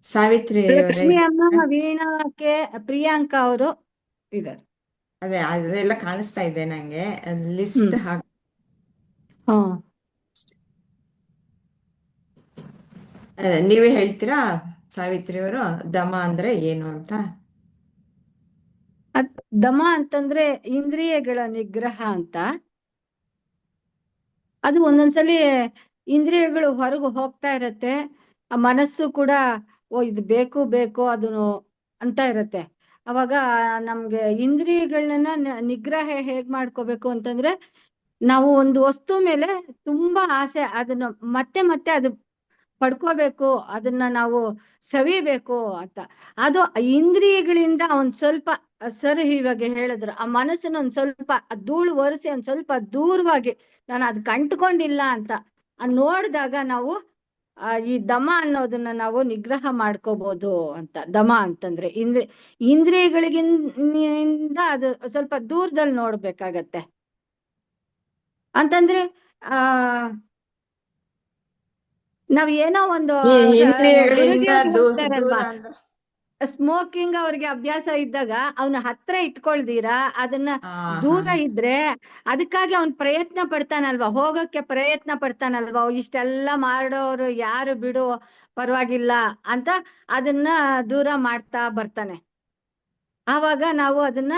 ಸಾವಿತ್ರಿ ಅವರೇ ಲಕ್ಷ್ಮಿ ಅಮ್ಮ, ವೀಣಾಕ್ಕೆ, ಪ್ರಿಯಾಂಕಾ ಅವರು ಇದ್ದಾರೆ. ಅದೇ ಅದೆಲ್ಲ ಕಾಣಿಸ್ತಾ ಇದೆ ನಂಗೆ. ಲಿಸ್ಟ್ ಹಾಕಿ ಹಾ, ನೀವೇ ಹೇಳ್ತೀರಾ ಸಾವಿತ್ರಿ ಅವರು ದಮ ಅಂದ್ರೆ ಏನು ಅಂತ? ದಮ ಅಂತಂದ್ರೆ ಇಂದ್ರಿಯಗಳ ನಿಗ್ರಹ ಅಂತ. ಅದು ಒಂದೊಂದ್ಸಲಿ ಇಂದ್ರಿಯಗಳು ಹೊರಗೆ ಹೋಗ್ತಾ ಇರತ್ತೆ. ಆ ಮನಸ್ಸು ಕೂಡ ಓ ಇದು ಬೇಕು ಬೇಕು ಅದನ್ನು ಅಂತ ಇರತ್ತೆ. ಅವಾಗ ನಮ್ಗೆ ಇಂದ್ರಿಯಗಳನ್ನ ನಿಗ್ರಹ ಹೇಗ್ ಮಾಡ್ಕೋಬೇಕು ಅಂತಂದ್ರೆ, ನಾವು ಒಂದು ವಸ್ತು ಮೇಲೆ ತುಂಬಾ ಆಸೆ, ಅದನ್ನ ಮತ್ತೆ ಮತ್ತೆ ಅದು ಪಡ್ಕೋಬೇಕು, ಅದನ್ನ ನಾವು ಸವಿಬೇಕು ಅಂತ. ಅದು ಇಂದ್ರಿಯಗಳಿಂದ ಒಂದ್ ಸ್ವಲ್ಪ ಸರ್ ಇವಾಗ ಹೇಳಿದ್ರು, ಆ ಮನಸ್ಸನ್ನ ಒಂದ್ ಸ್ವಲ್ಪ ಧೂಳು ಒರೆಸಿ ಒಂದ್ ಸ್ವಲ್ಪ ದೂರವಾಗಿ ನಾನು ಅದ್ ಕಂಟ್ಕೊಂಡಿಲ್ಲ ಅಂತ ನೋಡಿದಾಗ ನಾವು ಈ ದಮ ಅನ್ನೋದನ್ನ ನಾವು ನಿಗ್ರಹ ಮಾಡ್ಕೋಬಹುದು ಅಂತ. ದಮ ಅಂತಂದ್ರೆ ಇಂದ್ರಿಯಗಳಿಗಿಂದ ಅದು ಸ್ವಲ್ಪ ದೂರದಲ್ಲಿ ನೋಡ್ಬೇಕಾಗತ್ತೆ. ಅಂತಂದ್ರೆ ನಾವ್ ಏನೋ ಒಂದು ಈ ಗುರುಜಿ ಇಂದ್ರಿಯಗಳಿಂದ ಅವ್ರು ದೂರ ಹೇಳ್ತಾರಲ್ವಾ, ಅಂದ್ರೆ ಸ್ಮೋಕಿಂಗ್ ಅವ್ರಿಗೆ ಅಭ್ಯಾಸ ಇದ್ದಾಗ ಅವನ ಹತ್ರ ಇಟ್ಕೊಳ್ದೀರಾ ಅದನ್ನ ದೂರ ಹಾ ಇದ್ರೆ ಅದಕ್ಕಾಗಿ ಅವ್ನ್ ಪ್ರಯತ್ನ ಪಡ್ತಾನಲ್ವಾ, ಹೋಗಕ್ಕೆ ಪ್ರಯತ್ನ ಪಡ್ತಾನಲ್ವಾ. ಇಷ್ಟೆಲ್ಲ ಮಾಡೋರು ಯಾರು ಬಿಡು ಪರವಾಗಿಲ್ಲ ಅಂತ ಅದನ್ನ ದೂರ ಮಾಡ್ತಾ ಬರ್ತಾನೆ. ಆವಾಗ ನಾವು ಅದನ್ನ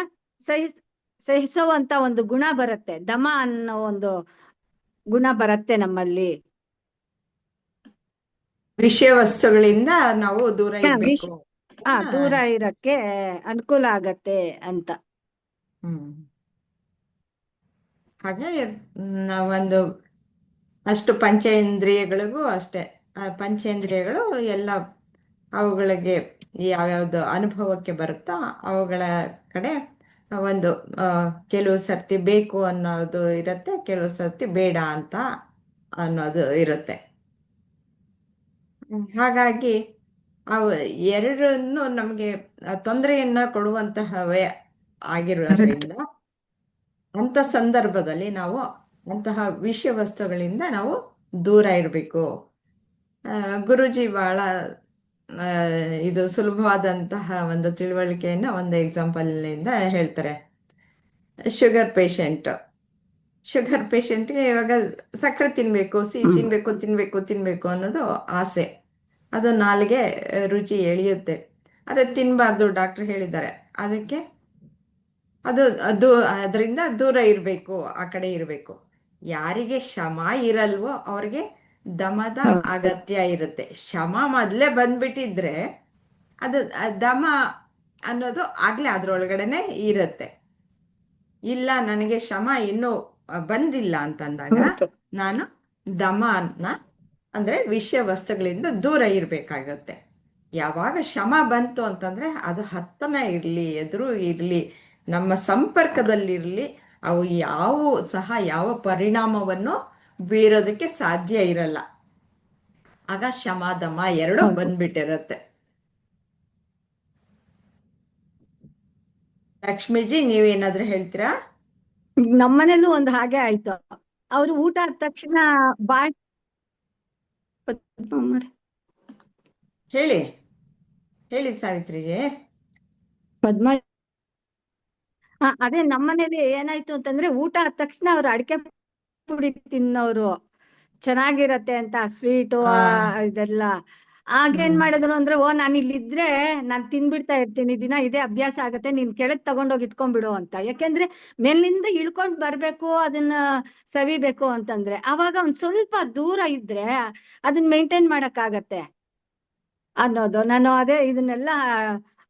ಸಹಿಸುವಂತ ಒಂದು ಗುಣ ಬರುತ್ತೆ, ದಮ ಅನ್ನೋ ಒಂದು ಗುಣ ಬರುತ್ತೆ ನಮ್ಮಲ್ಲಿ. ವಿಷಯ ವಸ್ತುಗಳಿಂದ ನಾವು ದೂರ ಇರ್ಬೇಕು. ದೂರ ಇರಕ್ಕೆ ಅನುಕೂಲ ಆಗತ್ತೆ ಅಂತ. ಹಾಗೆ ನಾವೊಂದು ಅಷ್ಟು ಪಂಚೇಂದ್ರಿಯಗಳಿಗೂ ಅಷ್ಟೇ. ಪಂಚೇಂದ್ರಿಯಗಳು ಎಲ್ಲ ಅವುಗಳಿಗೆ ಯಾವ್ಯಾವ್ದು ಅನುಭವಕ್ಕೆ ಬರುತ್ತೋ ಅವುಗಳ ಕಡೆ ಒಂದು ಕೆಲವು ಸರ್ತಿ ಬೇಕು ಅನ್ನೋದು ಇರುತ್ತೆ, ಕೆಲವು ಸರ್ತಿ ಬೇಡ ಅಂತ ಅನ್ನೋದು ಇರುತ್ತೆ. ಹಾಗಾಗಿ ಅವು ಎರಡನ್ನು ನಮಗೆ ತೊಂದರೆಯನ್ನ ಕೊಡುವಂತಹವೇ ಆಗಿರೋದ್ರಿಂದ ಅಂಥ ಸಂದರ್ಭದಲ್ಲಿ ನಾವು ಅಂತಹ ವಿಷಯ ವಸ್ತುಗಳಿಂದ ನಾವು ದೂರ ಇರಬೇಕು. ಗುರುಜಿ ಬಹಳ ಇದು ಸುಲಭವಾದಂತಹ ಒಂದು ತಿಳುವಳಿಕೆಯನ್ನ ಒಂದು ಎಕ್ಸಾಂಪಲ್ನಿಂದ ಹೇಳ್ತಾರೆ. ಶುಗರ್ ಪೇಷಂಟ್ಗೆ ಇವಾಗ ಸಕ್ಕರೆ ತಿನ್ಬೇಕು, ಸಿಹಿ ತಿನ್ಬೇಕು ಅನ್ನೋದು ಆಸೆ. ಅದು ನಾಲಿಗೆ ರುಚಿ ಎಳೆಯುತ್ತೆ, ಆದರೆ ತಿನ್ನಬಾರ್ದು ಡಾಕ್ಟರ್ ಹೇಳಿದ್ದಾರೆ. ಅದಕ್ಕೆ ಅದರಿಂದ ದೂರ ಇರಬೇಕು, ಆ ಕಡೆ ಇರಬೇಕು. ಯಾರಿಗೆ ಶಮ ಇರಲ್ವೋ ಅವ್ರಿಗೆ ದಮದ ಅಗತ್ಯ ಇರುತ್ತೆ. ಶಮ ಮೊದಲೇ ಬಂದ್ಬಿಟ್ಟಿದ್ರೆ ಅದು ದಮ ಅನ್ನೋದು ಆಗ್ಲೇ ಅದ್ರೊಳಗಡೆನೆ ಇರುತ್ತೆ. ಇಲ್ಲ ನನಗೆ ಶಮ ಇನ್ನೂ ಬಂದಿಲ್ಲ ಅಂತಂದಾಗ ನಾನು ದಮನ ಅಂದ್ರೆ ವಿಷಯ ವಸ್ತುಗಳಿಂದ ದೂರ ಇರಬೇಕಾಗತ್ತೆ. ಯಾವಾಗ ಶಮ ಬಂತು ಅಂತಂದ್ರೆ ಅದು ಹತ್ತನ ಇರಲಿ, ಎದುರು ಇರಲಿ, ನಮ್ಮ ಸಂಪರ್ಕದಲ್ಲಿರಲಿ, ಅವು ಯಾವ ಪರಿಣಾಮವನ್ನು ಬೀರೋದಕ್ಕೆ ಸಾಧ್ಯ ಇರಲ್ಲ. ಆಗ ಶಮ ದಮ ಎರಡೂ ಹೌದು. ಬಂದ್ಬಿಟ್ಟಿರುತ್ತೆ. ಲಕ್ಷ್ಮೀಜಿ, ನೀವೇನಾದ್ರೂ ಹೇಳ್ತೀರಾ? ನಮ್ಮನೇಲೂ ಒಂದು ಹಾಗೆ ಆಯ್ತು. ಅವ್ರು ಊಟ ಆದ ತಕ್ಷಣ ಬಾಯ್ ಪದ್ಮಮ್ಮರೇ, ಹೇಳಿ ಹೇಳಿ ಸಾವಿತ್ರಿಜಿ. ಪದ್ಮ ಅದೇ ನಮ್ಮನೇಲಿ ಏನಾಯ್ತು ಅಂತಂದ್ರೆ, ಊಟ ಆದ ತಕ್ಷಣ ಅವ್ರು ಅಡಿಕೆ ಪುಡಿ ತಿನ್ನೋರು, ಚೆನ್ನಾಗಿರತ್ತೆ ಅಂತ ಸ್ವೀಟು ಆ ಇದೆಲ್ಲ. ಆಗೇನ್ ಹ್ಮ್ ಮಾಡಿದ್ರು ಅಂದ್ರೆ, ಓ ನಾನು ಇಲ್ಲಿದ್ರೆ ನಾನ್ ತಿನ್ಬಿಡ್ತಾ ಇರ್ತೀನಿ, ದಿನ ಇದೇ ಅಭ್ಯಾಸ ಆಗತ್ತೆ, ನೀನ್ ಕೆಳಗ್ ತಗೊಂಡೋಗಿ ಇಟ್ಕೊಂಡ್ಬಿಡು ಅಂತ. ಯಾಕೆಂದ್ರೆ ಮೇಲಿಂದ ಇಳ್ಕೊಂಡ್ ಬರ್ಬೇಕು, ಅದನ್ನ ಸವಿಬೇಕು ಅಂತಂದ್ರೆ, ಅವಾಗ ಒಂದ್ ಸ್ವಲ್ಪ ದೂರ ಇದ್ರೆ ಅದನ್ನ ಮೇಂಟೈನ್ ಮಾಡಕ್ ಆಗತ್ತೆ ಅನ್ನೋದು. ನಾನು ಅದೇ ಇದನ್ನೆಲ್ಲ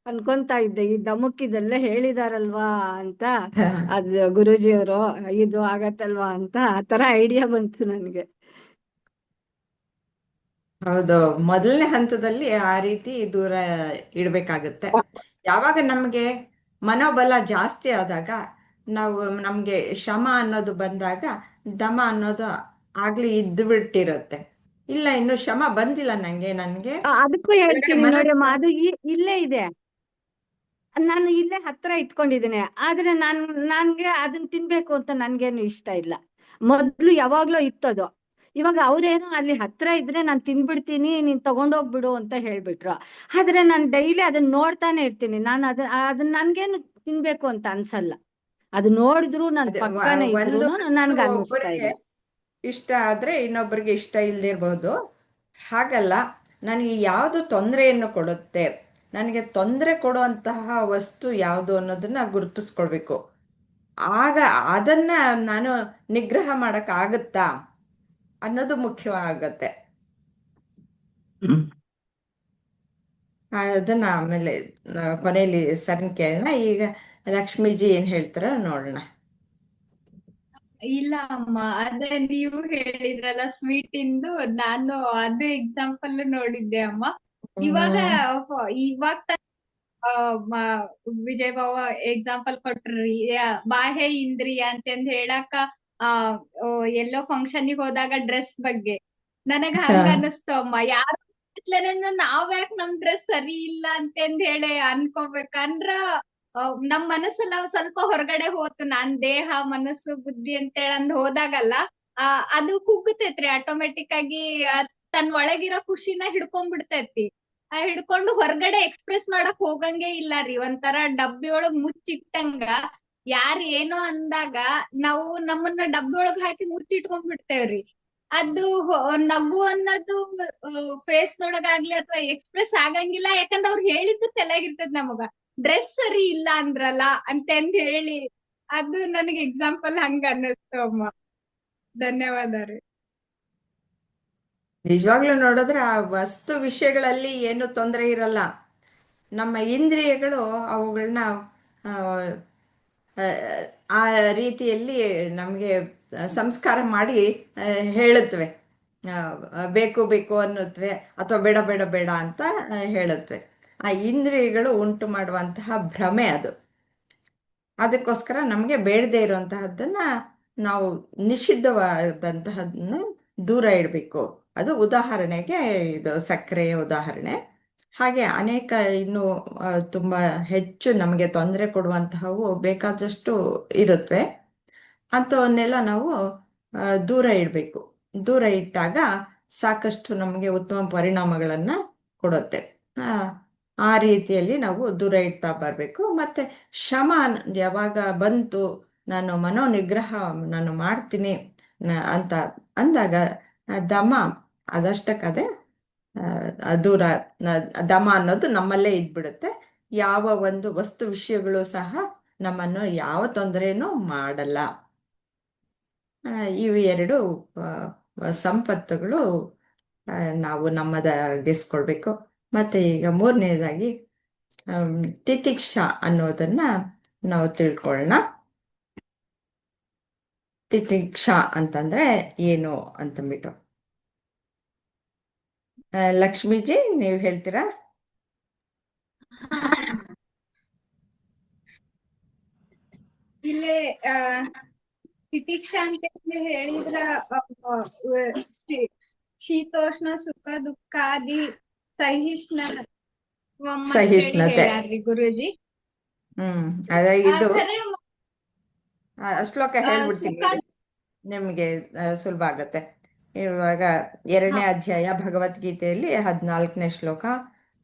ಅನ್ಕೊಂತ ಇದ್ದೆ, ಈ ದಮುಕ್ಕಿದೆಲ್ಲ ಹೇಳಿದಾರಲ್ವಾ ಅಂತ. ಅದು ಗುರೂಜಿಯವರು ಇದು ಆಗತ್ತಲ್ವಾ ಅಂತ ಆ ತರ ಐಡಿಯಾ ಬಂತು ನನ್ಗೆ. ಹೌದು, ಮೊದಲನೇ ಹಂತದಲ್ಲಿ ಆ ರೀತಿ ದೂರ ಇಡಬೇಕಾಗುತ್ತೆ. ಯಾವಾಗ ನಮಗೆ ಮನೋಬಲ ಜಾಸ್ತಿ ಆದಾಗ, ನಾವು ನಮಗೆ ಶಮ ಅನ್ನೋದು ಬಂದಾಗ ದಮ ಅನ್ನೋದು ಆಗ್ಲಿ ಇದ್ದು ಬಿಟ್ಟಿರುತ್ತೆ. ಇಲ್ಲ, ಇನ್ನು ಶಮ ಬಂದಿಲ್ಲ ನನಗೆ ಅದಕ್ಕೂ ಒಳಗಡೆ ಹೇಳ್ತೀನಿ ನೋಡಿ ಅಮ್ಮ, ಮನಸ್ಸು. ಅದು ಇಲ್ಲೇ ಇದೆ, ನಾನು ಇಲ್ಲೇ ಹತ್ರ ಇಟ್ಕೊಂಡಿದ್ದೀನಿ. ಆದ್ರೆ ನನ್ಗೆ ಅದನ್ನ ತಿನ್ಬೇಕು ಅಂತ ನನ್ಗೇನು ಇಷ್ಟ ಇಲ್ಲ. ಮೊದ್ಲು ಯಾವಾಗ್ಲೂ ಇತ್ತದು. ಇವಾಗ ಅವ್ರೇನು ಅಲ್ಲಿ ಹತ್ರ ಇದ್ರೆ ನಾನ್ ತಿನ್ಬಿಡ್ತೀನಿ, ನೀನ್ ತಗೊಂಡೋಗ್ಬಿಡು ಅಂತ ಹೇಳ್ಬಿಟ್ರು. ಆದ್ರೆ ನಾನ್ ಡೈಲಿ ಅದನ್ನ ನೋಡ್ತಾನೆ ಇರ್ತೀನಿ. ನಾನು ಅದನ್ನ ನನ್ಗೇನು ತಿನ್ಬೇಕು ಅಂತ ಅನ್ಸಲ್ಲ. ಅದು ನೋಡಿದ್ರು ನನ್ ಅದೇ ಪಕ್ಕನೆ ಒಂದು ಇದ್ರೂನು ವಸ್ತು ನನ್ಗೆ ಅನ್ನಿಸ್ತಾ ಒಬ್ಬರಿಗೆ ಇಲ್ಲ. ಇಷ್ಟ ಆದ್ರೆ ಇನ್ನೊಬ್ಬರಿಗೆ ಇಷ್ಟ ಇಲ್ಲದಿರ್ಬೋದು. ಹಾಗಲ್ಲ, ನನಗೆ ಯಾವುದು ತೊಂದರೆಯನ್ನು ಕೊಡುತ್ತೆ, ನನಗೆ ತೊಂದರೆ ಕೊಡುವಂತಹ ವಸ್ತು ಯಾವುದು ಅನ್ನೋದನ್ನ ಗುರುತಿಸ್ಕೊಳ್ಬೇಕು. ಆಗ ಅದನ್ನ ನಾನು ನಿಗ್ರಹ ಮಾಡಕ್ಕಾಗತ್ತಾ ಅನ್ನೋದು ಮುಖ್ಯವಾಗತ್ತೆ. ಅದನ್ನ ಆಮೇಲೆ ಕೊನೆಯಲ್ಲಿ ಸರನ್ ಕೇಳೋಣ. ಈಗ ಲಕ್ಷ್ಮೀಜಿ ಏನ್ ಹೇಳ್ತಾರ ನೋಡೋಣ. ಇಲ್ಲ ಅಮ್ಮ, ಅದೇ ನೀವು ಹೇಳಿದ್ರಲ್ಲ ಸ್ವೀಟ್ ಇಂದು, ನಾನು ಅದು ಎಕ್ಸಾಂಪಲ್ ನೋಡಿದ್ದೆ ಅಮ್ಮ. ಇವಾಗ ಇವಾಗ ಆ, ಮ- ವಿಜಯ್ ಬಾವ ಎಕ್ಸಾಂಪಲ್ ಕೊಟ್ರಿ, ಬಾಹ್ಯ ಇಂದ್ರಿಯ ಅಂತಂದ್ ಹೇಳಾಕ. ಆ ಓ, ಎಲ್ಲೋ ಫಂಕ್ಷನ್ ಹೋದಾಗ ಡ್ರೆಸ್ ಬಗ್ಗೆ ನನಗ ಹಂಗ ಅನಸ್ತು ಅಮ್ಮ. ಯಾರು ನಾವ್ ಯಾಕೆ ನಮ್ ಡ್ರೆಸ್ ಸರಿ ಇಲ್ಲ ಅಂತಂದ್ ಹೇಳಿ ಅನ್ಕೋಬೇಕಂದ್ರ ನಮ್ ಮನಸ್ಸೆಲ್ಲ ಒಂದ್ ಸ್ವಲ್ಪ ಹೊರಗಡೆ ಹೋತು. ನಾನ್ ದೇಹ ಮನಸ್ಸು ಬುದ್ಧಿ ಅಂತೇಳಿ ಅಂದ್ ಹೋದಾಗಲ್ಲ, ಅದು ಕುಗ್ಗುತೈತ್ರಿ ಆಟೋಮೆಟಿಕ್ ಆಗಿ. ತನ್ ಒಳಗಿರೋ ಖುಷಿನ ಹಿಡ್ಕೊಂಡ್ಬಿಡ್ತೈತಿ. ಹಿಡ್ಕೊಂಡು ಹೊರಗಡೆ ಎಕ್ಸ್ಪ್ರೆಸ್ ಮಾಡಕ್ ಹೋಗಂಗೆ ಇಲ್ಲ ರೀ. ಒಂಥರ ಡಬ್ಬಿ ಒಳಗ್ ಮುಚ್ಚಿಟ್ಟಂಗ. ಯಾರ್ ಏನೋ ಅಂದಾಗ ನಾವು ನಮ್ಮನ್ನ ಡಬ್ಬಿ ಒಳಗ್ ಹಾಕಿ ಮುಚ್ಚಿಟ್ಕೊಂಡ್ಬಿಡ್ತೇವ್ರಿ. ಅದು ನಗು ಅನ್ನೋದು ಫೇಸ್ ನೊಳಗಾಗ್ಲಿ ಅಥವಾ ಎಕ್ಸ್ಪ್ರೆಸ್ ಆಗಂಗಿಲ್ಲ. ಯಾಕಂದ್ರ ಅವ್ರು ಹೇಳಿದ್ದು ತಲೆಗಿರ್ತದ ನಮಗ, ಡ್ರೆಸ್ ಸರಿ ಇಲ್ಲ ಅಂದ್ರಲ್ಲ ಅಂತಂದ್ ಹೇಳಿ. ಅದು ನನಗೆ ಎಕ್ಸಾಂಪಲ್ ಹಂಗ ಅನ್ನಿಸ್ತು ಅಮ್ಮ. ಧನ್ಯವಾದ ರೀ. ನಿಜವಾಗ್ಲೂ ನೋಡಿದ್ರೆ ಆ ವಸ್ತು ವಿಷಯಗಳಲ್ಲಿ ಏನು ತೊಂದರೆ ಇರಲ್ಲ. ನಮ್ಮ ಇಂದ್ರಿಯಗಳು ಅವುಗಳನ್ನ ಆ ರೀತಿಯಲ್ಲಿ ನಮಗೆ ಸಂಸ್ಕಾರ ಮಾಡಿ ಹೇಳುತ್ತವೆ. ಬೇಕು ಬೇಕು ಅನ್ನುತ್ತವೆ, ಅಥವಾ ಬೇಡ ಬೇಡ ಬೇಡ ಅಂತ ಹೇಳುತ್ತವೆ. ಆ ಇಂದ್ರಿಯಗಳು ಉಂಟು ಮಾಡುವಂತಹ ಭ್ರಮೆ ಅದು. ಅದಕ್ಕೋಸ್ಕರ ನಮಗೆ ಬೇಡದೇ ಇರುವಂತಹದ್ದನ್ನ ನಾವು ನಿಷಿದ್ಧವಾದಂತಹದನ್ನ ದೂರ ಇಡಬೇಕು. ಅದು ಉದಾಹರಣೆಗೆ ಇದು ಸಕ್ಕರೆಯ ಉದಾಹರಣೆ. ಹಾಗೆ ಅನೇಕ ಇನ್ನು ತುಂಬ ಹೆಚ್ಚು ನಮಗೆ ತೊಂದರೆ ಕೊಡುವಂತಹವು ಬೇಕಾದಷ್ಟು ಇರುತ್ತವೆ. ಅಂಥವನ್ನೆಲ್ಲ ನಾವು ದೂರ ಇಡಬೇಕು. ದೂರ ಇಟ್ಟಾಗ ಸಾಕಷ್ಟು ನಮಗೆ ಉತ್ತಮ ಪರಿಣಾಮಗಳನ್ನು ಕೊಡುತ್ತೆ. ಆ ರೀತಿಯಲ್ಲಿ ನಾವು ದೂರ ಇಡ್ತಾ ಬರಬೇಕು. ಮತ್ತು ಶ್ರಮ ಯಾವಾಗ ಬಂತು, ನಾನು ಮನೋನಿಗ್ರಹ ನಾನು ಮಾಡ್ತೀನಿ ಅಂತ ಅಂದಾಗ ದಮ ಅದಷ್ಟಕ್ಕದೆ ದೂರ, ದಮ ಅನ್ನೋದು ನಮ್ಮಲ್ಲೇ ಇದ್ಬಿಡುತ್ತೆ. ಯಾವ ಒಂದು ವಸ್ತು ವಿಷಯಗಳು ಸಹ ನಮ್ಮನ್ನು ಯಾವ ತೊಂದರೆನೂ ಮಾಡಲ್ಲ. ಇವು ಎರಡು ಸಂಪತ್ತುಗಳು ನಾವು ನಮ್ಮದಾಗಿಸ್ಕೊಳ್ಬೇಕು. ಮತ್ತು ಈಗ ಮೂರನೇದಾಗಿ ತಿತಿಕ್ಷಾ ಅನ್ನೋದನ್ನ ನಾವು ತಿಳ್ಕೊಳ್ಳೋಣ. ತಿತಿಕ್ಷಾ ಅಂತಂದ್ರೆ ಏನು ಅಂತಂದ್ಬಿಟ್ಟು ಲಕ್ಷ್ಮೀಜಿ ನೀವು ಹೇಳ್ತೀರಾ? ಇಲ್ಲೇ ತಿತಿಕ್ಷಾ ಅಂತ ಹೇಳಿದ್ರ ಶೀತೋಷ್ಣ ಸುಖ ದುಃಖಾದಿ ಸಹಿಷ್ಣ ಅಂತ ಹೇಳಿ ಸಹಿಷ್ಣುತೆ. ಹೇಳ್ಯಾರ್ರಿ ಗುರೂಜಿ. ಅದ ಇದು ಖರೆ ಶ್ಲೋಕ ಹೇಳ್ಬಿಡ್ತೀನಿ ಸುಖ ನಿಮಗೆ ಸುಲಭ ಆಗತ್ತೆ. ಇವಾಗ 2ನೇ ಅಧ್ಯಾಯ ಭಗವದ್ಗೀತೆಯಲ್ಲಿ 14ನೇ ಶ್ಲೋಕ.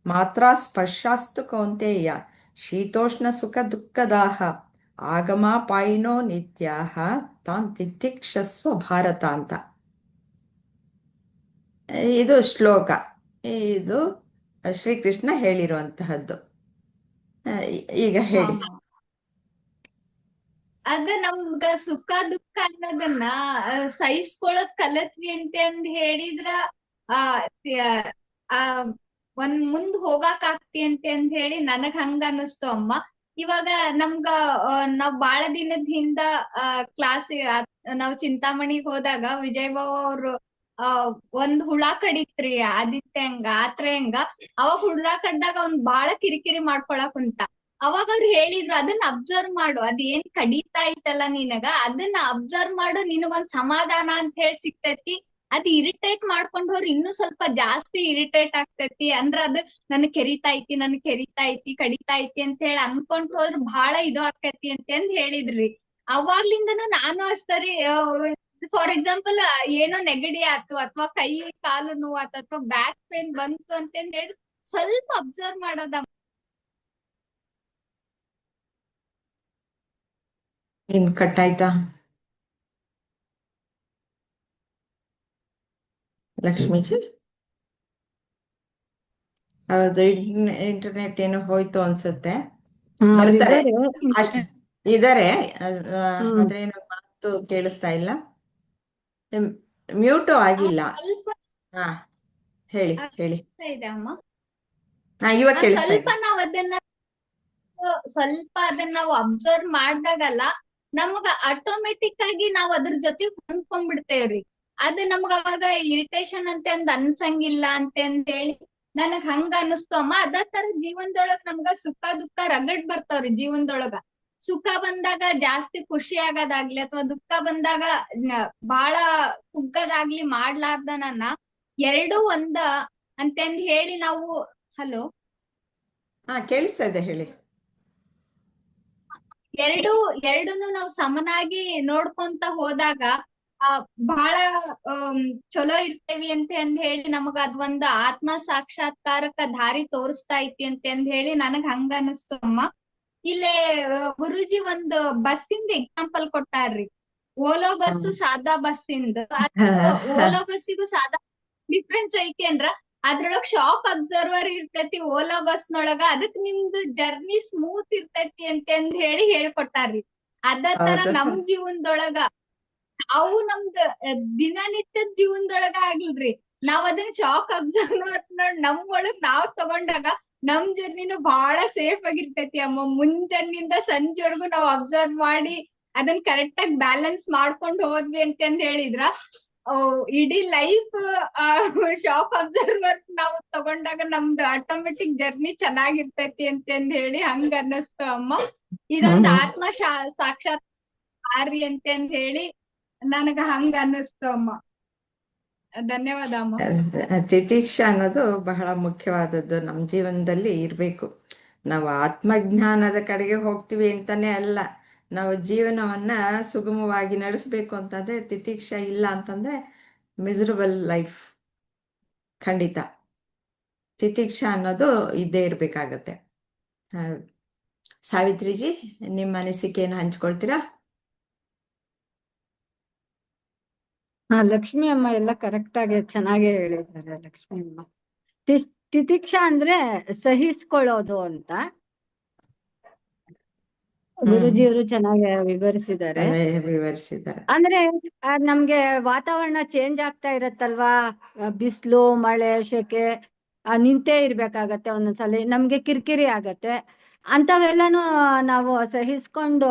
ಮಾತ್ರ ಸ್ಪರ್ಶಾಸ್ತು ಕೌಂತೆಯ ಶೀತೋಷ್ಣ ಸುಖ ದುಃಖದಾಹ ಆಗಮಾಪಾಯಿನೋ ನಿತ್ಯಾಹ ತಾನ್ ತಿತಿಕ್ಷಸ್ವ ಭಾರತ ಅಂತ. ಇದು ಶ್ಲೋಕ. ಇದು ಶ್ರೀಕೃಷ್ಣ ಹೇಳಿರುವಂತಹದ್ದು. ಈಗ ಹೇಳಿ. ಅದ ನಮ್ಗ ಸುಖ ದುಃಖ ಅನ್ನೋದನ್ನ ಸಹಿಸ್ಕೊಳಕ್ ಕಲತ್ವಿ ಅಂದ್ ಹೇಳಿದ್ರ ಆ ತ್ಯ- ಆ ಒಂದ್ ಮುಂದ್ ಹೋಗಾಕ್ ಆಗ್ತಿ ಅಂದ್ ಹೇಳಿ ನನಗ್ ಹಂಗ ಅನ್ನಿಸ್ತು ಅಮ್ಮ. ಇವಾಗ ನಮ್ಗ ನಾವ್ ಬಾಳ ದಿನದ ಹಿಂದ ಕ್ಲಾಸ್ ನಾವ್ ಚಿಂತಾಮಣಿಗ್ ಹೋದಾಗ ವಿಜಯ್ ಬಾಬು ಅವ್ರು ಒಂದ್ ಹುಳ ಕಡಿತ್ರಿ ಆದಿತ್ಯಂಗ ಆತ್ರೇಯಂಗ. ಅವಾಗ ಹುಳ ಕಡ್ದಾಗ ಅವ್ನ್ ಬಾಳ ಕಿರಿಕಿರಿ ಮಾಡ್ಕೊಳಕ್ ಕುಂತ. ಅವಾಗ ಅವ್ರು ಹೇಳಿದ್ರು ಅದನ್ನ ಅಬ್ಸರ್ವ್ ಮಾಡು, ಅದೇನ್ ಕಡಿತಾ ಐತಲ್ಲ ನಿನಗ ಅದನ್ನ ಅಬ್ಸರ್ವ್ ಮಾಡು, ನಿನಗೊಂದ್ ಸಮಾಧಾನ ಅಂತ ಹೇಳಿ ಸಿಗ್ತೈತಿ. ಅದ್ ಇರಿಟೇಟ್ ಮಾಡ್ಕೊಂಡ್ ಹೋರ್ ಇನ್ನೂ ಸ್ವಲ್ಪ ಜಾಸ್ತಿ ಇರಿಟೇಟ್ ಆಗ್ತೈತಿ. ಅಂದ್ರ ಅದು ನನ್ ಕೆರಿತಾ ಐತಿ ಕಡಿತಾ ಐತಿ ಅಂತ ಹೇಳಿ ಅನ್ಕೊಂಡ್ ಹೋದ್ರ ಬಹಳ ಇದು ಆಕೈತಿ ಅಂತಂದ್ ಹೇಳಿದ್ರಿ. ಅವಾಗ್ಲಿಂದನೂ ನಾನು ಅಷ್ಟರಿ ಫಾರ್ ಎಕ್ಸಾಂಪಲ್ ಏನೋ ನೆಗಡಿ ಆತು ಅಥವಾ ಕೈ ಕಾಲು ನೋವು ಆತು ಅಥವಾ ಬ್ಯಾಕ್ ಪೇನ್ ಬಂತು ಅಂತಂದ್ ಹೇಳಿ ಸ್ವಲ್ಪ ಅಬ್ಸರ್ವ್ ಮಾಡೋದ. ಏನ್ ಕಟ್ಟಾಯ್ತಾ ಲಕ್ಷ್ಮೀಜಿ? ಹೌದು, ಇಂಟರ್ನೆಟ್ ಏನೋ ಹೋಯ್ತು ಅನ್ಸುತ್ತೆ. ಬರ್ತಾರೆ ಅಷ್ಟು ಇದಾರೆ, ಆದ್ರೆ ಏನೋ ಮಾತು ಕೇಳಿಸ್ತಾ ಇಲ್ಲ. ಮ್ಯೂಟು ಆಗಿಲ್ಲ. ಸ್ವಲ್ಪ ಹಾ ಹೇಳಿ ಹೇಳಿ. ಇದೆ ಅಮ್ಮ. ಇವಾಗ ಕೇಳಿಸ್ತಾ ಸ್ವಲ್ಪ ಇದೆ. ನಾವ್ ಅದನ್ನ ನಾವು ಅಬ್ಸರ್ವ್ ಮಾಡ್ದಾಗಲ್ಲ ನಮಗ ಆಟೋಮೆಟಿಕ್ ಆಗಿ ನಾವ್ ಅದ್ರ ಜೊತೆ ಹೊಂದ್ಕೊಂಡ್ಬಿಡ್ತೇವ್ರಿ. ಅದು ನಮ್ಗ ಅವಾಗ ಇರಿಟೇಷನ್ ಅಂತ ಅನ್ಸಂಗಿಲ್ಲ ಅಂತ ಹೇಳಿ ನನಗ್ ಹಂಗ ಅನಿಸ್ತು ಅಮ್ಮ. ಅದ ತರ ಜೀವನದೊಳಗ ನಮ್ಗ ಸುಖ ದುಃಖ ರಗಡ್ ಬರ್ತಾವ್ರಿ ಜೀವನದೊಳಗ. ಸುಖ ಬಂದಾಗ ಜಾಸ್ತಿ ಖುಷಿ ಆಗೋದಾಗ್ಲಿ ಅಥವಾ ದುಃಖ ಬಂದಾಗ ಬಾಳ ಕುಗ್ಗದಾಗ್ಲಿ ಮಾಡ್ಲಾರ್ದನ ಎರಡೂ ಒಂದ ಅಂತಂದ್ ಹೇಳಿ ನಾವು. ಹಲೋ, ಕೇಳಿಸ್ತಾ ಇದೆ, ಹೇಳಿ. ಎರಡೂನು ನಾವು ಸಮನಾಗಿ ನೋಡ್ಕೊಂತ ಹೋದಾಗ ಬಹಳ ಚಲೋ ಇರ್ತೇವಿ ಅಂತ ಹೇಳಿ ನಮಗ ಅದೊಂದು ಆತ್ಮ ಸಾಕ್ಷಾತ್ಕಾರಕ್ಕ ದಾರಿ ತೋರಿಸ್ತಾ ಐತಿ ಅಂತ ಹೇಳಿ ನನಗ್ ಹಂಗ ಅನಿಸ್ತು ಅಮ್ಮ. ಇಲ್ಲೇ ಗುರುಜಿ ಒಂದು ಬಸ್ಸಿಂದ ಎಕ್ಸಾಂಪಲ್ ಕೊಟ್ಟಾರ್ರಿ. ಓಲೋ ಬಸ್ಸು ಸಾದಾ ಬಸ್ಸಿಂದ. ಓಲೋ ಬಸ್ಸಿಗೂ ಸಾದಾ ಡಿಫ್ರೆನ್ಸ್ ಐತಿ ಅಂದ್ರ ಅದ್ರೊಳಗ್ ಶಾಕ್ ಅಬ್ಸರ್ವರ್ ಇರ್ತೈತಿ ಓಲಾ ಬಸ್ನೊಳಗ. ಅದಕ್ ನಿಮ್ದು ಜರ್ನಿ ಸ್ಮೂತ್ ಇರ್ತೈತಿ ಅಂತಂದ್ ಹೇಳಿ ಹೇಳ್ಕೊಟ್ಟಾರ್ರಿ. ಅದ ತರ ಹೌದು. ನಮ್ ಜೀವನದೊಳಗ ಅವು ನಮ್ದು ದಿನನಿತ್ಯದ ಜೀವನದೊಳಗ ಆಗಿಲ್ರಿ. ನಾವ್ ಅದನ್ನ ಶಾಕ್ ಅಬ್ಸರ್ವರ್ ನಮ್ ಒಳಗ್ ನಾವ್ ತಗೊಂಡಾಗ ನಮ್ ಜರ್ನಿನು ಬಹಳ ಸೇಫ್ ಆಗಿರ್ತೈತಿ ಅಮ್ಮ. ಮುಂಜಾನಿಂದ ಸಂಜೆವರೆಗೂ ನಾವ್ ಅಬ್ಸರ್ವ್ ಮಾಡಿ ಅದನ್ನ ಕರೆಕ್ಟ್ ಆಗಿ ಬ್ಯಾಲೆನ್ಸ್ ಮಾಡ್ಕೊಂಡ್ ಹೋದ್ವಿ ಅಂತಂದ್ ಹೇಳಿದ್ರ ಇಡೀ ಲೈಫ್ ಶಾಕ್ ಅಬ್ಸರ್ವರ್ ನಾವು ತಗೊಂಡಾಗ ನಮ್ದು ಆಟೋಮೆಟಿಕ್ ಜರ್ನಿ ಚೆನ್ನಾಗಿರ್ತೈತಿ ಅಂತಂದ್ ಹೇಳಿ ಹಂಗ ಅನ್ನಿಸ್ತು ಅಮ್ಮ. ಇದೊಂದು ಆತ್ಮ ಸಾಕ್ಷಾತ್ ಕಾರ್ಯ ಅಂತಂದ್ ಹೇಳಿ ನನಗ ಹಂಗ ಅನ್ನಿಸ್ತು ಅಮ್ಮ. ಧನ್ಯವಾದ ಅಮ್ಮ. ತಿತಿಕ್ಷಾ ಅನ್ನೋದು ಬಹಳ ಮುಖ್ಯವಾದದ್ದು ನಮ್ಮ ಜೀವನದಲ್ಲಿ ಇರಬೇಕು. ನಾವು ಆತ್ಮಜ್ಞಾನದ ಕಡೆಗೆ ಹೋಗ್ತೀವಿ ಅಂತಾನೆ ಅಲ್ಲ, ನಾವು ಜೀವನವನ್ನ ಸುಗಮವಾಗಿ ನಡೆಸಬೇಕು ಅಂತಂದ್ರೆ ತಿತಿಕ್ಷಾ ಇಲ್ಲ ಅಂತಂದ್ರೆ ಮಿಸರಬಲ್ ಲೈಫ್. ಖಂಡಿತ ತಿತಿಕ್ಷಾ ಅನ್ನೋದು ಇದ್ದೇ ಇರಬೇಕಾಗತ್ತೆ. ಸಾವಿತ್ರಿಜಿ, ನಿಮ್ಮ ಅನಿಸಿಕೆಯನ್ನು ಹಂಚ್ಕೊಳ್ತೀರಾ? ಲಕ್ಷ್ಮಿ ಅಮ್ಮ ಎಲ್ಲ ಕರೆಕ್ಟ್ ಆಗಿ ಚೆನ್ನಾಗೇ ಹೇಳಿದ್ದಾರೆ ಲಕ್ಷ್ಮಿ ಅಮ್ಮ. ತಿತಿಕ್ಷಾ ಅಂದ್ರೆ ಸಹಿಸ್ಕೊಳ್ಳೋದು ಅಂತ ಗುರುಜಿಯವರು ಚೆನ್ನಾಗಿ ವಿವರಿಸಿದ್ದಾರೆ. ಅದೇ ವಿವರಿಸಿದ್ದಾರೆ. ಅಂದ್ರೆ ನಮ್ಗೆ ವಾತಾವರಣ ಚೇಂಜ್ ಆಗ್ತಾ ಇರತ್ತಲ್ವಾ, ಬಿಸಿಲು ಮಳೆ ಸೆಕೆ ನಿಂತೇ ಇರ್ಬೇಕಾಗತ್ತೆ. ಒಂದೊಂದ್ಸಲಿ ನಮ್ಗೆ ಕಿರಿಕಿರಿ ಆಗತ್ತೆ. ಅಂತವೆಲ್ಲಾನು ನಾವು ಸಹಿಸ್ಕೊಂಡು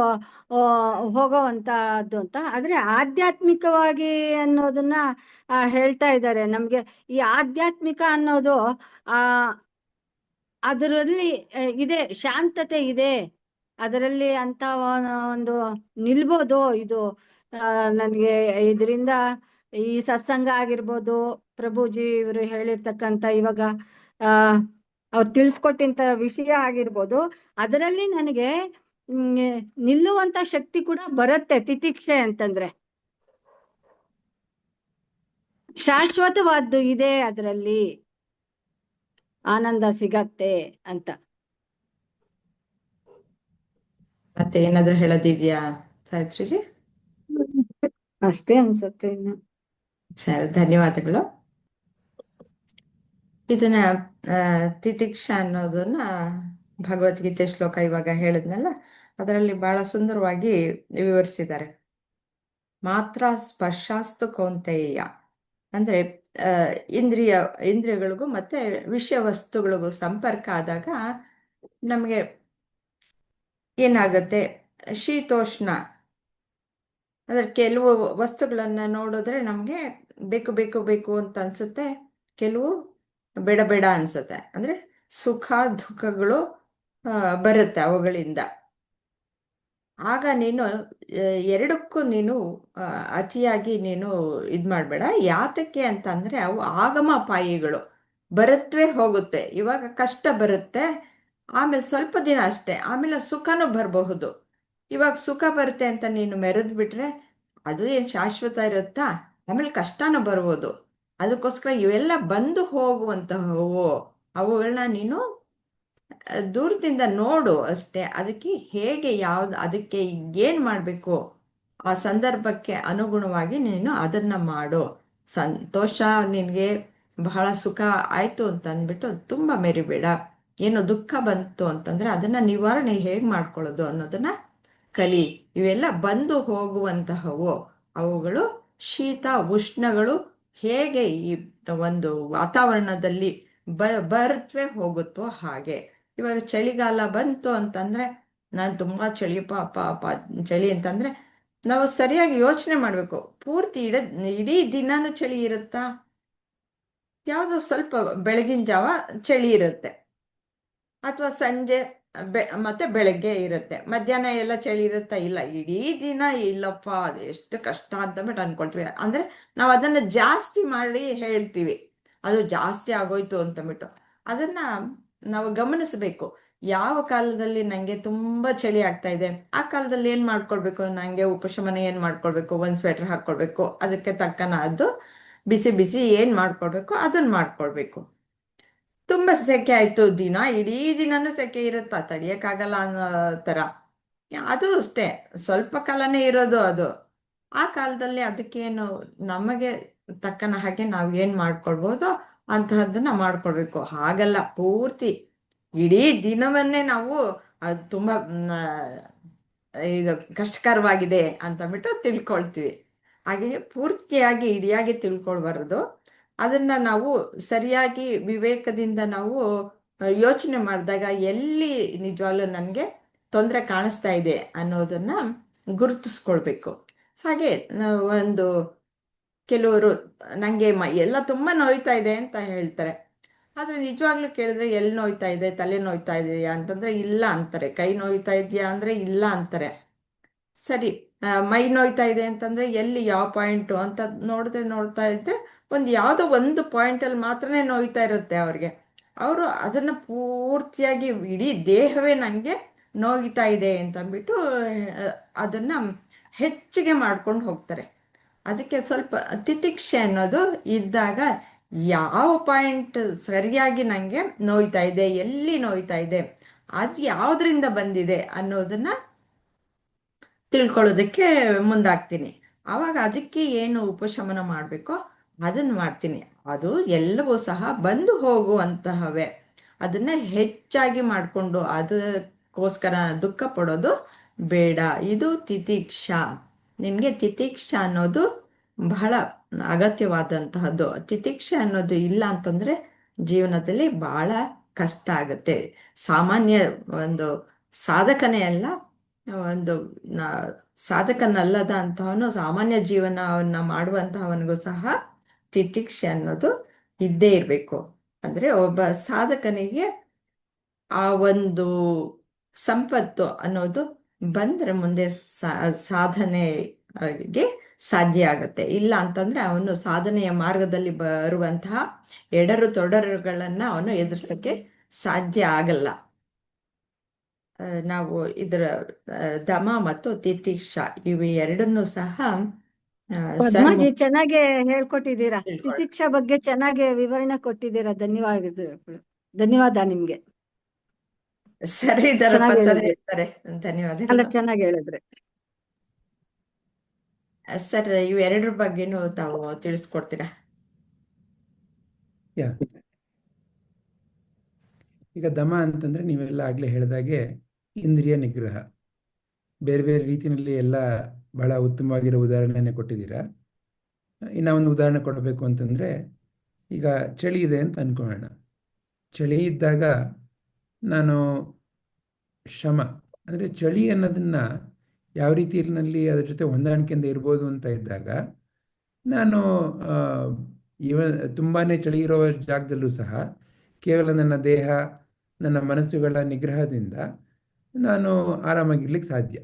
ಹೋಗೋವಂತದ್ದು ಅಂತ. ಆದ್ರೆ ಆಧ್ಯಾತ್ಮಿಕವಾಗಿ ಅನ್ನೋದನ್ನ ಹೇಳ್ತಾ ಇದ್ದಾರೆ ನಮ್ಗೆ. ಈ ಆಧ್ಯಾತ್ಮಿಕ ಅನ್ನೋದು ಅದರಲ್ಲಿ ಇದೆ, ಶಾಂತತೆ ಇದೆ ಅದರಲ್ಲಿ ಅಂತ ಒಂದು ನಿಲ್ಬೋದು. ಇದು ನನ್ಗೆ ಇದರಿಂದ ಈ ಸತ್ಸಂಗ ಆಗಿರ್ಬೋದು, ಪ್ರಭುಜಿ ಇವರು ಹೇಳಿರ್ತಕ್ಕಂಥ ಇವಾಗ ಆ ಅವ್ರು ತಿಳಿಸ್ಕೊಟ್ಟಂತ ವಿಷಯ ಆಗಿರ್ಬೋದು, ಅದರಲ್ಲಿ ನನಗೆ ನಿಲ್ಲುವಂತ ಶಕ್ತಿ ಕೂಡ ಬರುತ್ತೆ. ತಿತಿಕ್ಷೆ ಅಂತಂದ್ರೆ ಶಾಶ್ವತವಾದ್ದು ಇದೆ, ಅದರಲ್ಲಿ ಆನಂದ ಸಿಗತ್ತೆ ಅಂತ. ಮತ್ತೆ ಏನಾದ್ರೂ ಹೇಳೋದಿದ್ಯಾ ಸಾವಿತ್ರಿಜಿ? ಅಷ್ಟೇ ಅನ್ಸುತ್ತೆ ಇನ್ನು. ಸರಿ, ಧನ್ಯವಾದಗಳು. ಇದನ್ನ ತಿತಿಕ್ಷಾ ಅನ್ನೋದನ್ನ ಭಗವದ್ಗೀತೆ ಶ್ಲೋಕ ಇವಾಗ ಹೇಳಿದ್ನಲ್ಲ, ಅದರಲ್ಲಿ ಬಹಳ ಸುಂದರವಾಗಿ ವಿವರಿಸಿದ್ದಾರೆ. ಮಾತ್ರ ಸ್ಪರ್ಶಾಸ್ತು ಕೌಂತೆಯ ಅಂದ್ರೆ ಇಂದ್ರಿಯಗಳಿಗೂ ಮತ್ತೆ ವಿಷಯ ವಸ್ತುಗಳಿಗೂ ಸಂಪರ್ಕ ಆದಾಗ ನಮಗೆ ಏನಾಗುತ್ತೆ, ಶೀತೋಷ್ಣ ಅಂದ್ರೆ ಕೆಲವು ವಸ್ತುಗಳನ್ನ ನೋಡಿದ್ರೆ ನಮಗೆ ಬೇಕು ಬೇಕು ಬೇಕು ಅಂತ ಅನ್ಸುತ್ತೆ, ಕೆಲವು ಬೇಡ ಬೇಡ ಅನ್ಸುತ್ತೆ. ಅಂದ್ರೆ ಸುಖ ದುಃಖಗಳು ಬರುತ್ತೆ ಅವುಗಳಿಂದ. ಆಗ ನೀನು ಎರಡಕ್ಕೂ ನೀನು ಅತಿಯಾಗಿ ನೀನು ಮಾಡಬೇಡ. ಯಾತಕ್ಕೆ ಅಂತ ಅಂದ್ರೆ ಅವು ಆಗಮಪಾಯಿಗಳು, ಬರುತ್ತವೆ ಹೋಗುತ್ತೆ. ಇವಾಗ ಕಷ್ಟ ಬರುತ್ತೆ, ಆಮೇಲೆ ಸ್ವಲ್ಪ ದಿನ ಅಷ್ಟೇ, ಆಮೇಲೆ ಸುಖನೂ ಬರಬಹುದು. ಇವಾಗ ಸುಖ ಬರುತ್ತೆ ಅಂತ ನೀನು ಮೆರೆದು ಬಿಟ್ರೆ ಅದು ಏನು ಶಾಶ್ವತ ಇರುತ್ತಾ? ಆಮೇಲೆ ಕಷ್ಟನೂ ಬರ್ಬೋದು. ಅದಕ್ಕೋಸ್ಕರ ಇವೆಲ್ಲ ಬಂದು ಹೋಗುವಂತಹವು, ಅವುಗಳನ್ನ ನೀನು ದೂರದಿಂದ ನೋಡು ಅಷ್ಟೇ. ಅದಕ್ಕೆ ಹೇಗೆ ಅದಕ್ಕೆ ಏನು ಮಾಡಬೇಕು, ಆ ಸಂದರ್ಭಕ್ಕೆ ಅನುಗುಣವಾಗಿ ನೀನು ಅದನ್ನ ಮಾಡು. ಸಂತೋಷ, ನಿನಗೆ ಬಹಳ ಸುಖ ಆಯ್ತು ಅಂತ ಅಂದ್ಬಿಟ್ಟು ತುಂಬ ಮೆರಿಬೇಡ. ಏನೋ ದುಃಖ ಬಂತು ಅಂತಂದ್ರೆ ಅದನ್ನ ನಿವಾರಣೆ ಹೇಗೆ ಮಾಡ್ಕೊಳ್ಳೋದು ಅನ್ನೋದನ್ನ ಕಲಿ. ಇವೆಲ್ಲ ಬಂದು ಹೋಗುವಂತಹವು, ಅವುಗಳು ಶೀತ ಉಷ್ಣಗಳು ಹೇಗೆ ಈ ಒಂದು ವಾತಾವರಣದಲ್ಲಿ ಬರುತ್ತವೆ ಹೋಗುತ್ತೋ ಹಾಗೆ. ಇವಾಗ ಚಳಿಗಾಲ ಬಂತು ಅಂತಂದ್ರೆ ನಾನು ತುಂಬಾ ಚಳಿ ಪಾಪ ಚಳಿ ಅಂತಂದ್ರೆ ನಾವು ಸರಿಯಾಗಿ ಯೋಚನೆ ಮಾಡ್ಬೇಕು. ಪೂರ್ತಿ ಇಡೀ ದಿನಾನು ಚಳಿ ಇರುತ್ತಾ? ಯಾವುದೋ ಸ್ವಲ್ಪ ಬೆಳಗಿನ ಜಾವ ಚಳಿ ಇರುತ್ತೆ, ಅಥವಾ ಸಂಜೆ ಮತ್ತೆ ಬೆಳಗ್ಗೆ ಇರುತ್ತೆ. ಮಧ್ಯಾಹ್ನ ಎಲ್ಲ ಚಳಿ ಇರುತ್ತಾ? ಇಲ್ಲ. ಇಡೀ ದಿನ ಇಲ್ಲಪ್ಪ, ಅದು ಎಷ್ಟು ಕಷ್ಟ ಅಂತಂದ್ಬಿಟ್ಟು ಅನ್ಕೊಳ್ತೀವಿ. ಅಂದ್ರೆ ನಾವು ಅದನ್ನ ಜಾಸ್ತಿ ಮಾಡಿ ಹೇಳ್ತೀವಿ, ಅದು ಜಾಸ್ತಿ ಆಗೋಯ್ತು ಅಂತಂದ್ಬಿಟ್ಟು. ಅದನ್ನ ನಾವು ಗಮನಿಸ್ಬೇಕು. ಯಾವ ಕಾಲದಲ್ಲಿ ನಂಗೆ ತುಂಬಾ ಚಳಿ ಆಗ್ತಾ ಇದೆ, ಆ ಕಾಲದಲ್ಲಿ ಏನ್ ಮಾಡ್ಕೊಳ್ಬೇಕು, ನಂಗೆ ಉಪಶಮನ ಏನ್ ಮಾಡ್ಕೊಳ್ಬೇಕು, ಒಂದ್ ಸ್ವೆಟರ್ ಹಾಕೊಳ್ಬೇಕು, ಅದಕ್ಕೆ ತಕ್ಕನಾದ್ದು ಬಿಸಿ ಬಿಸಿ ಏನ್ ಮಾಡ್ಕೊಳ್ಬೇಕು ಅದನ್ನ ಮಾಡ್ಕೊಳ್ಬೇಕು. ತುಂಬಾ ಸೆಕೆ ಆಯ್ತು, ಇಡೀ ದಿನಾನು ಸೆಕೆ ಇರುತ್ತಾ, ತಡಿಯಕ್ಕಾಗಲ್ಲ ಅನ್ನೋ ತರ, ಅದು ಅಷ್ಟೇ ಸ್ವಲ್ಪ ಕಾಲನೇ ಇರೋದು ಅದು. ಆ ಕಾಲದಲ್ಲಿ ಅದಕ್ಕೇನು ನಮಗೆ ತಕ್ಕನ ಹಾಗೆ ನಾವು ಏನ್ ಮಾಡ್ಕೊಳ್ಬೋದೋ ಅಂತಹದ್ದನ್ನ ಮಾಡ್ಕೊಳ್ಬೇಕು. ಹಾಗಲ್ಲ ಪೂರ್ತಿ ಇಡೀ ದಿನವನ್ನೇ ನಾವು ಅದು ತುಂಬಾ ಇದು ಕಷ್ಟಕರವಾಗಿದೆ ಅಂತಂದ್ಬಿಟ್ಟು ತಿಳ್ಕೊಳ್ತೀವಿ. ಹಾಗೆ ಪೂರ್ತಿಯಾಗಿ ಇಡಿಯಾಗಿ ತಿಳ್ಕೊಳ್ಬಾರದು. ಅದನ್ನ ನಾವು ಸರಿಯಾಗಿ ವಿವೇಕದಿಂದ ನಾವು ಯೋಚನೆ ಮಾಡಿದಾಗ ಎಲ್ಲಿ ನಿಜವಾಗ್ಲೂ ನನಗೆ ತೊಂದರೆ ಕಾಣಿಸ್ತಾ ಇದೆ ಅನ್ನೋದನ್ನ ಗುರುತಿಸ್ಕೊಳ್ಬೇಕು. ಹಾಗೆ ಒಂದು ಕೆಲವರು ನಂಗೆ ಎಲ್ಲ ತುಂಬಾ ನೋಯ್ತಾ ಇದೆ ಅಂತ ಹೇಳ್ತಾರೆ. ಆದ್ರೆ ನಿಜವಾಗ್ಲೂ ಕೇಳಿದ್ರೆ ಎಲ್ಲಿ ನೋಯ್ತಾ ಇದೆ, ತಲೆ ನೋಯ್ತಾ ಇದೆಯಾ ಅಂತಂದ್ರೆ ಇಲ್ಲ ಅಂತಾರೆ. ಕೈ ನೋಯ್ತಾ ಇದೆಯಾ ಅಂದ್ರೆ ಇಲ್ಲ ಅಂತಾರೆ. ಸರಿ, ಮೈ ನೋಯ್ತಾ ಇದೆ ಅಂತಂದ್ರೆ ಎಲ್ಲಿ ಯಾವ ಪಾಯಿಂಟು ಅಂತ ನೋಡ್ತಾ ಇದ್ರೆ ಯಾವುದೋ ಒಂದು ಪಾಯಿಂಟಲ್ಲಿ ಮಾತ್ರನೇ ನೋಯ್ತಾ ಇರುತ್ತೆ ಅವ್ರಿಗೆ. ಅವರು ಅದನ್ನ ಪೂರ್ತಿಯಾಗಿ ಇಡೀ ದೇಹವೇ ನನಗೆ ನೋಯ್ತಾ ಇದೆ ಅಂತಂದ್ಬಿಟ್ಟು ಅದನ್ನ ಹೆಚ್ಚಿಗೆ ಮಾಡ್ಕೊಂಡು ಹೋಗ್ತಾರೆ. ಅದಕ್ಕೆ ಸ್ವಲ್ಪ ತಿತಿಕ್ಷೆ ಅನ್ನೋದು ಇದ್ದಾಗ ಯಾವ ಪಾಯಿಂಟ್ ಸರಿಯಾಗಿ ನನಗೆ ನೋಯ್ತಾ ಇದೆ, ಎಲ್ಲಿ ನೋಯ್ತಾ ಇದೆ, ಅದು ಯಾವುದರಿಂದ ಬಂದಿದೆ ಅನ್ನೋದನ್ನ ತಿಳ್ಕೊಳ್ಳೋದಕ್ಕೆ ಮುಂದಾಗ್ತೀನಿ. ಆವಾಗ ಅದಕ್ಕೆ ಏನು ಉಪಶಮನ ಮಾಡಬೇಕೋ ಅದನ್ನ ಮಾಡ್ತೀನಿ. ಅದು ಎಲ್ಲವೂ ಸಹ ಬಂದು ಹೋಗುವಂತಹವೇ. ಅದನ್ನ ಹೆಚ್ಚಾಗಿ ಮಾಡಿಕೊಂಡು ಅದಕ್ಕೋಸ್ಕರ ದುಃಖ ಪಡೋದು ಬೇಡ. ಇದು ತಿತಿಕ್ಷಾ. ನಿಮಗೆ ತಿತಿಕ್ಷಾ ಅನ್ನೋದು ಬಹಳ ಅಗತ್ಯವಾದಂತಹದ್ದು. ತಿತಿಕ್ಷೆ ಅನ್ನೋದು ಇಲ್ಲ ಅಂತಂದ್ರೆ ಜೀವನದಲ್ಲಿ ಬಹಳ ಕಷ್ಟ ಆಗುತ್ತೆ. ಸಾಮಾನ್ಯ ಒಂದು ಸಾಧಕನೇ ಅಲ್ಲ, ಒಂದು ಸಾಧಕನಲ್ಲದ ಅಂತಹವನು, ಸಾಮಾನ್ಯ ಜೀವನವನ್ನ ಮಾಡುವಂತಹವನಿಗೂ ಸಹ ತಿತಿಕ್ಷೆ ಅನ್ನೋದು ಇದ್ದೇ ಇರಬೇಕು. ಅಂದ್ರೆ ಒಬ್ಬ ಸಾಧಕನಿಗೆ ಆ ಒಂದು ಸಂಪತ್ತು ಅನ್ನೋದು ಬಂದ್ರೆ ಮುಂದೆ ಸಾಧನೆಗೆ ಸಾಧ್ಯ ಆಗುತ್ತೆ. ಇಲ್ಲ ಅಂತಂದ್ರೆ ಅವನು ಸಾಧನೆಯ ಮಾರ್ಗದಲ್ಲಿ ಬರುವಂತಹ ಎಡರು ತೊಡರುಗಳನ್ನ ಅವನು ಎದುರಿಸಕ್ಕೆ ಸಾಧ್ಯ ಆಗಲ್ಲ. ನಾವು ಇದರ ದಮ ಮತ್ತು ತಿತಿಕ್ಷ ಇವು ಎರಡನ್ನೂ ಸಹ ಸರ್ ಪದ್ಮಾಜಿ ಚೆನ್ನಾಗಿ ಹೇಳ್ಕೊಟ್ಟಿದ್ದೀರಾ. ತಿಳ್ಕೊಳ್ಳಿ. ತಿತಿಕ್ಷಾ ಬಗ್ಗೆ ಚೆನ್ನಾಗಿ ವಿವರಣೆ ಕೊಟ್ಟಿದ್ದೀರಾ. ಧನ್ಯವಾದಗಳು. ಧನ್ಯವಾದ ನಿಮ್ಗೆ. ಸರ್ ಇದಾರಪ್ಪ, ಚೆನ್ನಾಗಿ ಸರ್ ಹೇಳಿದ್ರಿ. ಹೇಳ್ತಾರೆ. ಅಲ್ಲ, ಧನ್ಯವಾದಗಳು. ಚೆನ್ನಾಗಿ ಹೇಳಿದ್ರಿ. ಸರ್ ಇವೆರಡರ ಬಗ್ಗೆನೂ ತಾವು ತಿಳಿಸ್ಕೊಡ್ತೀರಾ? ಯಾ ಈಗ ದಮ ಅಂತಂದ್ರೆ ನೀವೆಲ್ಲ ಆಗ್ಲೇ ಹೇಳಿದಾಗೆ ಇಂದ್ರಿಯ ನಿಗ್ರಹ. ಬೇರೆ ಬೇರೆ ರೀತಿಯಲ್ಲಿ ಎಲ್ಲ ಬಹಳ ಉತ್ತಮವಾಗಿರೋ ಉದಾಹರಣೆನೇ ಕೊಟ್ಟಿದ್ದೀರಾ. ಇನ್ನು ಒಂದು ಉದಾಹರಣೆ ಕೊಡಬೇಕು ಅಂತಂದ್ರೆ, ಈಗ ಚಳಿ ಇದೆ ಅಂತ ಅನ್ಕೊಳ್ಳೋಣ. ಚಳಿ ಇದ್ದಾಗ ನಾನು ಶಮ ಅಂದರೆ ಚಳಿ ಅನ್ನೋದನ್ನ ಯಾವ ರೀತಿಯಲ್ಲಿ ಅದ್ರ ಜೊತೆ ಹೊಂದಾಣಿಕೆಯಿಂದ ಇರ್ಬೋದು ಅಂತ ಇದ್ದಾಗ, ನಾನು ತುಂಬಾ ಚಳಿ ಇರೋ ಜಾಗದಲ್ಲೂ ಸಹ ಕೇವಲ ನನ್ನ ದೇಹ, ನನ್ನ ಮನಸ್ಸುಗಳ ನಿಗ್ರಹದಿಂದ ನಾನು ಆರಾಮಾಗಿರ್ಲಿಕ್ಕೆ ಸಾಧ್ಯ.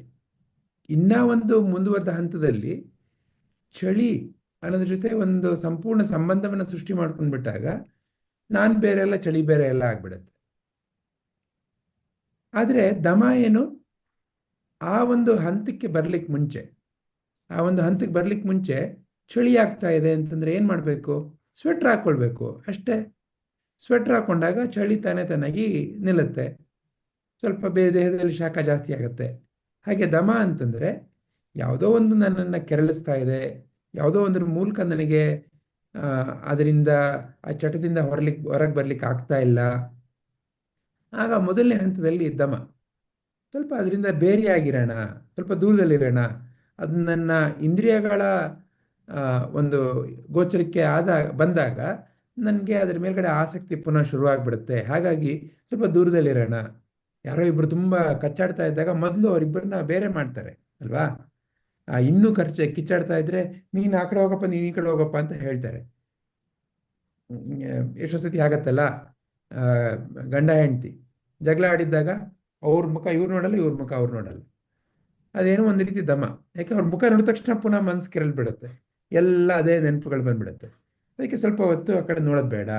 ಇನ್ನೂ ಒಂದು ಮುಂದುವರೆದ ಹಂತದಲ್ಲಿ ಚಳಿ ಅನ್ನೋದ್ರ ಜೊತೆ ಒಂದು ಸಂಪೂರ್ಣ ಸಂಬಂಧವನ್ನು ಸೃಷ್ಟಿ ಮಾಡ್ಕೊಂಡ್ಬಿಟ್ಟಾಗ ನಾನು ಬೇರೆ ಎಲ್ಲ, ಚಳಿ ಬೇರೆ ಎಲ್ಲ ಆಗ್ಬಿಡುತ್ತೆ. ಆದರೆ ದಮ ಏನು, ಆ ಒಂದು ಹಂತಕ್ಕೆ ಬರ್ಲಿಕ್ಕೆ ಮುಂಚೆ ಚಳಿ ಆಗ್ತಾ ಇದೆ ಅಂತಂದ್ರೆ ಏನು ಮಾಡಬೇಕು? ಸ್ವೆಟ್ರ್ ಹಾಕ್ಕೊಳ್ಬೇಕು ಅಷ್ಟೇ. ಸ್ವೆಟ್ರ್ ಹಾಕ್ಕೊಂಡಾಗ ಚಳಿ ತಾನಾಗಿ ನಿಲ್ಲುತ್ತೆ, ಸ್ವಲ್ಪ ದೇಹದಲ್ಲಿ ಶಾಖ ಜಾಸ್ತಿ ಆಗುತ್ತೆ. ಹಾಗೆ ದಮ ಅಂತಂದರೆ ಯಾವುದೋ ಒಂದು ನನ್ನನ್ನು ಕೆರಳಿಸ್ತಾ ಇದೆ, ಯಾವುದೋ ಒಂದ್ರ ಮೂಲಕ ನನಗೆ ಅದರಿಂದ ಆ ಚಟದಿಂದ ಹೊರಗೆ ಬರ್ಲಿಕ್ಕೆ ಆಗ್ತಾ ಇಲ್ಲ. ಆಗ ಮೊದಲನೇ ಹಂತದಲ್ಲಿ ದಮ, ಸ್ವಲ್ಪ ಅದರಿಂದ ಬೇರೆಯಾಗಿರೋಣ, ಸ್ವಲ್ಪ ದೂರದಲ್ಲಿರೋಣ. ಅದು ನನ್ನ ಇಂದ್ರಿಯಗಳ ಒಂದು ಗೋಚರಕ್ಕೆ ಬಂದಾಗ ನನಗೆ ಅದರ ಮೇಲ್ಗಡೆ ಆಸಕ್ತಿ ಪುನಃ ಶುರುವಾಗ್ಬಿಡುತ್ತೆ. ಹಾಗಾಗಿ ಸ್ವಲ್ಪ ದೂರದಲ್ಲಿರೋಣ. ಯಾರೋ ಇಬ್ಬರು ತುಂಬ ಕಚ್ಚಾಡ್ತಾ ಇದ್ದಾಗ ಮೊದಲು ಅವರಿಬ್ಬರನ್ನ ಬೇರೆ ಮಾಡ್ತಾರೆ ಅಲ್ವಾ? ಇನ್ನೂ ಕಿಚ್ಚಾಡ್ತಾ ಇದ್ರೆ ನೀನು ಆ ಕಡೆ ಹೋಗಪ್ಪ, ನೀನು ಈ ಕಡೆ ಹೋಗಪ್ಪ ಅಂತ ಹೇಳ್ತಾರೆ. ಎಷ್ಟೋ ಸತಿ ಆಗತ್ತಲ್ಲ, ಗಂಡ ಹೆಂಡತಿ ಜಗಳ ಆಡಿದ್ದಾಗ ಅವ್ರ ಮುಖ ಇವ್ರು ನೋಡಲ್ಲ, ಇವ್ರ ಮುಖ ಅವ್ರು ನೋಡಲ್ಲ. ಅದೇನೋ ಒಂದು ರೀತಿ ದಮ. ಯಾಕೆ ಅವ್ರ ಮುಖ ನೋಡಿದ ತಕ್ಷಣ ಪುನಃ ಮನಸ್ಸು ಕೆರಳ್ಬಿಡುತ್ತೆ, ಎಲ್ಲ ಅದೇ ನೆನಪುಗಳು ಬಂದ್ಬಿಡುತ್ತೆ. ಅದಕ್ಕೆ ಸ್ವಲ್ಪ ಹೊತ್ತು ಆ ಕಡೆ ನೋಡೋದು ಬೇಡ.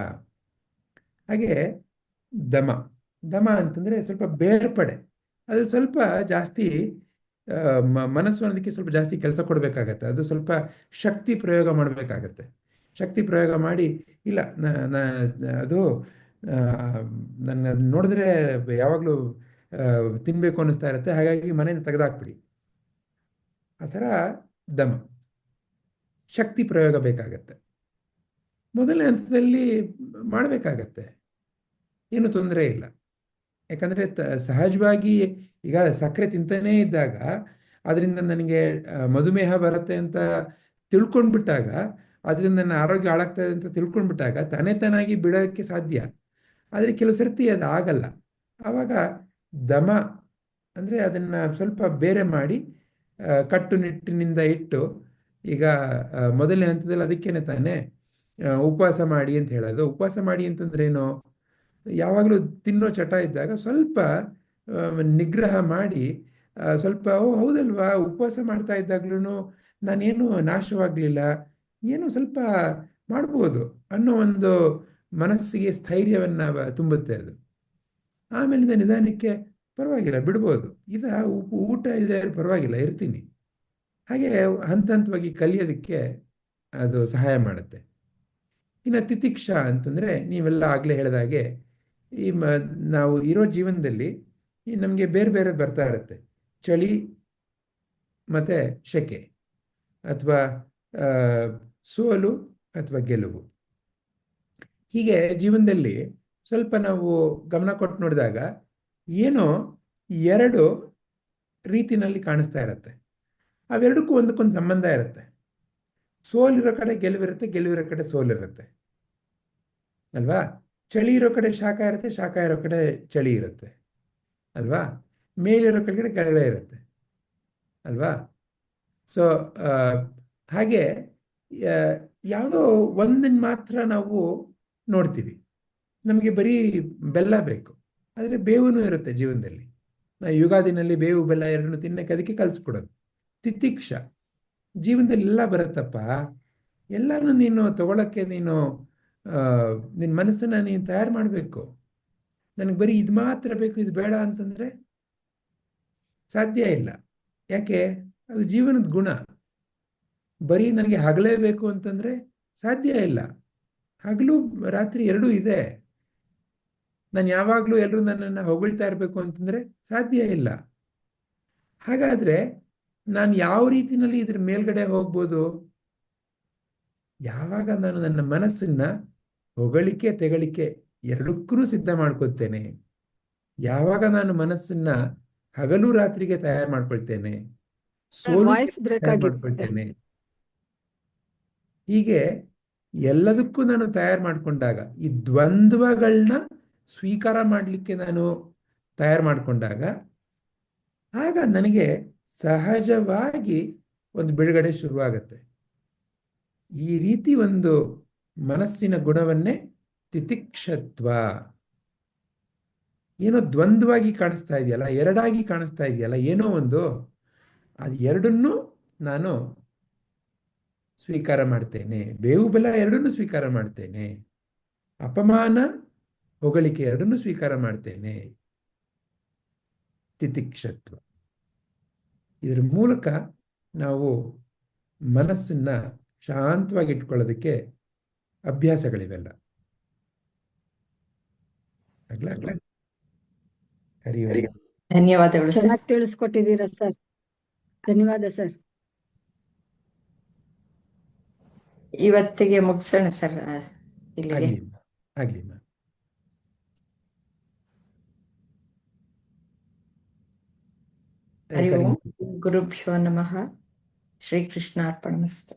ಹಾಗೆ ದಮ ಅಂತಂದರೆ ಸ್ವಲ್ಪ ಬೇರ್ಪಡೆ. ಅದು ಸ್ವಲ್ಪ ಜಾಸ್ತಿ ಮನಸ್ಸು ಅನ್ನೋದಕ್ಕೆ ಸ್ವಲ್ಪ ಜಾಸ್ತಿ ಕೆಲಸ ಕೊಡಬೇಕಾಗತ್ತೆ. ಅದು ಸ್ವಲ್ಪ ಶಕ್ತಿ ಪ್ರಯೋಗ ಮಾಡಬೇಕಾಗತ್ತೆ. ಶಕ್ತಿ ಪ್ರಯೋಗ ಮಾಡಿ, ಇಲ್ಲ ಅದು ನನ್ನ ನೋಡಿದ್ರೆ ಯಾವಾಗಲೂ ತಿನ್ನಬೇಕು ಅನ್ನಿಸ್ತಾ ಇರುತ್ತೆ, ಹಾಗಾಗಿ ಮನೆಯಿಂದ ತೆಗೆದಾಕ್ಬಿಡಿ. ಆ ಥರ ದಮ, ಶಕ್ತಿ ಪ್ರಯೋಗ ಬೇಕಾಗತ್ತೆ. ಮೊದಲನೇ ಹಂತದಲ್ಲಿ ಮಾಡಬೇಕಾಗತ್ತೆ, ಏನು ತೊಂದರೆ ಇಲ್ಲ. ಯಾಕಂದರೆ ಸಹಜವಾಗಿ ಈಗ ಸಕ್ಕರೆ ತಿಂತಾನೇ ಇದ್ದಾಗ ಅದರಿಂದ ನನಗೆ ಮಧುಮೇಹ ಬರುತ್ತೆ ಅಂತ ತಿಳ್ಕೊಂಡ್ಬಿಟ್ಟಾಗ, ಅದರಿಂದ ನನ್ನ ಆರೋಗ್ಯ ಹಾಳಾಗ್ತಾ ಇದೆ ಅಂತ ತಿಳ್ಕೊಂಡ್ಬಿಟ್ಟಾಗ ತಾನಾಗಿ ಬಿಡೋಕ್ಕೆ ಸಾಧ್ಯ. ಆದರೆ ಕೆಲವು ಸರ್ತಿ ಅದು ಆಗಲ್ಲ. ಆವಾಗ ದಮ ಅಂದರೆ ಅದನ್ನು ಸ್ವಲ್ಪ ಬೇರೆ ಮಾಡಿ ಕಟ್ಟುನಿಟ್ಟಿನಿಂದ ಇಟ್ಟು, ಈಗ ಮೊದಲನೇ ಹಂತದಲ್ಲಿ ಅದಕ್ಕೇನೆ ತಾನೇ ಉಪವಾಸ ಮಾಡಿ ಅಂತ ಹೇಳೋದು. ಉಪವಾಸ ಮಾಡಿ ಅಂತಂದ್ರೇನು? ಯಾವಾಗಲೂ ತಿನ್ನೋ ಚಟ ಇದ್ದಾಗ ಸ್ವಲ್ಪ ನಿಗ್ರಹ ಮಾಡಿ, ಸ್ವಲ್ಪ ಹೌದಲ್ವಾ, ಉಪವಾಸ ಮಾಡ್ತಾ ಇದ್ದಾಗ್ಲೂ ನಾನೇನು ನಾಶವಾಗಲಿಲ್ಲ, ಏನೋ ಸ್ವಲ್ಪ ಮಾಡ್ಬೋದು ಅನ್ನೋ ಒಂದು ಮನಸ್ಸಿಗೆ ಸ್ಥೈರ್ಯವನ್ನು ತುಂಬುತ್ತೆ ಅದು. ಆಮೇಲಿಂದ ನಿಧಾನಕ್ಕೆ ಪರವಾಗಿಲ್ಲ ಬಿಡ್ಬೋದು, ಊಟ ಇಲ್ಲದೆ ಪರವಾಗಿಲ್ಲ ಇರ್ತೀನಿ. ಹಾಗೆ ಹಂತ ಹಂತವಾಗಿ ಕಲಿಯೋದಕ್ಕೆ ಅದು ಸಹಾಯ ಮಾಡುತ್ತೆ. ಇನ್ನು ತಿತಿಕ್ಷ ಅಂತಂದರೆ ನೀವೆಲ್ಲ ಆಗಲೇ ಹೇಳಿದಾಗೆ, ನಾವು ಇರೋ ಜೀವನದಲ್ಲಿ ನಮಗೆ ಬೇರೆ ಬೇರೆದು ಬರ್ತಾ ಇರುತ್ತೆ. ಚಳಿ ಮತ್ತು ಸೆಕೆ, ಅಥವಾ ಸೋಲು ಅಥವಾ ಗೆಲುವು. ಹೀಗೆ ಜೀವನದಲ್ಲಿ ಸ್ವಲ್ಪ ನಾವು ಗಮನ ಕೊಟ್ಟು ನೋಡಿದಾಗ ಏನೋ ಎರಡು ರೀತಿನಲ್ಲಿ ಕಾಣಿಸ್ತಾ ಇರುತ್ತೆ. ಅವೆರಡಕ್ಕೂ ಒಂದಕ್ಕೊಂದು ಸಂಬಂಧ ಇರುತ್ತೆ. ಸೋಲಿರೋ ಕಡೆ ಗೆಲುವಿರುತ್ತೆ, ಗೆಲುವಿರೋ ಕಡೆ ಸೋಲಿರುತ್ತೆ ಅಲ್ವಾ? ಚಳಿ ಇರೋ ಕಡೆ ಶಾಖ ಇರುತ್ತೆ, ಶಾಖ ಇರೋ ಕಡೆ ಚಳಿ ಇರುತ್ತೆ ಅಲ್ವಾ? ಮೇಲಿರೋ ಕೆಳಗಡೆ ಕೆಳಗಡೆ ಇರುತ್ತೆ ಅಲ್ವಾ? ಸೊ ಹಾಗೆ ಯಾವುದೋ ಒಂದನ್ನು ಮಾತ್ರ ನಾವು ನೋಡ್ತೀವಿ. ನಮಗೆ ಬರೀ ಬೆಲ್ಲ ಬೇಕು, ಆದರೆ ಬೇವು ಇರುತ್ತೆ ಜೀವನದಲ್ಲಿ. ನಾವು ಯುಗಾದಿನಲ್ಲಿ ಬೇವು ಬೆಲ್ಲ ಎರಡನ್ನೂ ತಿನ್ನಕ್ಕೆ ಅದಕ್ಕೆ ಕಲಿಸ್ಕೊಡೋದು ತಿತಿಕ್ಷ. ಜೀವನದಲ್ಲಿ ಎಲ್ಲ ಬರುತ್ತಪ್ಪ. ಎಲ್ಲನೂ ನೀನು ತಗೊಳಕ್ಕೆ ನೀನು ನಿನ್ನ ಮನಸ್ಸನ್ನು ನೀನು ತಯಾರು ಮಾಡಬೇಕು. ನನಗೆ ಬರೀ ಇದು ಮಾತ್ರ ಬೇಕು, ಇದು ಬೇಡ ಅಂತಂದರೆ ಸಾಧ್ಯ ಇಲ್ಲ. ಯಾಕೆ? ಅದು ಜೀವನದ ಗುಣ. ಬರೀ ನನಗೆ ಹಗಲೇ ಬೇಕು ಅಂತಂದರೆ ಸಾಧ್ಯ ಇಲ್ಲ. ಹಗಲು ರಾತ್ರಿ ಎರಡೂ ಇದೆ. ನಾನು ಯಾವಾಗಲೂ ಎಲ್ಲರೂ ನನ್ನನ್ನು ಹೊಗಳ್ತಾ ಇರಬೇಕು ಅಂತಂದರೆ ಸಾಧ್ಯ ಇಲ್ಲ. ಹಾಗಾದರೆ ನಾನು ಯಾವ ರೀತಿಯಲ್ಲಿ ಇದ್ರ ಮೇಲ್ಗಡೆ ಹೋಗ್ಬೋದು? ಯಾವಾಗ ನಾನು ನನ್ನ ಮನಸ್ಸನ್ನು ಹೊಗಳಿಕೆ ತೆಗಳಿಕೆ ಎರಡಕ್ಕೂ ಸಿದ್ಧ ಮಾಡ್ಕೊಳ್ತೇನೆ, ಯಾವಾಗ ನಾನು ಮನಸ್ಸನ್ನ ಹಗಲು ರಾತ್ರಿಗೆ ತಯಾರು ಮಾಡ್ಕೊಳ್ತೇನೆ, ವಾಯ್ಸ್ ಬ್ರೇಕ್ ತಯಾರು ಆಗಿದೆ. ಮಾಡ್ಕೊಳ್ತೇನೆ, ಹೀಗೆ ಎಲ್ಲದಕ್ಕೂ ನಾನು ತಯಾರು ಮಾಡಿಕೊಂಡಾಗ, ಈ ದ್ವಂದ್ವಗಳನ್ನ ಸ್ವೀಕಾರ ಮಾಡಲಿಕ್ಕೆ ನಾನು ತಯಾರು ಮಾಡಿಕೊಂಡಾಗ, ಆಗ ನನಗೆ ಸಹಜವಾಗಿ ಒಂದು ಬಿಡುಗಡೆ ಶುರುವಾಗತ್ತೆ. ಈ ರೀತಿ ಒಂದು ಮನಸ್ಸಿನ ಗುಣವನ್ನೇ ತಿತಿಕ್ಷತ್ವ. ಏನೋ ದ್ವಂದ್ವಾಗಿ ಕಾಣಿಸ್ತಾ ಇದೆಯಲ್ಲ, ಎರಡಾಗಿ ಕಾಣಿಸ್ತಾ ಇದೆಯಲ್ಲ, ಏನೋ ಒಂದು, ಅದು ಎರಡನ್ನೂ ನಾನು ಸ್ವೀಕಾರ ಮಾಡ್ತೇನೆ. ಬೇವು ಬೆಲ್ಲ ಎರಡನ್ನೂ ಸ್ವೀಕಾರ ಮಾಡ್ತೇನೆ. ಅಪಮಾನ ಹೊಗಳಿಕೆ ಎರಡನ್ನೂ ಸ್ವೀಕಾರ ಮಾಡ್ತೇನೆ. ತಿತಿಕ್ಷತ್ವ. ಇದರ ಮೂಲಕ ನಾವು ಮನಸ್ಸನ್ನ ಶಾಂತವಾಗಿ ಇಟ್ಕೊಳ್ಳೋದಕ್ಕೆ ಅಭ್ಯಾಸಗಳಿವೆಲ್ಲ. ಆಗ್ಲಾ? ಹರಿ ಓಂ. ಧನ್ಯವಾದಗಳು ಸರ್. ಚೆನ್ನಾಗಿ ತಿಳಿಸ್ಕೊಟ್ಟಿದ್ದೀರಾ ಸರ್. ಧನ್ಯವಾದ ಸರ್. ಇವತ್ತಿಗೆ ಮುಗಿಸೋಣ ಸರ್ ಇಲ್ಲಿಗೆ. ಆಗ್ಲಿಮ್ಮ, ಆಗ್ಲಿಮ್ಮ. ಹರಿ ಓಂ. ಗುರುಭ್ಯೋ ನಮಃ. ಶ್ರೀಕೃಷ್ಣಾರ್ಪಣಮಸ್ತು.